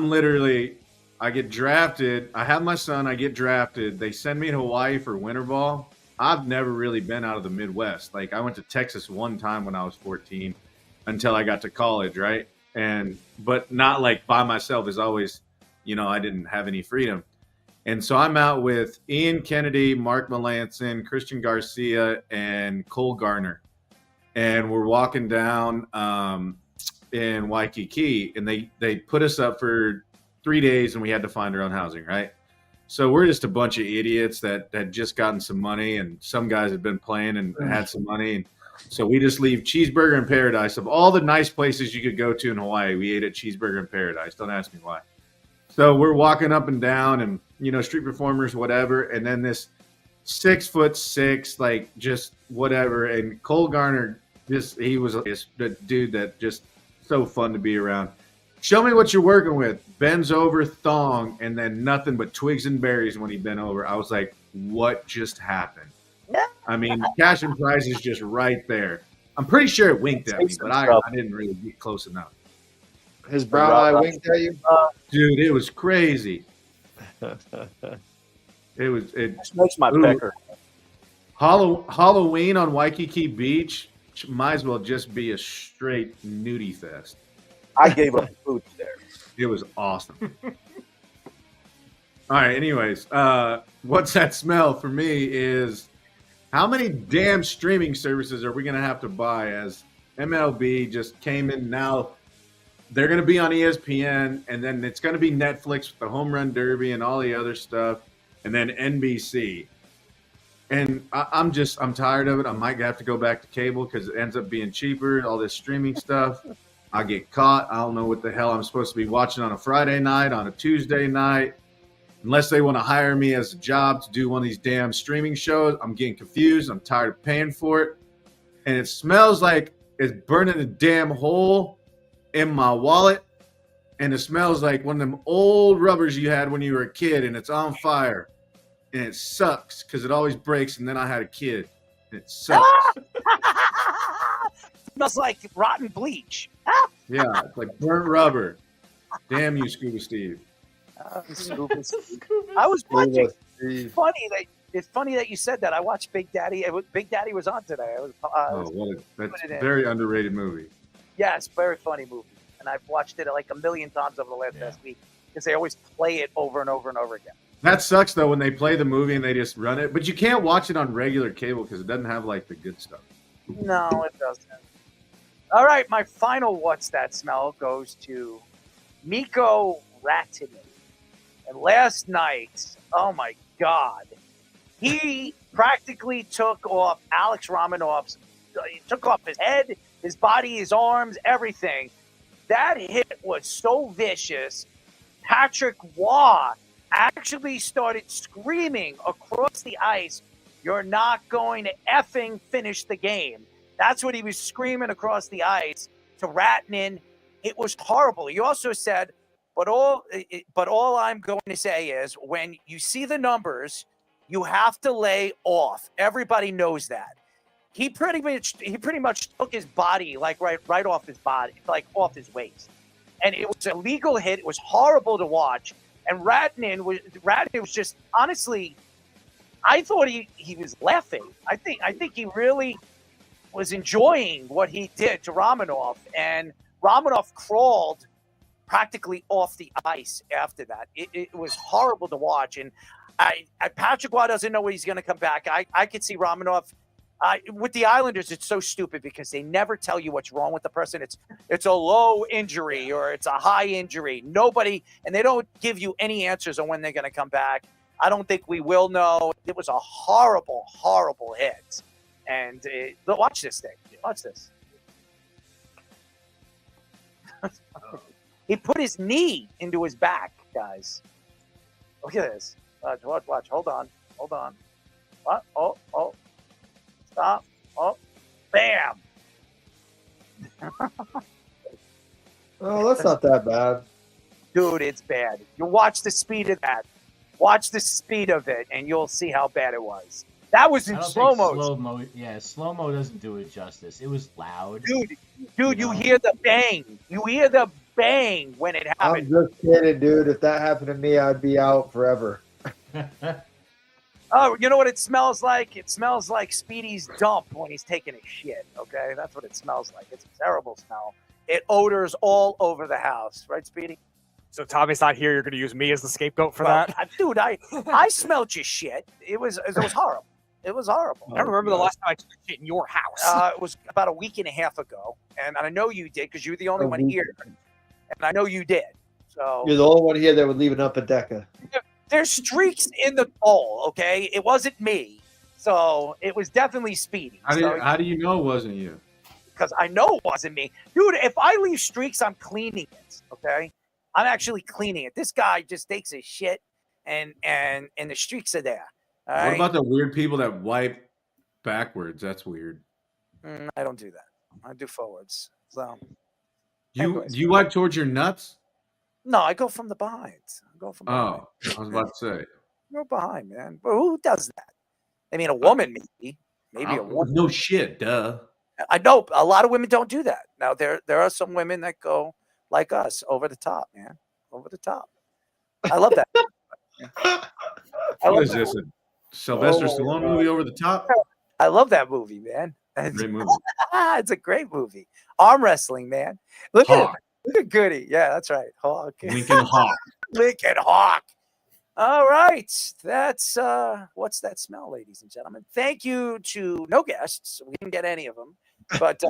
get drafted. I have my son. I get drafted. They send me to Hawaii for winter ball. I've never really been out of the Midwest. Like I went to Texas one time when I was 14 until I got to college, right? But not like by myself. As always, I didn't have any freedom. And so I'm out with Ian Kennedy, Mark Melanson, Christian Garcia, and Cole Garner. And we're walking down in Waikiki, and they put us up for 3 days, and we had to find our own housing, right? So we're just a bunch of idiots that had just gotten some money, and some guys had been playing and had some money. And so we just leave Cheeseburger in Paradise. Of all the nice places you could go to in Hawaii, we ate at Cheeseburger in Paradise. Don't ask me why. So we're walking up and down and, street performers, whatever. And then this 6'6", like just whatever. And Cole Garner, he was the dude that just so fun to be around. Show me what you're working with. Bends over, thong, and then nothing but twigs and berries when he bent over. I was like, what just happened? I mean, cash and prize is just right there. I'm pretty sure it winked at me, but I didn't really get close enough. His brown eye winked at you? Dude, it was crazy. It makes my pecker. Halloween on Waikiki Beach might as well just be a straight nudie fest. I gave up food there. It was awesome. All right, anyways, what's that smell for me is how many damn streaming services are we going to have to buy as MLB just came in now? They're going to be on ESPN, and then it's going to be Netflix with the Home Run Derby and all the other stuff, and then NBC. And I'm tired of it. I might have to go back to cable because it ends up being cheaper, all this streaming stuff. I get caught. I don't know what the hell I'm supposed to be watching on a Friday night, on a Tuesday night. Unless they want to hire me as a job to do one of these damn streaming shows, I'm getting confused. I'm tired of paying for it. And it smells like it's burning a damn hole in my wallet. And it smells like one of them old rubbers you had when you were a kid and it's on fire. And it sucks because it always breaks. And then I had a kid. And it sucks. Smells like rotten bleach. Yeah, it's like burnt rubber. Damn you, Scuba Steve. I was watching. It's funny that you said that. I watched Big Daddy. Big Daddy was on today. That's a very underrated movie. Yes, very funny movie. And I've watched it like a million times over the last week because they always play it over and over and over again. That sucks though when they play the movie and they just run it. But you can't watch it on regular cable because it doesn't have like the good stuff. No, it doesn't. All right, my final what's that smell goes to Mikko Rantanen. And last night, oh my God, he practically took off Alex Romanov's. He took off his head, his body, his arms, everything. That hit was so vicious. Patrick Waugh actually started screaming across the ice, "You're not going to effing finish the game." That's what he was screaming across the ice to Rantanen. It was horrible. He also said, but all I'm going to say is when you see the numbers, you have to lay off. Everybody knows that. He pretty much took his body like right off his body, like off his waist. And it was a legal hit. It was horrible to watch. And Rantanen was just honestly, I thought he was laughing. I think he really was enjoying what he did to Romanov, and Romanov crawled practically off the ice after that. It was horrible to watch, and Patrick Waugh doesn't know when he's going to come back. I could see Romanov with the Islanders. It's so stupid because they never tell you what's wrong with the person. It's a low injury or it's a high injury. Nobody, and they don't give you any answers on when they're going to come back. I don't think we will know. It was a horrible, horrible hit. And watch this thing. Watch this. He put his knee into his back, guys. Look at this. Watch. Hold on. What? Oh. That's not that bad. Dude, it's bad. You watch the speed of that. Watch the speed of it, and you'll see how bad it was. That was I in don't slow think mo. slow mo doesn't do it justice. It was loud. Dude, you hear the bang. You hear the bang when it I'm happened. just kidding, dude. If that happened to me, I'd be out forever. Oh, you know what it smells like? It smells like Speedy's dump when he's taking a shit, okay? That's what it smells like. It's a terrible smell. It odors all over the house. Right, Speedy? So Tommy's not here. You're going to use me as the scapegoat for Well, that? Dude, I smelled your shit. It was horrible. It was horrible. I don't remember the last time I took shit in your house. It was about a week and a half ago, and I know you did because you were the only one here, and I know you did. So You're the only one here that would leave an upper decker. there's streaks in the bowl, okay? It wasn't me, so it was definitely Speedy. How do you know it wasn't you? Because I know it wasn't me, dude. If I leave streaks, I'm cleaning it. Okay, I'm actually cleaning it. This guy just takes his shit, and the streaks are there. All What right? about the weird people that wipe backwards? That's weird. I don't do that. I do forwards. So Do you wipe towards your nuts? no, I go from the behind. I go from behind. Oh, I was about to say. Go behind, man. But who does that? I mean, a woman, maybe a woman. No shit, duh. I know a lot of women don't do that. Now there are some women that go like us, over the top, man, over the top. I love that. What is this? A Sylvester Stallone movie, Over the Top? I love that movie, man. Great movie. It's a great movie. Arm wrestling, man. Look at Goody. Yeah, that's right. Hawk. Lincoln Hawk. Lincoln Hawk. All right. That's what's that smell, ladies and gentlemen. Thank you to no guests. We didn't get any of them. But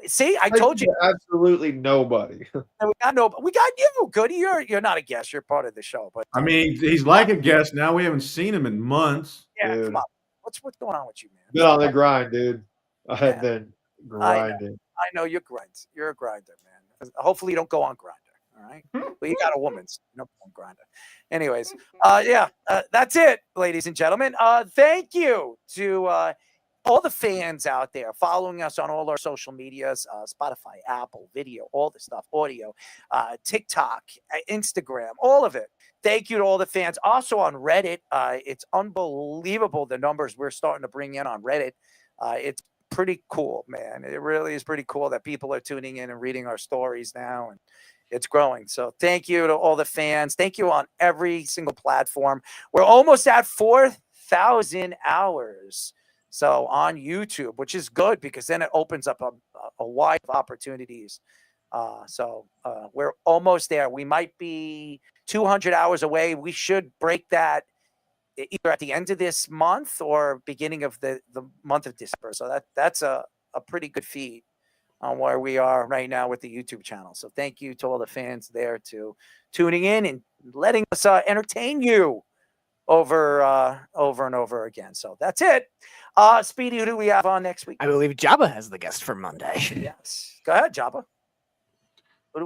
see, I told you absolutely nobody. We got you, Goody. You're not a guest. You're part of the show. But I mean, he's like a guest now. We haven't seen him in months. yeah, Dude. come on. What's going on with you, man? Been on the grind, dude. I have been grinding. I know you're You're a grinder, man. Hopefully you don't go on Grinder. All right. Well, you got a woman's. You don't go on Grinder. Anyways, that's it, ladies and gentlemen. Thank you to all the fans out there following us on all our social medias, Spotify, Apple, video, all the stuff, audio, TikTok, Instagram, all of it. Thank you to all the fans. Also on Reddit, it's unbelievable the numbers we're starting to bring in on Reddit. It's pretty cool, man. It really is pretty cool that people are tuning in and reading our stories now, and it's growing. So thank you to all the fans. Thank you on every single platform. We're almost at 4,000 hours. So on YouTube, which is good because then it opens up a wide of opportunities. So we're almost there. We might be 200 hours away. We should break that either at the end of this month or beginning of the month of December. So that's a pretty good feat on where we are right now with the YouTube channel. So thank you to all the fans there to tuning in and letting us entertain you over and over again. So that's it. Speedy, who do we have on next week? I believe Jabba has the guest for Monday. Yes. Go ahead, Jabba.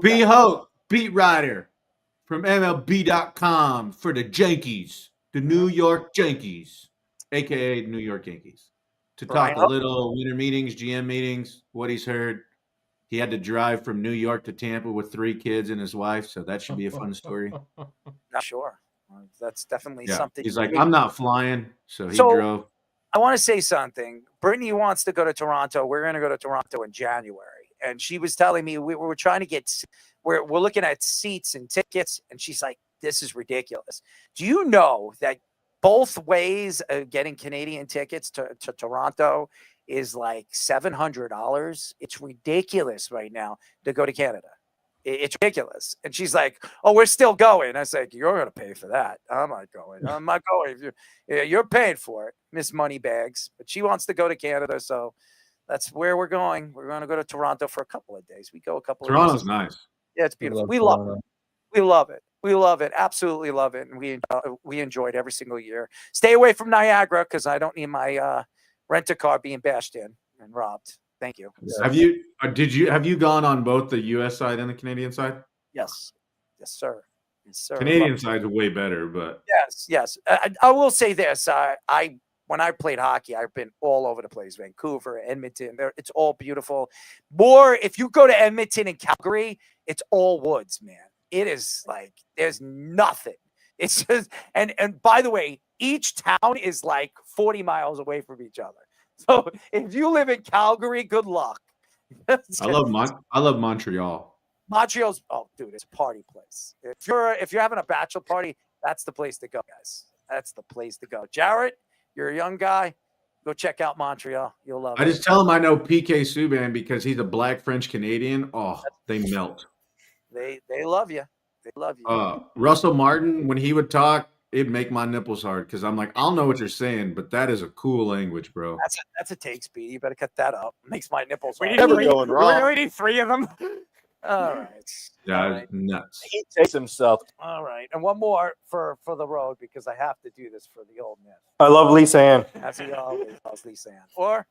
B Hope, beat writer from MLB.com for the Yankees, the New York Yankees, aka New York Yankees, to talk a little winter meetings, GM meetings, what he's heard. He had to drive from New York to Tampa with 3 kids and his wife, so that should be a fun story. Not sure. That's definitely something. He's like, I'm not flying, so he drove. I want to say something. Brittany wants to go to Toronto. We're going to go to Toronto in January. And she was telling me we were trying to get, we're looking at seats and tickets. And she's like, this is ridiculous. Do you know that both ways of getting Canadian tickets to Toronto is like $700? It's ridiculous right now to go to Canada. It's ridiculous. And she's like, oh, we're still going. I was like, you're going to pay for that. I'm not going. I'm not going. You're paying for it, Miss Moneybags. But she wants to go to Canada, so that's where we're going. We're going to go to Toronto for a couple of days. We go a couple of days. Toronto's nice. Yeah, it's beautiful. We love it. We love it. We love it. Absolutely love it. And we enjoy it every single year. Stay away from Niagara because I don't need my rent-a-car being bashed in and robbed. Thank you. Have you gone on both the U.S. side and the Canadian side? Yes. Yes, sir. Yes, sir. Canadian side's way better, but yes. I will say this. I when I played hockey, I've been all over the place. Vancouver, Edmonton, it's all beautiful. More, if you go to Edmonton and Calgary, it's all woods, man. It is like there's nothing. It's just and by the way, each town is like 40 miles away from each other. So if you live in Calgary, good luck. I love Montreal. Montreal's dude, it's a party place. If you're having a bachelor party, that's the place to go, guys. That's the place to go. Jarrett, you're a young guy. Go check out Montreal. You'll love it. I just tell him I know PK Subban because he's a black French Canadian. Oh, they melt. They love you. They love you. Russell Martin, when he would talk, it'd make my nipples hard because I'm like, I don't know what you're saying, but that is a cool language, bro. That's a take speed. You better cut that up. Makes my nipples hard. Never going wrong. We need 3 of them. All right. Yeah, nuts. He takes himself. All right. And one more for the road because I have to do this for the old man. I love Lisa Ann. As he always loves Lisa Ann. Or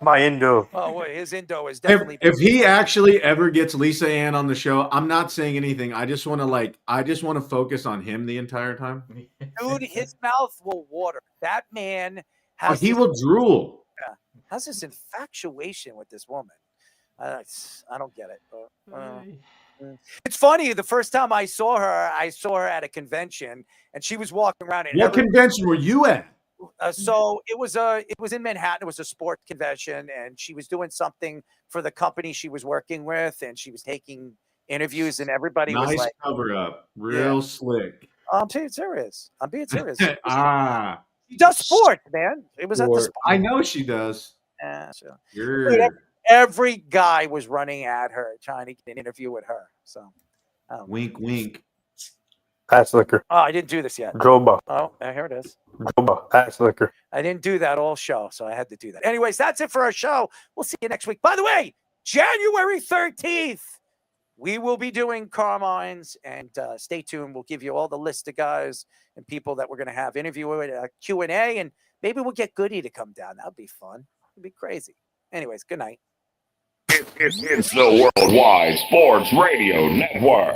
My Indo. oh wait, his Indo is definitely If he actually ever gets Lisa Ann on the show, I'm not saying anything. I just want to focus on him the entire time. dude, his mouth will water. That man Oh, has he will drool. has this infatuation with this woman. I don't get it. It's funny. The first time I saw her at a convention, and she was walking around. And What convention were you at? So it was in Manhattan. It was a sport convention, and she was doing something for the company she was working with, and she was taking interviews, and everybody was Nice like, cover up, real slick. "I'm being serious. I'm being serious." She does sports, man. It was at the sport. I know she does. Yeah, so. You're Every guy was running at her, trying to get an interview with her. So, wink, wink. Pass liquor. Oh, I didn't do this yet. Joba. Oh, here it is. Joba. Pass liquor. I didn't do that all show, so I had to do that. Anyways, that's it for our show. We'll see you next week. By the way, January 13th, we will be doing Carmine's, and stay tuned. We'll give you all the list of guys and people that we're going to have interview with, Q&A, and maybe we'll get Goody to come down. That would be fun. It'd be crazy. Anyways, good night. It's the Worldwide Sports Radio Network.